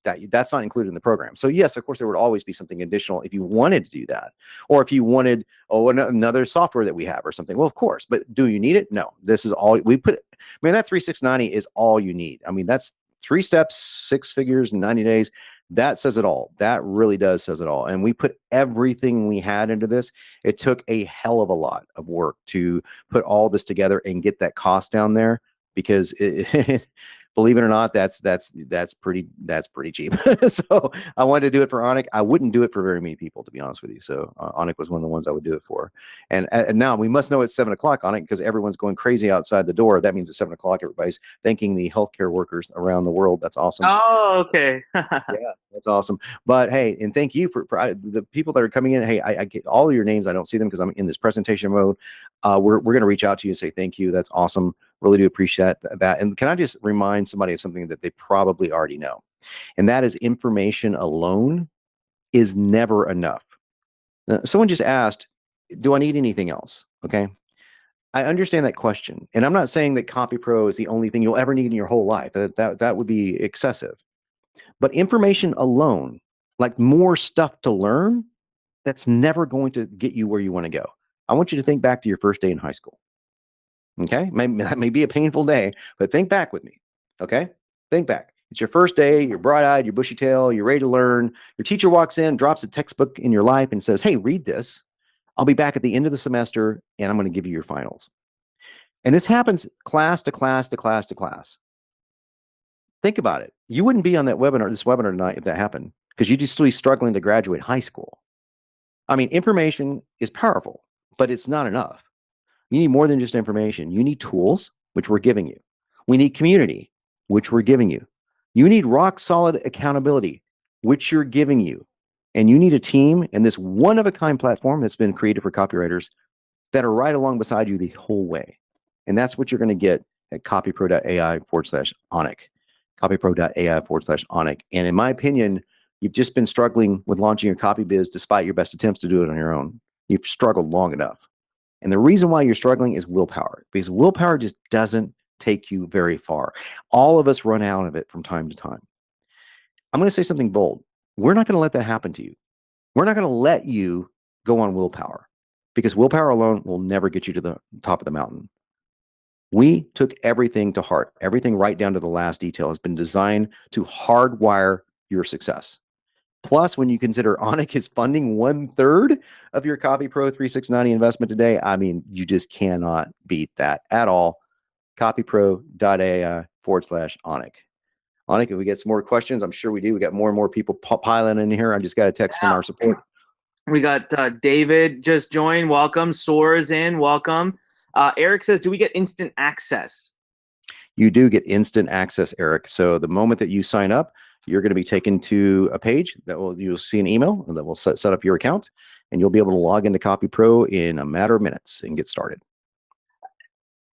that's not included in the program. So yes, of course, there would always be something additional if you wanted to do that, or if you wanted, another software that we have or something. Well, of course, but do you need it? No, this is all we put. Man, that 3690 is all you need. I mean, that's 3 steps, 6 figures in 90 days. That says it all. That really does says it all. And we put everything we had into this. It took a hell of a lot of work to put all this together and get that cost down there, because believe it or not, that's pretty cheap. So I wanted to do it for Onik. I wouldn't do it for very many people, to be honest with you. So Onik was one of the ones I would do it for. And now we must know it's 7 o'clock, Onik, because everyone's going crazy outside the door. That means it's 7 o'clock. Everybody's thanking the healthcare workers around the world. That's awesome. Oh, okay. Yeah, that's awesome. But hey, and thank you for the people that are coming in. Hey, I get all of your names. I don't see them because I'm in this presentation mode. We're going to reach out to you and say thank you. That's awesome. Really do appreciate that. And can I just remind somebody of something that they probably already know? And that is, information alone is never enough. Someone just asked, do I need anything else? Okay. I understand that question. And I'm not saying that CopyPro is the only thing you'll ever need in your whole life. That would be excessive. But information alone, like more stuff to learn, that's never going to get you where you want to go. I want you to think back to your first day in high school. Okay, that may be a painful day, but think back with me. Okay, think back. It's your first day. You're bright-eyed. You're bushy-tailed. You're ready to learn. Your teacher walks in, drops a textbook in your life, and says, "Hey, read this. I'll be back at the end of the semester, and I'm going to give you your finals." And this happens class to class to class to class. Think about it. You wouldn't be on this webinar tonight if that happened, because you'd just be struggling to graduate high school. I mean, information is powerful, but it's not enough. You need more than just information. You need tools, which we're giving you. We need community, which we're giving you. You need rock solid accountability, which you're giving you. And you need a team and this one-of-a-kind platform that's been created for copywriters that are right along beside you the whole way. And that's what you're going to get at copypro.ai/Onik. copypro.ai/Onik. And in my opinion, you've just been struggling with launching your copy biz despite your best attempts to do it on your own. You've struggled long enough. And the reason why you're struggling is willpower, because willpower just doesn't take you very far. All of us run out of it from time to time. I'm going to say something bold. We're not going to let that happen to you. We're not going to let you go on willpower, because willpower alone will never get you to the top of the mountain. We took everything to heart. Everything right down to the last detail has been designed to hardwire your success. Plus, when you consider Onic is funding 1/3 of your CopyPro 3690 investment today, I mean, you just cannot beat that at all. Copypro.ai/Onic. Onic, if we get some more questions, I'm sure we do. We got more and more people piling in here. I just got a text from our support. We got David just joined. Welcome. Soars in. Welcome. Eric says, do we get instant access? You do get instant access, Eric. So the moment that you sign up, you're going to be taken to a page that you'll see an email that will set up your account, and you'll be able to log into CopyPro in a matter of minutes and get started.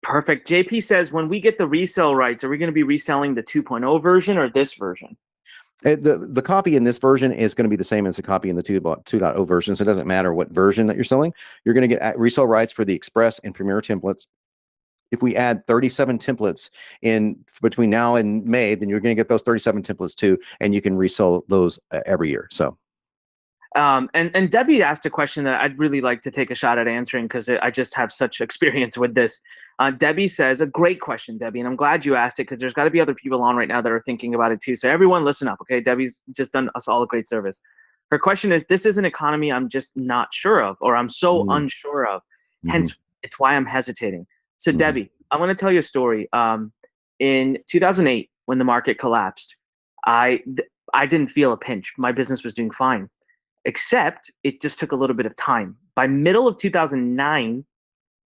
Perfect. JP says, when we get the resale rights, are we going to be reselling the 2.0 version or this version? The copy in this version is going to be the same as the copy in the 2.0 version. So it doesn't matter what version that you're selling. You're going to get resale rights for the Express and Premier templates. If we add 37 templates in between now and May, then you're going to get those 37 templates too, and you can resell those every year. So, and Debbie asked a question that I'd really like to take a shot at answering because I just have such experience with this. Debbie says, a great question, Debbie, and I'm glad you asked it because there's got to be other people on right now that are thinking about it too. So everyone listen up, okay? Debbie's just done us all a great service. Her question is, this is an economy I'm just not sure of, or I'm so unsure of. Hence, it's why I'm hesitating. So Debbie, I want to tell you a story. In 2008, when the market collapsed, I didn't feel a pinch. My business was doing fine, except it just took a little bit of time. By middle of 2009,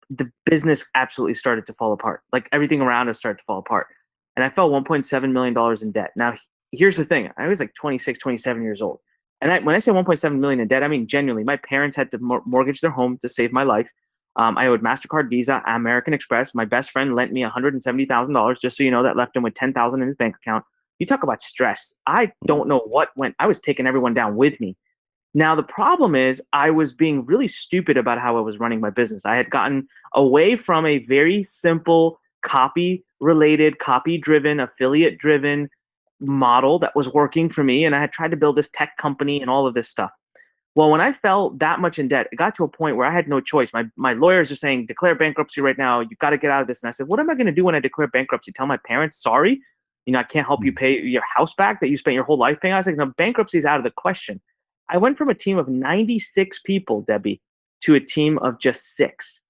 the business absolutely started to fall apart. Like everything around us started to fall apart. And I fell $1.7 million in debt. Now, here's the thing. I was like 26, 27 years old. And when I say 1.7 million in debt, I mean, genuinely, my parents had to mortgage their home to save my life. I owed MasterCard, Visa, American Express. My best friend lent me $170,000, just so you know, that left him with $10,000 in his bank account. You talk about stress. I don't know what went. I was taking everyone down with me. Now, the problem is I was being really stupid about how I was running my business. I had gotten away from a very simple copy-related, copy-driven, affiliate-driven model that was working for me, and I had tried to build this tech company and all of this stuff. Well, when I fell that much in debt, it got to a point where I had no choice. My lawyers are saying, declare bankruptcy right now. You've got to get out of this. And I said, what am I going to do when I declare bankruptcy? Tell my parents, sorry, I can't help you pay your house back that you spent your whole life paying. I was like, no, bankruptcy is out of the question. I went from a team of 96 people, Debbie, to a team of just 6.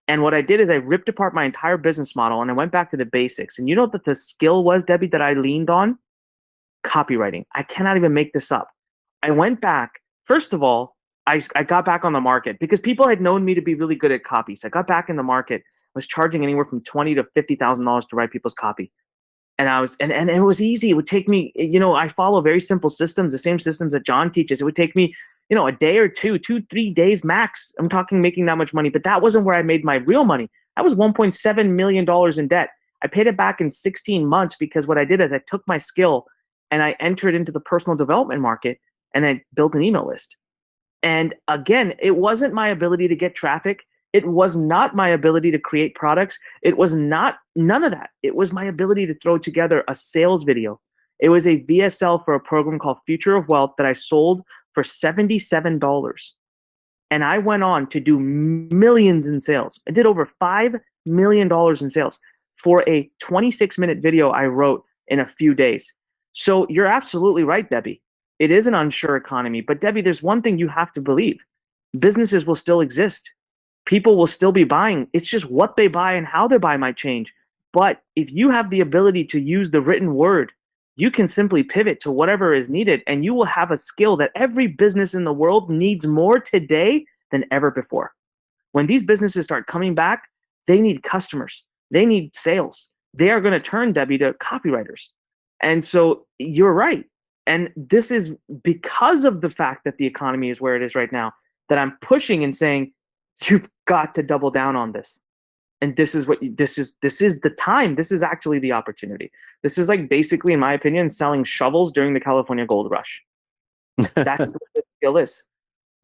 And what I did is I ripped apart my entire business model and I went back to the basics. And you know what the skill was, Debbie, that I leaned on? Copywriting. I cannot even make this up. I went back. First of all, I got back on the market because people had known me to be really good at copy. So I got back in the market. I was charging anywhere from $20,000 to $50,000 to write people's copy. And I was, and it was easy. It would take me, I follow very simple systems, the same systems that John teaches. It would take me, a day or 2-3 days max. I'm talking making that much money, but that wasn't where I made my real money. I was $1.7 million in debt. I paid it back in 16 months because what I did is I took my skill and I entered into the personal development market and I built an email list. And again, it wasn't my ability to get traffic. It was not my ability to create products. It was none of that. It was my ability to throw together a sales video. It was a VSL for a program called Future of Wealth that I sold for $77. And I went on to do millions in sales. I did over $5 million in sales for a 26-minute video I wrote in a few days. So you're absolutely right, Debbie. It is an unsure economy. But Debbie, there's one thing you have to believe. Businesses will still exist. People will still be buying. It's just what they buy and how they buy might change. But if you have the ability to use the written word, you can simply pivot to whatever is needed, and you will have a skill that every business in the world needs more today than ever before. When these businesses start coming back, they need customers. They need sales. They are going to turn, Debbie, to copywriters. And so you're right. And this is because of the fact that the economy is where it is right now, that I'm pushing and saying, you've got to double down on this. And this is the time. This is actually the opportunity. This is like basically, in my opinion, selling shovels during the California gold rush. That's what the skill is.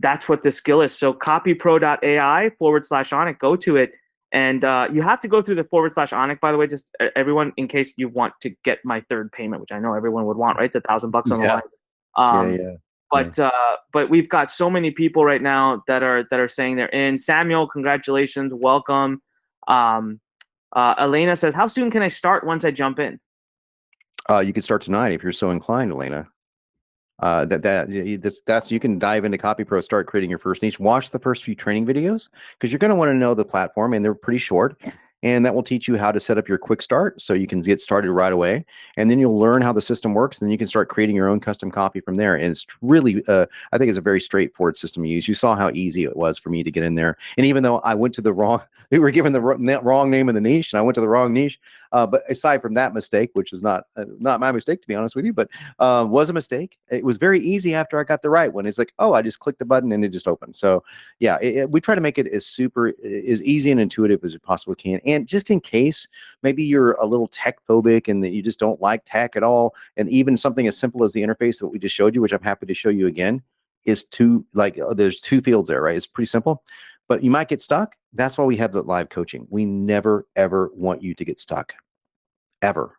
That's what the skill is. So copypro.ai/Onic, go to it. And you have to go through the /Onic, by the way, just everyone, in case you want to get my third payment, which I know everyone would want, right? It's $1,000 on the line. But we've got so many people right now that are saying they're in. Samuel, congratulations, welcome. Elena says, how soon can I start once I jump in? You can start tonight if you're so inclined, Elena. That's you can dive into CopyPro, start creating your first niche. Watch the first few training videos because you're going to want to know the platform, and they're pretty short. And that will teach you how to set up your quick start so you can get started right away. And then you'll learn how the system works. And then you can start creating your own custom copy from there. And it's really, I think it's a very straightforward system to use. You saw how easy it was for me to get in there. And even though I went to the wrong, we were given the wrong name of the niche, and I went to the wrong niche. But aside from that mistake, which is not my mistake, to be honest with you, but was a mistake. It was very easy after I got the right one. It's like, oh, I just clicked the button and it just opened. So yeah, we try to make it as easy and intuitive as we possibly can. And just in case maybe you're a little tech phobic and that you just don't like tech at all, and even something as simple as the interface that we just showed you, which I'm happy to show you again, is there's two fields there, right? It's pretty simple, but you might get stuck. That's why we have the live coaching. We never, ever want you to get stuck, ever.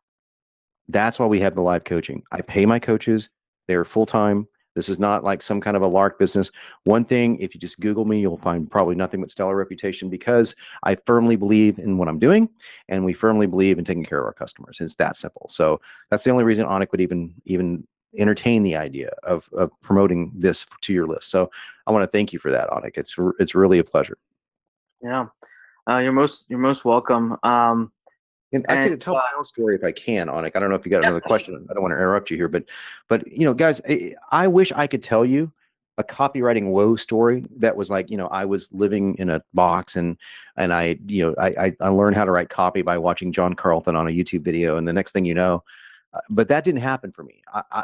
That's why we have the live coaching. I pay my coaches. They're full-time. This is not like some kind of a lark business. One thing, if you just Google me, you'll find probably nothing but stellar reputation, because I firmly believe in what I'm doing, and we firmly believe in taking care of our customers. It's that simple. So that's the only reason Onik would even entertain the idea of promoting this to your list. So I want to thank you for that, Onik. It's really a pleasure. Yeah, you're most welcome. And I could tell my own story if I can, Onik. I don't know if you got another question. I don't want to interrupt you here, but guys, I wish I could tell you a copywriting woe story that was like, I was living in a box and I learned how to write copy by watching John Carlton on a YouTube video, and the next thing you know, but that didn't happen for me.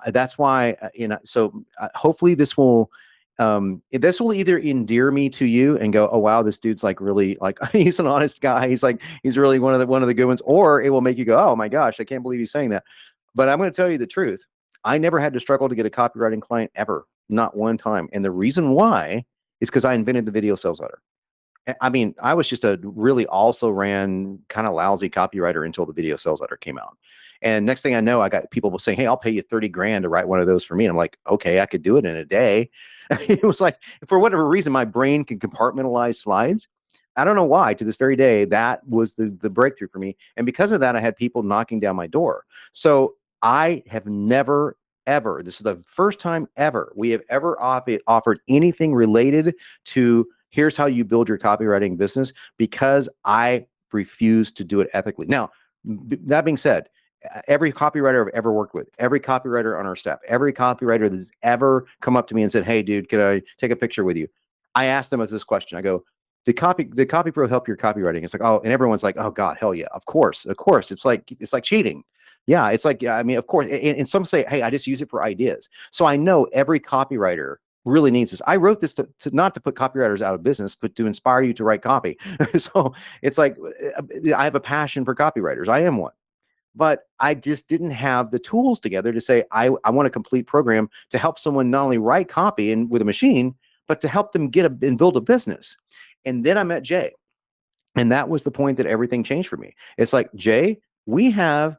That's why, so hopefully this will either endear me to you and go, oh wow, this dude's like really, like, he's an honest guy. He's really one of the good ones, or it will make you go, oh my gosh, I can't believe he's saying that. But I'm going to tell you the truth. I never had to struggle to get a copywriting client ever, not one time. And the reason why is because I invented the video sales letter. I mean, I was just a really also ran kind of lousy copywriter until the video sales letter came out. And next thing I know, I got people saying, hey, I'll pay you 30 grand to write one of those for me. And I'm like, okay, I could do it in a day. It was like, for whatever reason, my brain can compartmentalize slides. I don't know why, to this very day, that was the breakthrough for me. And because of that, I had people knocking down my door. So I have never, ever, this is the first time ever we have ever offered anything related to here's how you build your copywriting business, because I refuse to do it ethically. Now, that being said, every copywriter I've ever worked with, every copywriter on our staff, every copywriter that's ever come up to me and said, hey, dude, can I take a picture with you? I asked them as this question. I go, did CopyPro help your copywriting? It's like, oh, and everyone's like, oh God, hell yeah, of course. It's like cheating. Yeah, it's like, I mean, of course. And some say, hey, I just use it for ideas. So I know every copywriter really needs this. I wrote this to not to put copywriters out of business, but to inspire you to write copy. So it's like, I have a passion for copywriters. I am one. But I just didn't have the tools together to say, I want a complete program to help someone not only write copy and with a machine, but to help them get and build a business. And then I met Jay. And that was the point that everything changed for me. It's like, Jay, we have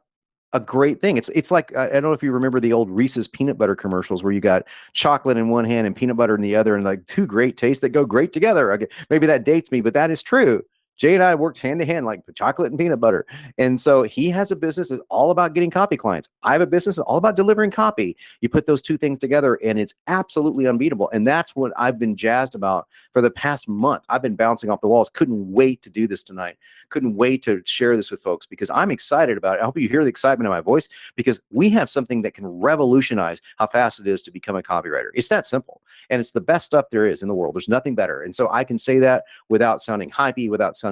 a great thing. It's like, I don't know if you remember the old Reese's peanut butter commercials where you got chocolate in one hand and peanut butter in the other, and like two great tastes that go great together. Okay, maybe that dates me, but that is true. Jay and I worked hand to hand, like chocolate and peanut butter. And so he has a business that's all about getting copy clients. I have a business that's all about delivering copy. You put those two things together and it's absolutely unbeatable. And that's what I've been jazzed about for the past month. I've been bouncing off the walls. Couldn't wait to do this tonight. Couldn't wait to share this with folks because I'm excited about it. I hope you hear the excitement in my voice, because we have something that can revolutionize how fast it is to become a copywriter. It's that simple. And it's the best stuff there is in the world. There's nothing better. And so I can say that without sounding hypey, without sounding,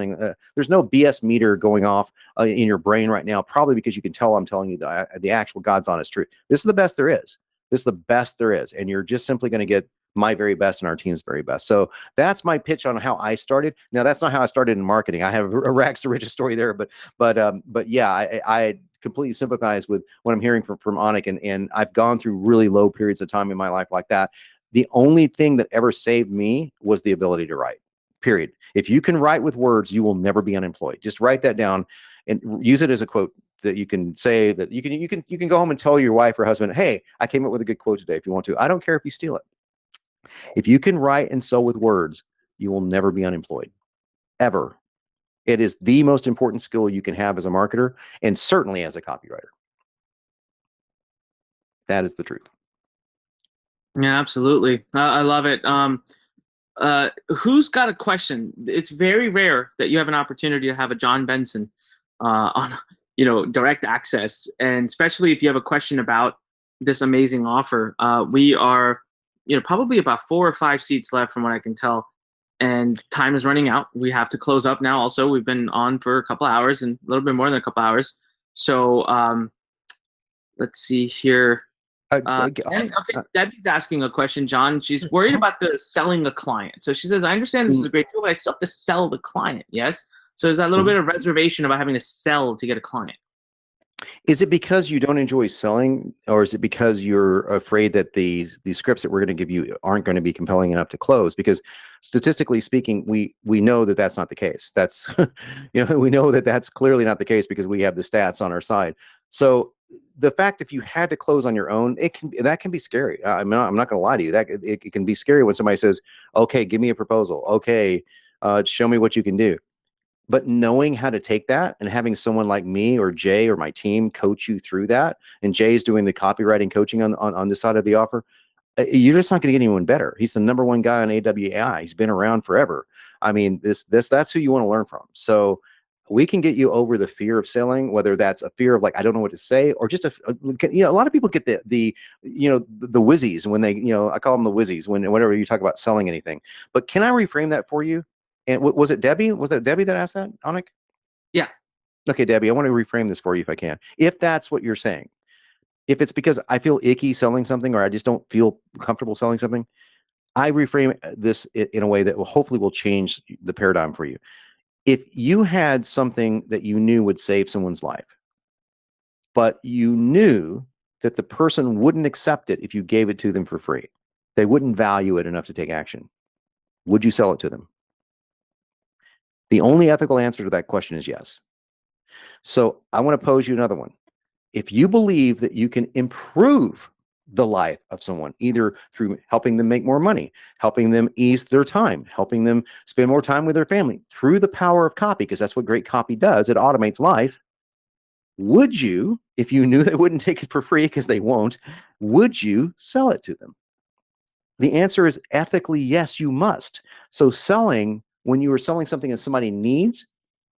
there's no BS meter going off in your brain right now, probably because you can tell I'm telling you the actual God's honest truth. This is the best there is. This is the best there is. And you're just simply going to get my very best and our team's very best. So that's my pitch on how I started. Now, that's not how I started in marketing. I have a rags to riches story there, but yeah, I completely sympathize with what I'm hearing from Onik, and I've gone through really low periods of time in my life like that. The only thing that ever saved me was the ability to write. Period. If you can write with words, you will never be unemployed. Just write that down and use it as a quote that you can say, that you can go home and tell your wife or husband, hey, I came up with a good quote today if you want to. I don't care if you steal it. If you can write and sell with words, you will never be unemployed. Ever. It is the most important skill you can have as a marketer, and certainly as a copywriter. That is the truth. Yeah, absolutely. I love it. Who's got a question? It's very rare that you have an opportunity to have a John Benson on, direct access, and especially if you have a question about this amazing offer. We are, probably about 4 or 5 seats left from what I can tell, and time is running out. We have to close up now. Also, we've been on for a couple hours and a little bit more than a couple hours. So let's see here. Debbie's asking a question, John. She's worried about the selling a client. So she says, I understand this is a great tool, but I still have to sell the client. Yes. So there's that little bit of reservation about having to sell to get a client. Is it because you don't enjoy selling, or is it because you're afraid that the scripts that we're going to give you aren't going to be compelling enough to close? Because statistically speaking, we know that that's not the case. That's we know that that's clearly not the case because we have the stats on our side. So the fact if you had to close on your own, that can be scary. I'm not going to lie to you. That it can be scary when somebody says, "Okay, give me a proposal. Okay, show me what you can do." But knowing how to take that and having someone like me or Jay or my team coach you through that, and Jay's doing the copywriting coaching on this side of the offer, you're just not going to get anyone better. He's the #1 guy on AWAI. He's been around forever. I mean, that's who you want to learn from. So we can get you over the fear of selling, whether that's a fear of like, I don't know what to say, or just a lot of people get the whizzies when they, I call them the whizzies whenever you talk about selling anything. But can I reframe that for you? And was it Debbie? Was that Debbie that asked that, Anik? Yeah. Okay, Debbie, I want to reframe this for you if I can. If that's what you're saying, if it's because I feel icky selling something or I just don't feel comfortable selling something, I reframe this in a way that hopefully will change the paradigm for you. If you had something that you knew would save someone's life, but you knew that the person wouldn't accept it if you gave it to them for free, they wouldn't value it enough to take action, would you sell it to them? The only ethical answer to that question is yes. So I want to pose you another one. If you believe that you can improve the life of someone, either through helping them make more money, helping them ease their time, helping them spend more time with their family, through the power of copy, because that's what great copy does, it automates life, would you, if you knew they wouldn't take it for free because they won't, would you sell it to them? The answer is ethically yes, you must. So selling, when you are selling something that somebody needs,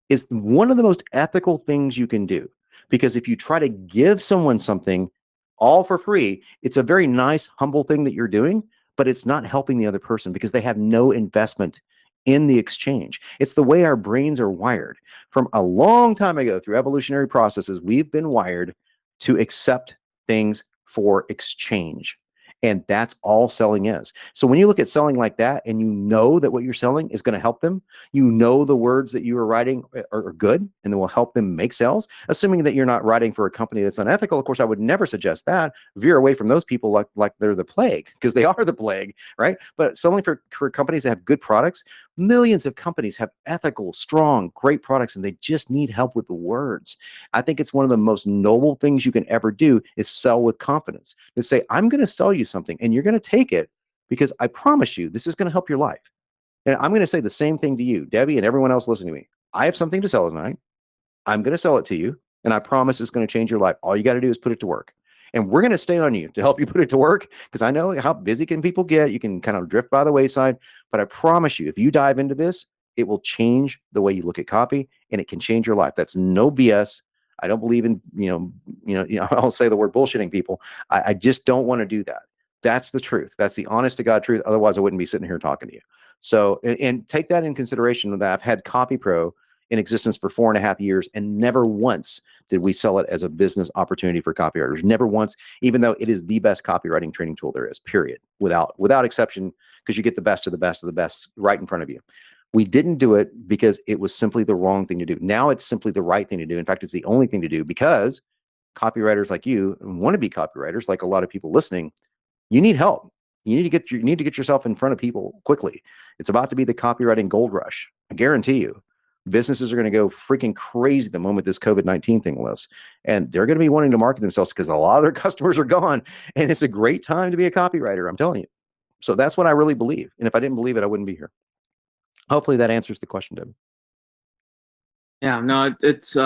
is one of the most ethical things you can do. Because if you try to give someone something all for free, it's a very nice, humble thing that you're doing, but it's not helping the other person because they have no investment in the exchange. It's the way our brains are wired. From a long time ago, through evolutionary processes, we've been wired to accept things for exchange. And that's all selling is. So when you look at selling like that and you know that what you're selling is going to help them, you know the words that you are writing are good and they will help them make sales, assuming that you're not writing for a company that's unethical. Of course, I would never suggest that. Veer away from those people like they're the plague, because they are the plague, right? But selling for companies that have good products, millions of companies have ethical, strong, great products, and they just need help with the words. I think it's one of the most noble things you can ever do is sell with confidence. To say, I'm going to sell you something and you're going to take it because I promise you this is going to help your life. And I'm going to say the same thing to you, Debbie, and everyone else listening to me. I have something to sell tonight. I'm going to sell it to you, and I promise it's going to change your life. All you got to do is put it to work. And we're going to stay on you to help you put it to work, because I know how busy can people get. You can kind of drift by the wayside. But I promise you, if you dive into this, it will change the way you look at copy, and it can change your life. That's no BS. I don't believe in, I'll say the word bullshitting people. I just don't want to do that. That's the truth. That's the honest to God truth. Otherwise, I wouldn't be sitting here talking to you. So, and take that in consideration that I've had CopyPro in existence for 4.5 years, and never once did we sell it as a business opportunity for copywriters. Never once, even though it is the best copywriting training tool there is, period, without exception, because you get the best of the best of the best right in front of you. We didn't do it because it was simply the wrong thing to do. Now it's simply the right thing to do. In fact, it's the only thing to do, because copywriters like you, want to be copywriters, like a lot of people listening, you need help. You need to get yourself in front of people quickly. It's about to be the copywriting gold rush. I guarantee you. Businesses are going to go freaking crazy the moment this COVID-19 thing lifts. And they're going to be wanting to market themselves because a lot of their customers are gone. And it's a great time to be a copywriter, I'm telling you. So that's what I really believe. And if I didn't believe it, I wouldn't be here. Hopefully that answers the question, Deb. Yeah, no, it's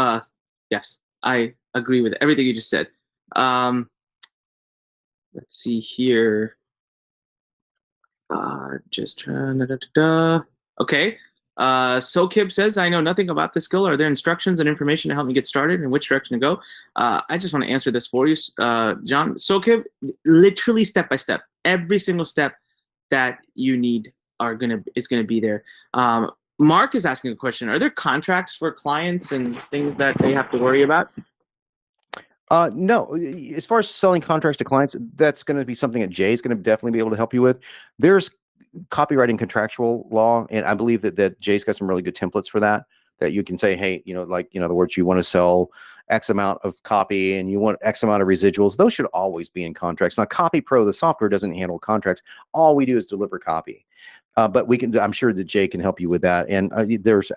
yes, I agree with everything you just said. Um, let's see here. Just trying. Okay. SoKib says, I know nothing about this skill. Are there instructions and information to help me get started and which direction to go? I just want to answer this for you, John. SoKib, literally step by step. Every single step that you need is gonna be there. Mark is asking a question. Are there contracts for clients and things that they have to worry about? No, as far as selling contracts to clients, that's going to be something that Jay is going to definitely be able to help you with. There's copywriting contractual law, and I believe that Jay's got some really good templates for that. That you can say, hey, like, in other words, you want to sell X amount of copy and you want X amount of residuals. Those should always be in contracts. Now, CopyPro, the software, doesn't handle contracts. All we do is deliver copy. But I'm sure that Jay can help you with that. And there's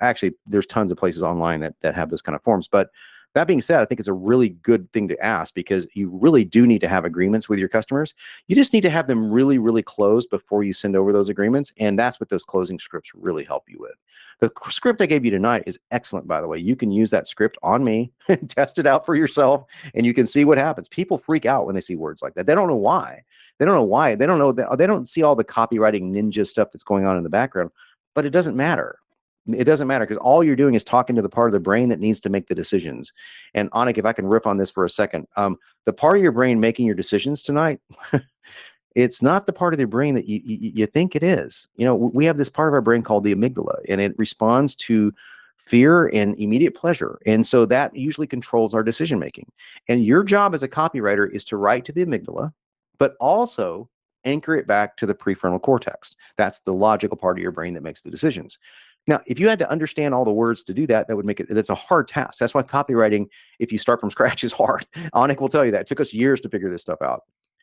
tons of places online that have those kind of forms. But that being said, I think it's a really good thing to ask because you really do need to have agreements with your customers. You just need to have them really, really closed before you send over those agreements. And that's what those closing scripts really help you with. The script I gave you tonight is excellent, by the way. You can use that script on me and test it out for yourself, and you can see what happens. People freak out when they see words like that. They don't know why. They don't know why. They don't know that they don't see all the copywriting ninja stuff that's going on in the background, but it doesn't matter. It doesn't matter because all you're doing is talking to the part of the brain that needs to make the decisions. And Anik, if I can riff on this for a second, the part of your brain making your decisions tonight, it's not the part of the brain that you think it is. We have this part of our brain called the amygdala, and it responds to fear and immediate pleasure. And so that usually controls our decision making. And your job as a copywriter is to write to the amygdala, but also anchor it back to the prefrontal cortex. That's the logical part of your brain that makes the decisions. Now, if you had to understand all the words to do that, that's a hard task. That's why copywriting, if you start from scratch, is hard. Anik will tell you that. It took us years to figure this stuff out.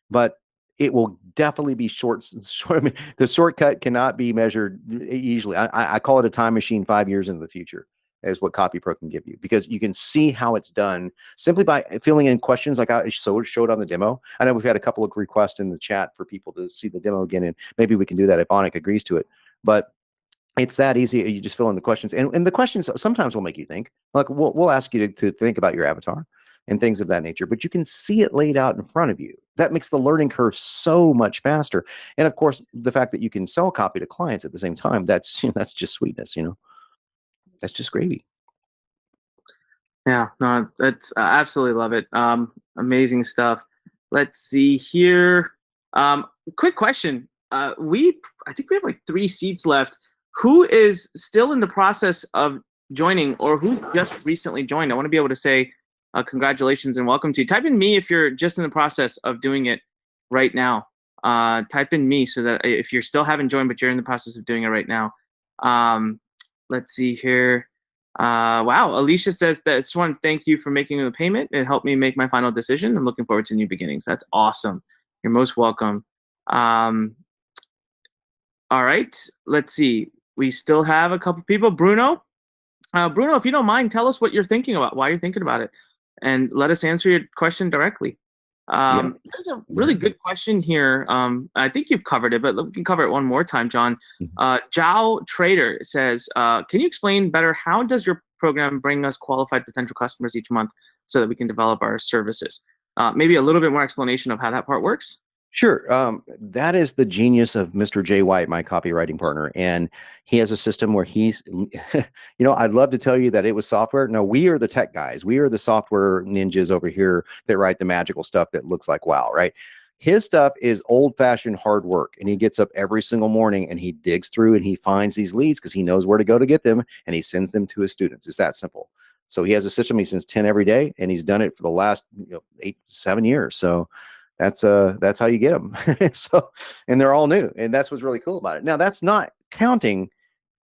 But it will definitely be short. I mean, the shortcut cannot be measured easily. I call it a time machine 5 years into the future is what CopyPro can give you, because you can see how it's done simply by filling in questions like I showed on the demo. I know we've had a couple of requests in the chat for people to see the demo again, and maybe we can do that if Anik agrees to it. But it's that easy. You just fill in the questions, and the questions sometimes will make you think. Like we'll ask you to think about your avatar and things of that nature, but you can see it laid out in front of you. That makes the learning curve so much faster. And of course, the fact that you can sell copy to clients at the same time, that's just sweetness, that's just gravy. Yeah, no, that's absolutely love it. Amazing stuff. Let's see here. Quick question. I think we have like 3 seats left. Who is still in the process of joining, or who's just recently joined? I want to be able to say congratulations and welcome to you. Type in me if you're just in the process of doing it right now. Type in me so that if you're still haven't joined, but you're in the process of doing it right now. Let's see here. Wow, Alicia says that I just want to thank you for making the payment. It helped me make my final decision. I'm looking forward to new beginnings. That's awesome. You're most welcome. All right, let's see. We still have a couple people. Bruno, if you don't mind, tell us what you're thinking about, why you're thinking about it, and let us answer your question directly. There's a really good question here. I think you've covered it, but we can cover it one more time, John. Zhao Trader says, can you explain better how does your program bring us qualified potential customers each month so that we can develop our services? Maybe a little bit more explanation of how that part works. Sure. That is the genius of Mr. Jay White, my copywriting partner. And he has a system where he's, I'd love to tell you that it was software. No, we are the tech guys. We are the software ninjas over here that write the magical stuff that looks like wow, right? His stuff is old-fashioned hard work, and he gets up every single morning and he digs through and he finds these leads because he knows where to go to get them, and he sends them to his students. It's that simple. So he has a system. He sends 10 every day, and he's done it for the last 8-7 years. So that's how you get them. So, and they're all new, and that's what's really cool about it. Now, that's not counting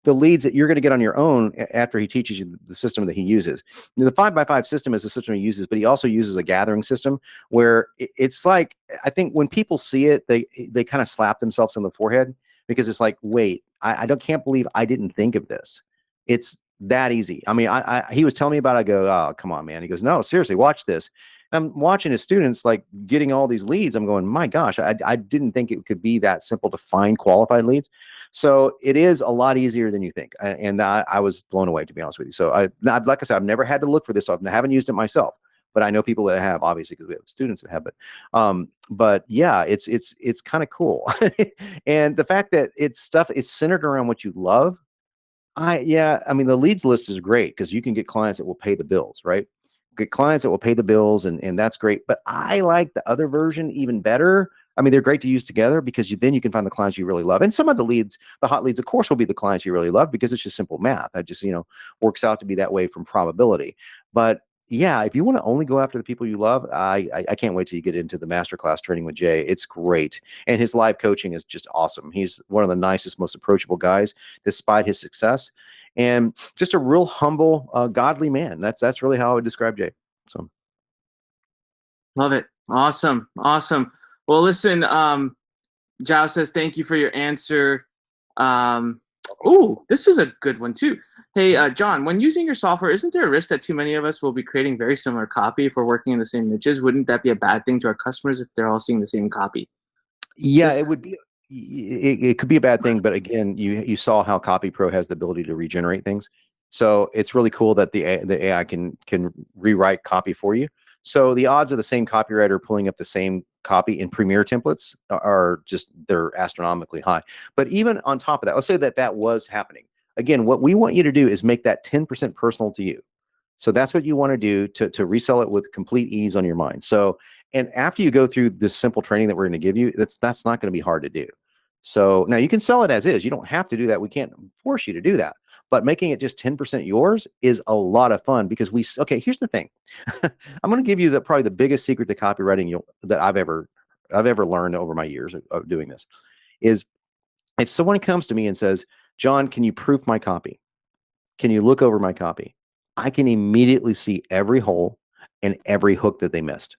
the leads that you're going to get on your own after he teaches you the system that he uses. The 5x5 system is the system he uses, but he also uses a gathering system where it's like, I think when people see it, they kind of slap themselves on the forehead because it's like, wait, I can't believe I didn't think of this. It's that easy. I mean, he was telling me about it. I go, oh, come on, man. He goes, no, seriously, watch this. I'm watching his students like getting all these leads. I'm going, my gosh, I didn't think it could be that simple to find qualified leads. So it is a lot easier than you think. And I was blown away, to be honest with you. So like I said, I've never had to look for this. So I haven't used it myself, but I know people that have, obviously, because we have students that have it. But yeah, it's kind of cool. And the fact that it's centered around what you love. I mean, the leads list is great because you can get clients that will pay the bills, right? Get clients that will pay the bills, and that's great. But I like the other version even better. I mean, they're great to use together because then you can find the clients you really love. And some of the leads, the hot leads, of course, will be the clients you really love because it's just simple math. That just, works out to be that way from probability. But yeah, if you want to only go after the people you love, I can't wait till you get into the masterclass training with Jay. It's great. And his live coaching is just awesome. He's one of the nicest, most approachable guys, despite his success. And just a real humble, godly man. That's really how I would describe Jay. So, Love it. Awesome. Well, listen, Zhao says, thank you for your answer. This is a good one too. Hey, John, when using your software, isn't there a risk that too many of us will be creating very similar copy if we're working in the same niches? Wouldn't that be a bad thing to our customers if they're all seeing the same copy? yeah, it would be. It could be a bad thing, but again, you saw how CopyPro has the ability to regenerate things. So it's really cool that the AI can rewrite copy for you. So the odds of the same copywriter pulling up the same copy in Premiere templates they're astronomically high. But even on top of that, let's say that was happening. Again, what we want you to do is make that 10% personal to you. So that's what you want to do to resell it with complete ease on your mind. So, and after you go through the simple training that we're going to give you, that's not going to be hard to do. So now you can sell it as is. You don't have to do that. We can't force you to do that. But making it just 10% yours is a lot of fun because okay, here's the thing. I'm going to give you probably the biggest secret to copywriting that I've ever learned over my years of doing this is if someone comes to me and says, John, can you proof my copy? Can you look over my copy? I can immediately see every hole and every hook that they missed.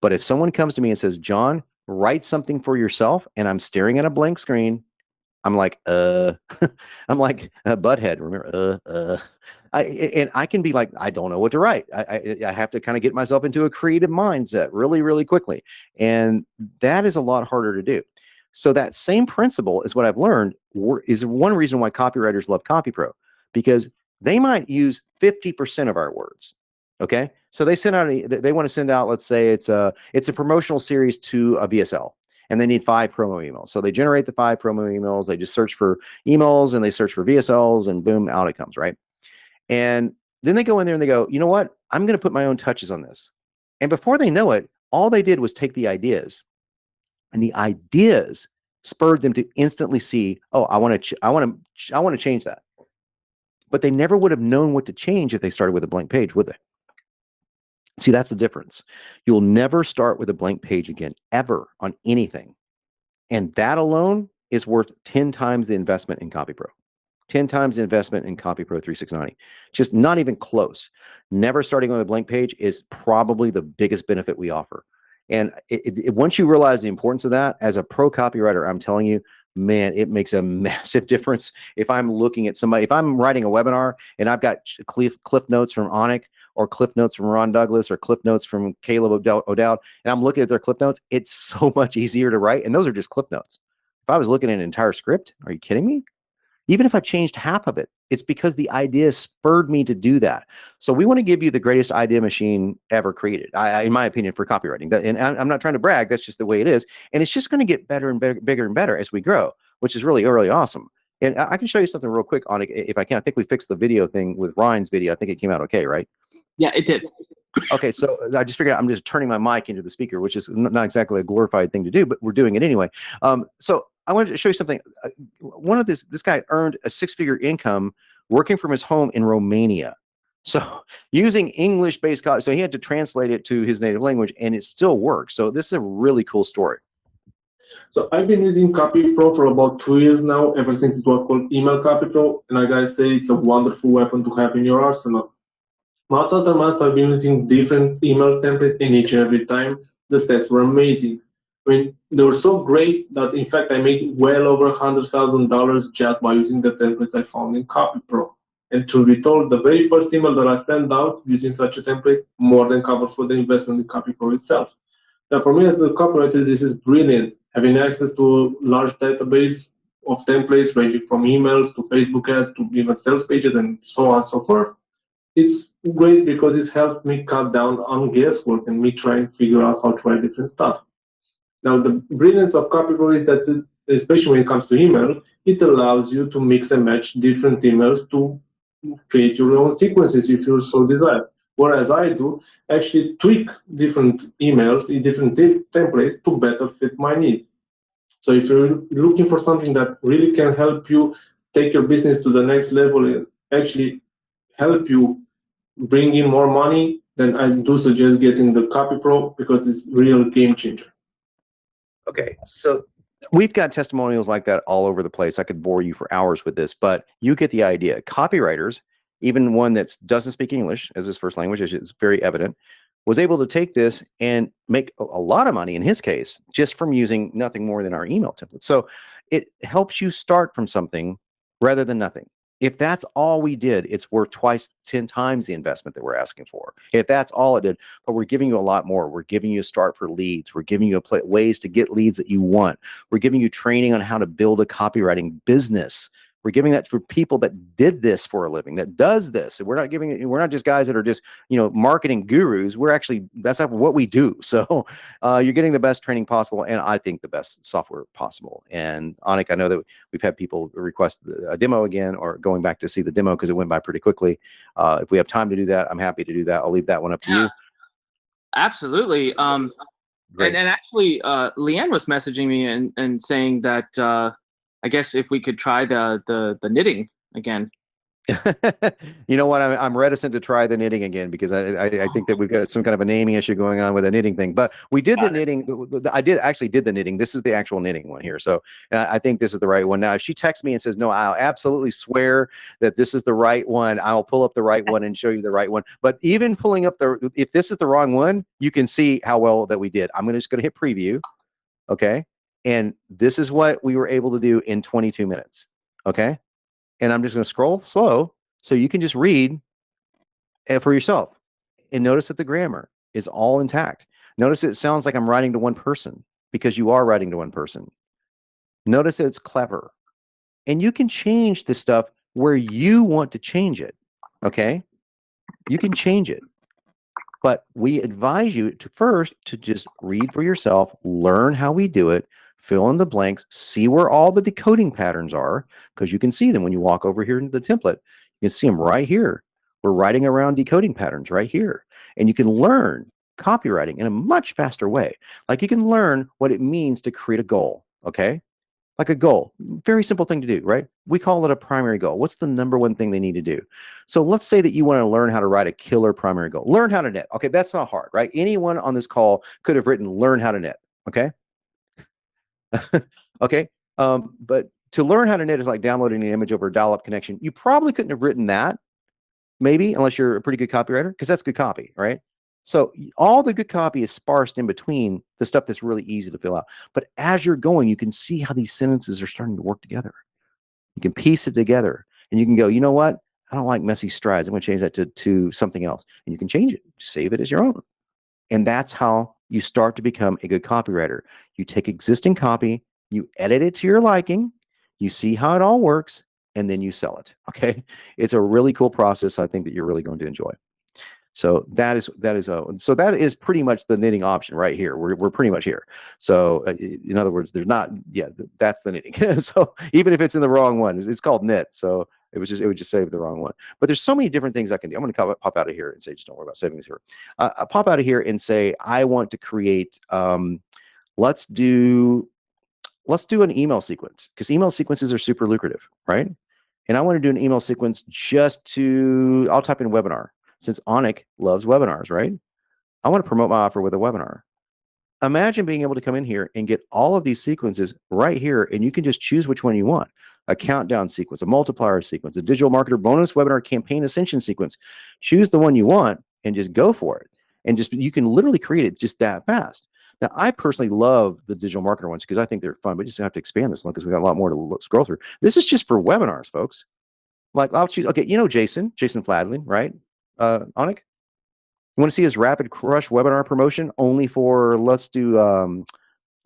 But if someone comes to me and says, John, write something for yourself, and I'm staring at a blank screen, I'm like, I'm like a butthead. Remember, and I can be like, I don't know what to write. I have to kind of get myself into a creative mindset really, really quickly. And that is a lot harder to do. So that same principle is what I've learned is one reason why copywriters love CopyPro, because they might use 50% of our words. Okay. So they want to send out, let's say it's a promotional series to a VSL. And they need 5 promo emails. So they generate the 5 promo emails. They just search for emails and they search for VSLs and boom, out it comes, right? And then they go in there and they go, you know what? I'm going to put my own touches on this. And before they know it, all they did was take the ideas, and the ideas spurred them to instantly see, oh, I want to change that. But they never would have known what to change if they started with a blank page, would they? See, that's the difference. You'll never start with a blank page again, ever, on anything. And that alone is worth 10 times the investment in CopyPro. 10 times the investment in CopyPro 3690. Just not even close. Never starting on a blank page is probably the biggest benefit we offer. And once you realize the importance of that, as a pro copywriter, I'm telling you, man, it makes a massive difference. If I'm looking at somebody, if I'm writing a webinar and I've got cliff notes from Onik, or cliff notes from Ron Douglas, or cliff notes from Caleb O'Dowd, and I'm looking at their cliff notes, it's so much easier to write. And those are just cliff notes. If I was looking at an entire script, are you kidding me? Even if I changed half of it, it's because the idea spurred me to do that. So we want to give you the greatest idea machine ever created, in my opinion, for copywriting. And I'm not trying to brag. That's just the way it is. And it's just going to get better and bigger and better as we grow, which is really, really awesome. And I can show you something real quick on it if I can. I think we fixed the video thing with Ryan's video. I think it came out okay, right? Yeah, it did. Okay, so I just figured I'm just turning my mic into the speaker, which is not exactly a glorified thing to do, but we're doing it anyway. So I wanted to show you something. One of this guy earned a 6-figure income working from his home in Romania. So using English-based college, so he had to translate it to his native language, and it still works. So this is a really cool story. So I've been using CopyPro for about 2 years now, ever since it was called Email CopyPro, and I gotta say it's a wonderful weapon to have in your arsenal. Month after month, I've been using different email templates, and each and every time the stats were amazing. I mean, they were so great that in fact I made well over $100,000 just by using the templates I found in CopyPro. And truth be told, the very first email that I sent out using such a template more than covered for the investment in CopyPro itself. Now, for me as a copywriter, this is brilliant. Having access to a large database of templates ranging from emails to Facebook ads to even sales pages and so on and so forth. It's great because it helps me cut down on guesswork and me trying to figure out how to write different stuff. Now, the brilliance of CopyPro is that, especially when it comes to email, it allows you to mix and match different emails to create your own sequences if you so desire. Whereas I do actually tweak different emails in different templates to better fit my needs. So if you're looking for something that really can help you take your business to the next level and actually help you bring in more money, then I do suggest getting the CopyPro because it's a real game changer. Okay, so we've got testimonials like that all over the place. I could bore you for hours with this, but you get the idea. Copywriters, even one that doesn't speak English as his first language, is very evident, was able to take this and make a lot of money in his case just from using nothing more than our email template. So it helps you start from something rather than nothing. If that's all we did, it's worth 10 times the investment that we're asking for. If that's all it did, but we're giving you a lot more. We're giving you a start for leads. We're giving you ways to get leads that you want. We're giving you training on how to build a copywriting business. We're giving that for people that did this for a living, that does this. And we're not just guys that are just, marketing gurus. We're actually, that's what we do. So you're getting the best training possible, and I think the best software possible. And Anik, I know that we've had people request a demo again or going back to see the demo because it went by pretty quickly. If we have time to do that, I'm happy to do that. I'll leave that one up to you. Absolutely. Great. And actually, Leanne was messaging me and saying that I guess if we could try the knitting again. You know what? I'm reticent to try the knitting again because I think that we've got some kind of a naming issue going on with the knitting thing. But we did the knitting. I actually did the knitting. This is the actual knitting one here. So I think this is the right one. Now, if she texts me and says, no, I'll absolutely swear that this is the right one, I'll pull up the right one and show you the right one. But even pulling up if this is the wrong one, you can see how well that we did. I'm just going to hit preview. Okay. And this is what we were able to do in 22 minutes. Okay. And I'm just going to scroll slow so you can just read for yourself. And notice that the grammar is all intact. Notice it sounds like I'm writing to one person because you are writing to one person. Notice that it's clever. And you can change this stuff where you want to change it. Okay. You can change it. But we advise you to just read for yourself, learn how we do it, fill in the blanks, see where all the decoding patterns are, because you can see them when you walk over here into the template. You can see them right here. We're writing around decoding patterns right here. And you can learn copywriting in a much faster way. Like you can learn what it means to create a goal, okay? Like a goal, very simple thing to do, right? We call it a primary goal. What's the number one thing they need to do? So let's say that you want to learn how to write a killer primary goal. Learn how to knit. Okay, that's not hard, right? Anyone on this call could have written learn how to knit, okay? Okay, but to learn how to knit is like downloading an image over a dial-up connection. You probably couldn't have written that, maybe, unless you're a pretty good copywriter, because that's good copy, right? So all the good copy is sparsed in between the stuff that's really easy to fill out. But as you're going, you can see how these sentences are starting to work together. You can piece it together, and you can go, you know what? I don't like messy strides. I'm going to change that to something else. And you can change it, save it as your own. And that's how you start to become a good copywriter. You take existing copy, you edit it to your liking, you see how it all works, and then you sell it. Okay. It's a really cool process. I think that you're really going to enjoy. So that is pretty much the knitting option right here. We're pretty much here. So in other words, that's the knitting. So even if it's in the wrong one, it's called knit. So it would just save the wrong one. But there's so many different things I can do. I'm going to pop out of here and say, just don't worry about saving this here. I'll pop out of here and say, I want to create, let's do an email sequence, because email sequences are super lucrative, right? And I want to do an email sequence I'll type in webinar. Since Anik loves webinars, right? I want to promote my offer with a webinar. Imagine being able to come in here and get all of these sequences right here, and you can just choose which one you want. A countdown sequence, a multiplier sequence, a digital marketer bonus webinar campaign ascension sequence. Choose the one you want and just go for it. And you can literally create it just that fast. Now, I personally love the digital marketer ones because I think they're fun, but just have to expand this one because we got a lot more to scroll through. This is just for webinars, folks. Like I'll choose, okay, you know, Jason Fladley, right? Onik? You want to see his Rapid Crush webinar promotion only for, let's do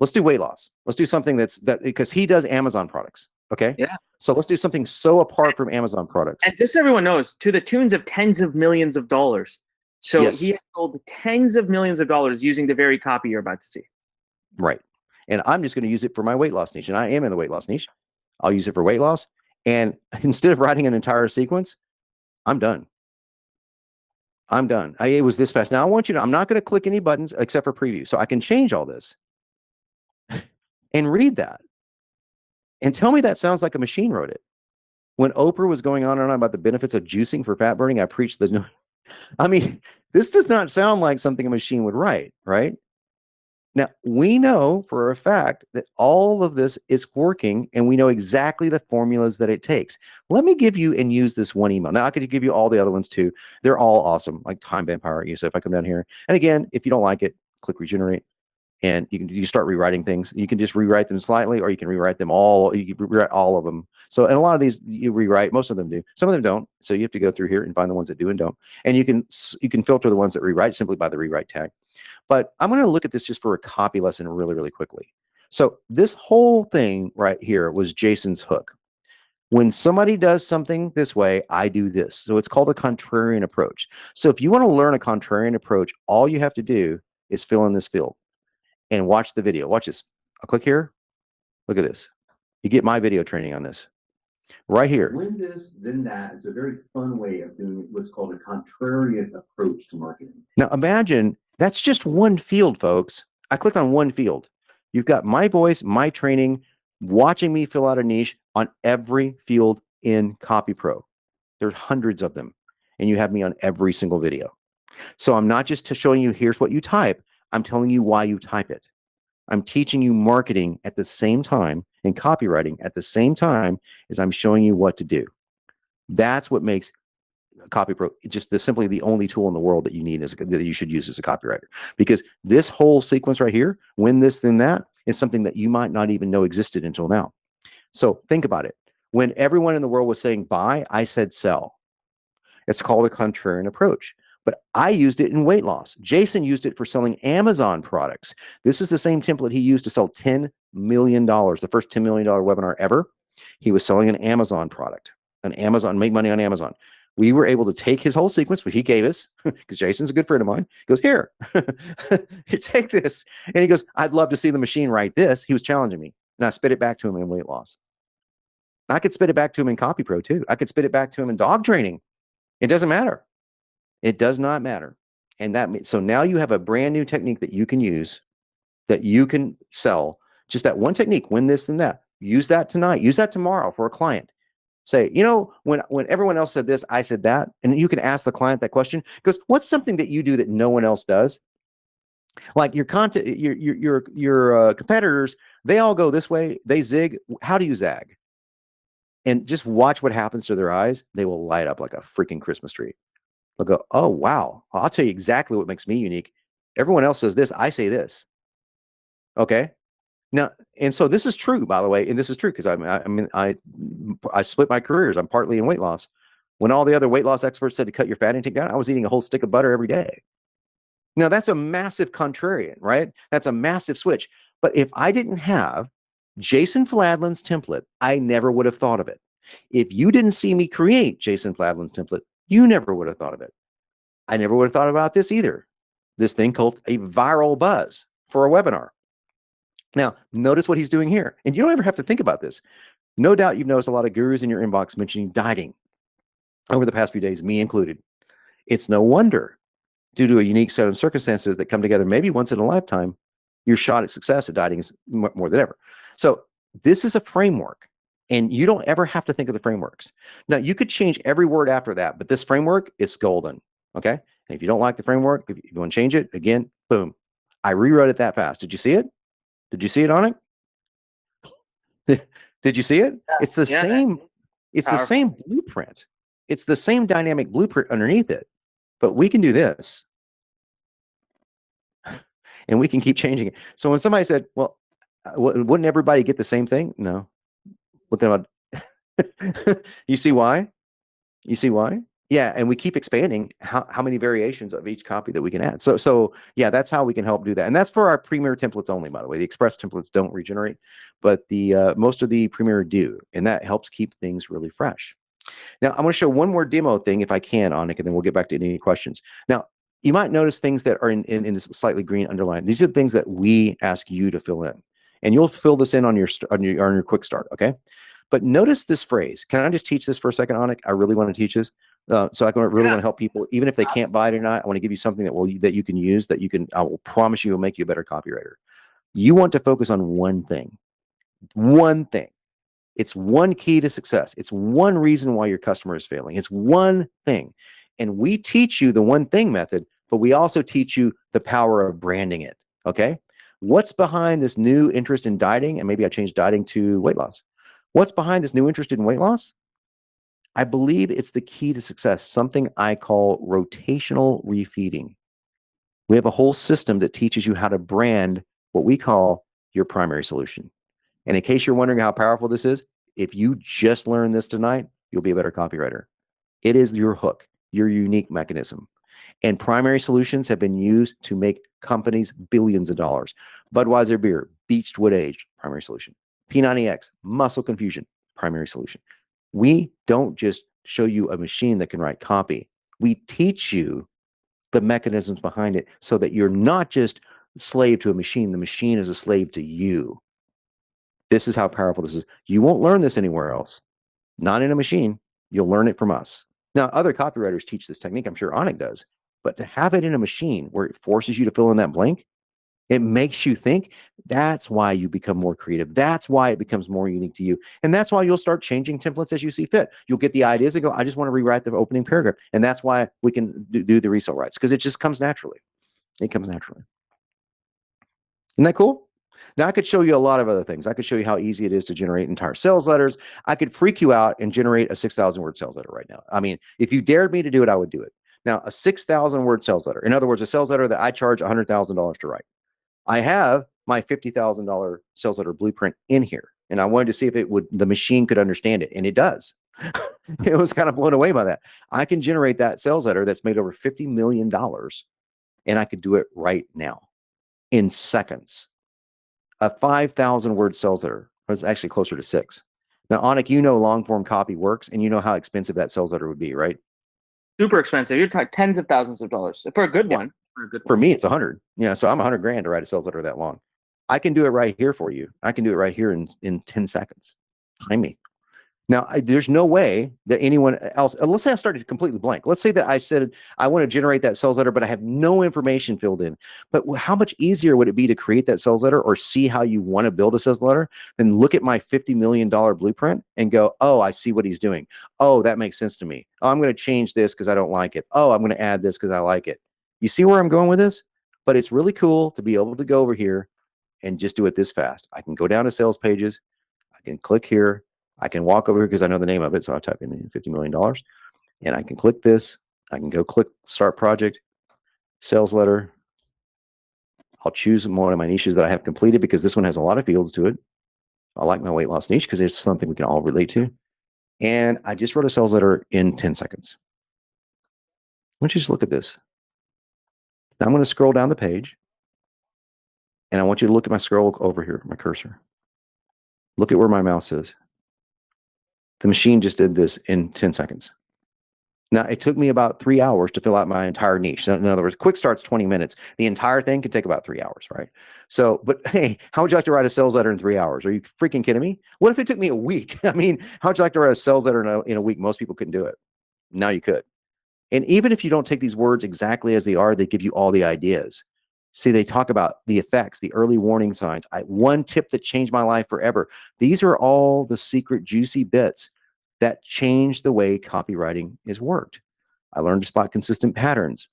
weight loss. Let's do something that because he does Amazon products. Okay. Yeah. So let's do something so apart from Amazon products. And just so everyone knows, to the tunes of tens of millions of dollars. So Yes. he has sold tens of millions of dollars using the very copy you're about to see. Right. And I'm just going to use it for my weight loss niche. And I am in the weight loss niche. I'll use it for weight loss. And instead of writing an entire sequence, I'm done. It was this fast. Now I want you to, I'm not going to click any buttons except for preview. So I can change all this and read that. And tell me that sounds like a machine wrote it. When Oprah was going on and on about the benefits of juicing for fat burning, I preached the, I mean, this does not sound like something a machine would write, right? Now, we know for a fact that all of this is working, and we know exactly the formulas that it takes. Let me give you and use this one email. Now, I could give you all the other ones too. They're all awesome, like Time Vampire. So if I come down here, and again, if you don't like it, click regenerate, and you start rewriting things. You can just rewrite them slightly, or you can rewrite them all. You can rewrite all of them. So, and a lot of these you rewrite. Most of them do. Some of them don't. So you have to go through here and find the ones that do and don't. And you can filter the ones that rewrite simply by the rewrite tag. But I'm going to look at this just for a copy lesson really, really quickly. So this whole thing right here was Jason's hook. When somebody does something this way, I do this. So it's called a contrarian approach. So if you want to learn a contrarian approach, all you have to do is fill in this field and watch the video. Watch this. I'll click here. Look at this. You get my video training on this. Right here. When this, then that is a very fun way of doing what's called a contrarian approach to marketing. Now imagine that's just one field, folks. I clicked on one field. You've got my voice, my training, watching me fill out a niche on every field in CopyPro. There's hundreds of them, and you have me on every single video. So I'm not just showing you here's what you type. I'm telling you why you type it. I'm teaching you marketing at the same time and copywriting at the same time as I'm showing you what to do. That's what makes CopyPro just simply the only tool in the world that you need that you should use as a copywriter. Because this whole sequence right here, when this, then that, is something that you might not even know existed until now. So think about it. When everyone in the world was saying buy, I said sell. It's called a contrarian approach. But I used it in weight loss. Jason used it for selling Amazon products. This is the same template he used to sell $10 million, the first $10 million webinar ever. He was selling an Amazon product, make money on Amazon. We were able to take his whole sequence, which he gave us, because Jason's a good friend of mine. He goes, here, you take this. And he goes, I'd love to see the machine write this. He was challenging me. And I spit it back to him in weight loss. I could spit it back to him in CopyPro too. I could spit it back to him in dog training. It doesn't matter. It does not matter. And so now you have a brand new technique that you can use, that you can sell. Just that one technique, win this and that. Use that tonight. Use that tomorrow for a client. Say, you know, when everyone else said this, I said that. And you can ask the client that question. Because what's something that you do that no one else does? Like your content, your competitors, they all go this way. They zig. How do you zag? And just watch what happens to their eyes. They will light up like a freaking Christmas tree. They'll go, oh, wow. I'll tell you exactly what makes me unique. Everyone else says this. I say this. Okay. Now, and so this is true, by the way. And this is true because I split my careers. I'm partly in weight loss. When all the other weight loss experts said to cut your fat intake down, I was eating a whole stick of butter every day. Now, that's a massive contrarian, right? That's a massive switch. But if I didn't have Jason Fladlin's template, I never would have thought of it. If you didn't see me create Jason Fladlin's template, you never would have thought of it. I never would have thought about this either. This thing called a viral buzz for a webinar. Now, notice what he's doing here. And you don't ever have to think about this. No doubt you've noticed a lot of gurus in your inbox mentioning dieting over the past few days, me included. It's no wonder, due to a unique set of circumstances that come together maybe once in a lifetime, your shot at success at dieting is more than ever. So this is a framework. And you don't ever have to think of the frameworks. Now, you could change every word after that, but this framework is golden, okay? And if you don't like the framework, if you want to change it, again, boom. I rewrote it that fast. Did you see it? Did you see it on it? Did you see it? It's the same. It's the same blueprint. It's the same dynamic blueprint underneath it. But we can do this. And we can keep changing it. So when somebody said, well, wouldn't everybody get the same thing? No. Looking about, you see why? You see why? Yeah, and we keep expanding how many variations of each copy that we can add. So yeah, that's how we can help do that. And that's for our Premier templates only, by the way. The Express templates don't regenerate, but the most of the Premier do, and that helps keep things really fresh. Now, I'm going to show one more demo thing if I can, Anik, and then we'll get back to any questions. Now, you might notice things that are in this slightly green underline. These are the things that we ask you to fill in, and you'll fill this in on your quick start, okay? But notice this phrase. Can I just teach this for a second, Anik? I really want to teach this. So I really want to help people, even if they can't buy it or not. I want to give you something that you can use, I will promise you will make you a better copywriter. You want to focus on one thing. One thing. It's one key to success. It's one reason why your customer is failing. It's one thing. And we teach you the one thing method, but we also teach you the power of branding it. Okay. What's behind this new interest in dieting? And maybe I changed dieting to weight loss. What's behind this new interest in weight loss? I believe it's the key to success, something I call rotational refeeding. We have a whole system that teaches you how to brand what we call your primary solution. And in case you're wondering how powerful this is, if you just learn this tonight, you'll be a better copywriter. It is your hook, your unique mechanism. And primary solutions have been used to make companies billions of dollars. Budweiser beer, Beechwood Age, primary solution. P90X, muscle confusion, primary solution. We don't just show you a machine that can write copy. We teach you the mechanisms behind it so that you're not just slave to a machine. The machine is a slave to you. This is how powerful this is. You won't learn this anywhere else. Not in a machine. You'll learn it from us. Now, other copywriters teach this technique. I'm sure Anik does. But to have it in a machine where it forces you to fill in that blank, it makes you think. That's why you become more creative. That's why it becomes more unique to you. And that's why you'll start changing templates as you see fit. You'll get the ideas and go, I just want to rewrite the opening paragraph. And that's why we can do the resale rights, because it just comes naturally. It comes naturally. Isn't that cool? Now, I could show you a lot of other things. I could show you how easy it is to generate entire sales letters. I could freak you out and generate a 6,000 word sales letter right now. I mean, if you dared me to do it, I would do it. Now, a 6,000 word sales letter, in other words, a sales letter that I charge $100,000 to write. I have my $50,000 sales letter blueprint in here, and I wanted to see if the machine could understand it, and it does. It was kind of blown away by that. I can generate that sales letter that's made over $50 million, and I could do it right now in seconds. A 5,000 word sales letter, it's actually closer to 6. Now, Anik, you know long form copy works, and you know how expensive that sales letter would be, right? Super expensive. You're talking tens of thousands of dollars for a good one. For me, it's 100. Yeah, so I'm 100 grand to write a sales letter that long. I can do it right here for you. I can do it right here in 10 seconds. Time me. Now, there's no way that anyone else, let's say I started completely blank. Let's say that I said, I want to generate that sales letter, but I have no information filled in. But how much easier would it be to create that sales letter or see how you want to build a sales letter than look at my $50 million blueprint and go, oh, I see what he's doing. Oh, that makes sense to me. Oh, I'm going to change this because I don't like it. Oh, I'm going to add this because I like it. You see where I'm going with this? But it's really cool to be able to go over here and just do it this fast. I can go down to sales pages. I can click here. I can walk over here because I know the name of it. So I type in $50 million and I can click this. I can go click start project, sales letter. I'll choose one of my niches that I have completed because this one has a lot of fields to it. I like my weight loss niche because it's something we can all relate to. And I just wrote a sales letter in 10 seconds. Why don't you just look at this? Now I'm going to scroll down the page and I want you to look at my scroll over here, my cursor. Look at where my mouse is. The machine just did this in 10 seconds. Now, it took me about 3 hours to fill out my entire niche. So in other words, quick start's 20 minutes. The entire thing could take about 3 hours, right? So, but hey, how would you like to write a sales letter in 3 hours? Are you freaking kidding me? What if it took me a week? I mean, how would you like to write a sales letter in a week? Most people couldn't do it. Now you could. And even if you don't take these words exactly as they are, they give you all the ideas. See, they talk about the effects, the early warning signs. One tip that changed my life forever. These are all the secret juicy bits that change the way copywriting is worked. I learned to spot consistent patterns,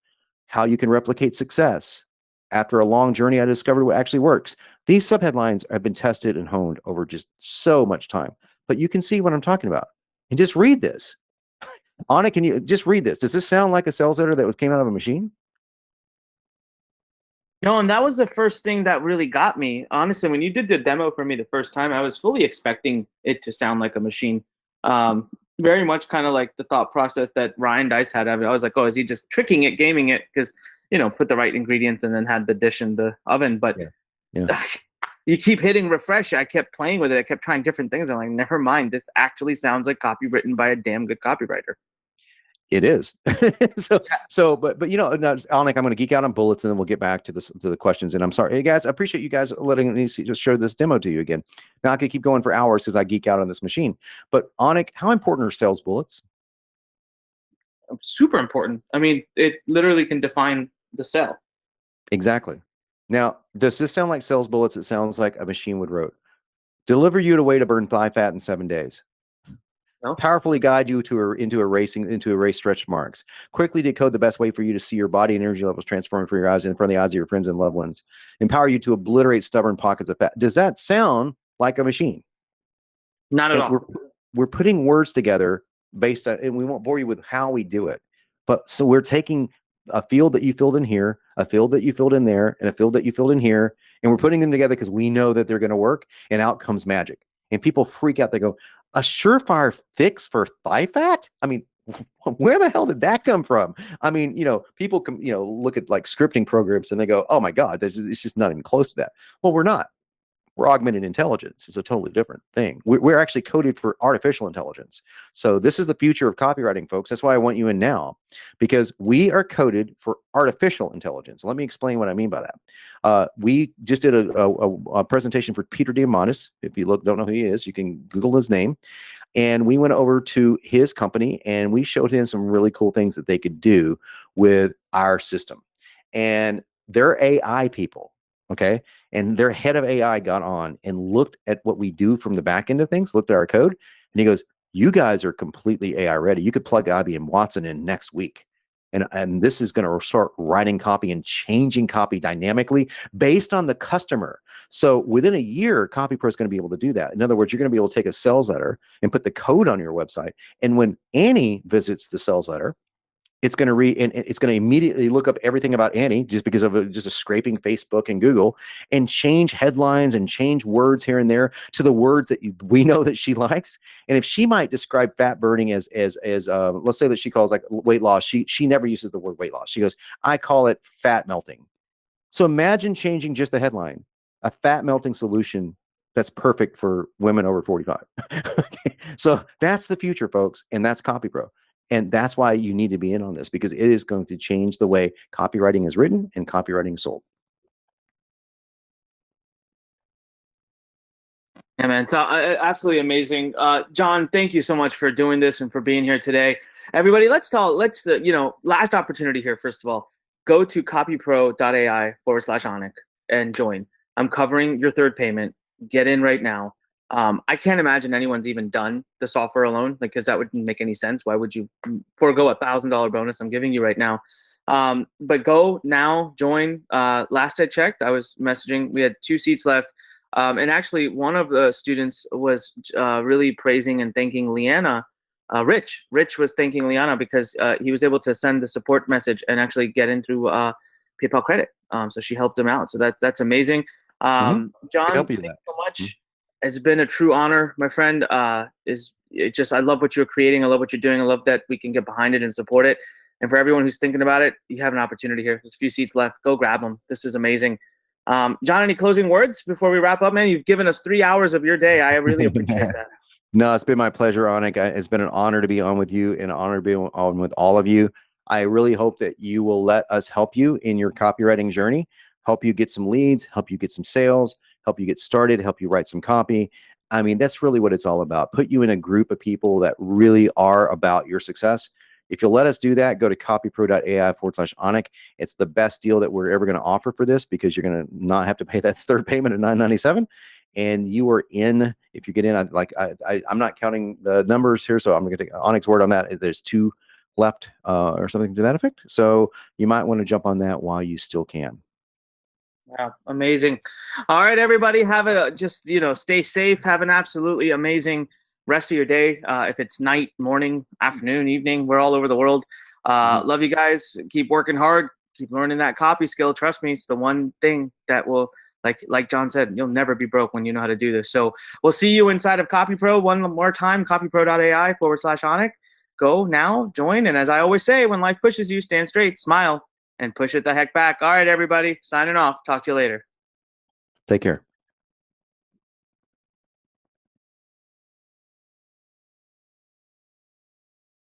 how you can replicate success. After a long journey, I discovered what actually works. These subheadlines have been tested and honed over just so much time, but you can see what I'm talking about. And just read this. Anna, can you just read this? Does this sound like a sales letter that came out of a machine? No, and that was the first thing that really got me. Honestly, when you did the demo for me the first time, I was fully expecting it to sound like a machine. very much kind of like the thought process that Ryan Dice had. I was like, oh, is he just tricking it, gaming it? Because, put the right ingredients and then had the dish in the oven. But Yeah. you keep hitting refresh. I kept playing with it. I kept trying different things. I'm like, never mind. This actually sounds like copy written by a damn good copywriter. It is. But now, Alnick, I'm going to geek out on bullets, and then we'll get back to the questions. And I'm sorry, hey guys, I appreciate you guys letting me just show this demo to you again. Now I could keep going for hours because I geek out on this machine. But Alnick, how important are sales bullets? Super important. I mean, it literally can define the sale. Exactly. Now, does this sound like sales bullets? It sounds like a machine would wrote. Deliver you a way to burn thigh fat in 7 days. No. Powerfully guide you into erase stretch marks. Quickly decode the best way for you to see your body and energy levels transform before your eyes in front of the eyes of your friends and loved ones. Empower you to obliterate stubborn pockets of fat. Does that sound like a machine? Not at all. We're putting words together based on, and we won't bore you with how we do it. But so we're taking a field that you filled in here, a field that you filled in there, and a field that you filled in here, and we're putting them together because we know that they're going to work, and out comes magic. And people freak out. They go, a surefire fix for thigh fat? I mean, where the hell did that come from? I mean, people can, look at like scripting programs and they go, oh my God, it's just not even close to that. Well, we're not. We're augmented intelligence. It's a totally different thing. We're actually coded for artificial intelligence. So this is the future of copywriting, folks. That's why I want you in now, because we are coded for artificial intelligence. Let me explain what I mean by that. We just did a presentation for Peter Diamandis. If you don't know who he is, you can Google his name. And we went over to his company and we showed him some really cool things that they could do with our system. And they're AI people. Okay. And their head of AI got on and looked at what we do from the back end of things, looked at our code, and he goes, you guys are completely AI ready. You could plug IBM Watson in next week. And this is going to start writing copy and changing copy dynamically based on the customer. So within a year, CopyPro is going to be able to do that. In other words, you're going to be able to take a sales letter and put the code on your website. And when Annie visits the sales letter, it's going to read and it's going to immediately look up everything about Annie just because of just a scraping Facebook and Google, and change headlines and change words here and there to the words that we know that she likes. And if she might describe fat burning as let's say that she calls like weight loss, she never uses the word weight loss. She goes, I call it fat melting. So imagine changing just the headline, a fat melting solution that's perfect for women over 45. Okay. So that's the future, folks, and that's CopyPro. And that's why you need to be in on this, because it is going to change the way copywriting is written and copywriting is sold. Yeah, man, it's absolutely amazing. John, thank you so much for doing this and for being here today. Everybody, last opportunity here. First of all, go to copypro.ai/Onic and join. I'm covering your third payment. Get in right now. I can't imagine anyone's even done the software alone, because that wouldn't make any sense. Why would you forego $1,000 bonus I'm giving you right now? But go now, join. Last I checked, I was messaging. We had 2 seats left. And actually, one of the students was really praising and thanking Leanna. Rich was thanking Leanna because he was able to send the support message and actually get in through PayPal credit. So she helped him out. So that's amazing. John, thank you so much. It's been a true honor, my friend. I love what you're creating. I love what you're doing. I love that we can get behind it and support it. And for everyone who's thinking about it, you have an opportunity here. There's a few seats left. Go grab them. This is amazing. John, any closing words before we wrap up, man? You've given us 3 hours of your day. I really appreciate that. No, it's been my pleasure, Onick. It's been an honor to be on with you and an honor to be on with all of you. I really hope that you will let us help you in your copywriting journey, help you get some leads, help you get some sales, help you get started, help you write some copy. I mean, that's really what it's all about. Put you in a group of people that really are about your success. If you'll let us do that, go to copypro.ai/Onick. It's the best deal that we're ever going to offer for this, because you're going to not have to pay that third payment of $9.97. And you are in. If you get in, I'm not counting the numbers here, so I'm going to take Onick's word on that. There's 2 left or something to that effect. So you might want to jump on that while you still can. Yeah, amazing. All right, everybody, stay safe. Have an absolutely amazing rest of your day. If it's night, morning, afternoon, evening, we're all over the world. Love you guys. Keep working hard. Keep learning that copy skill. Trust me, it's the one thing that will like John said, you'll never be broke when you know how to do this. So we'll see you inside of CopyPro one more time, copypro.ai/Onik. Go now, join. And as I always say, when life pushes you, stand straight, smile, and push it the heck back. All right, everybody, signing off. Talk to you later. Take care.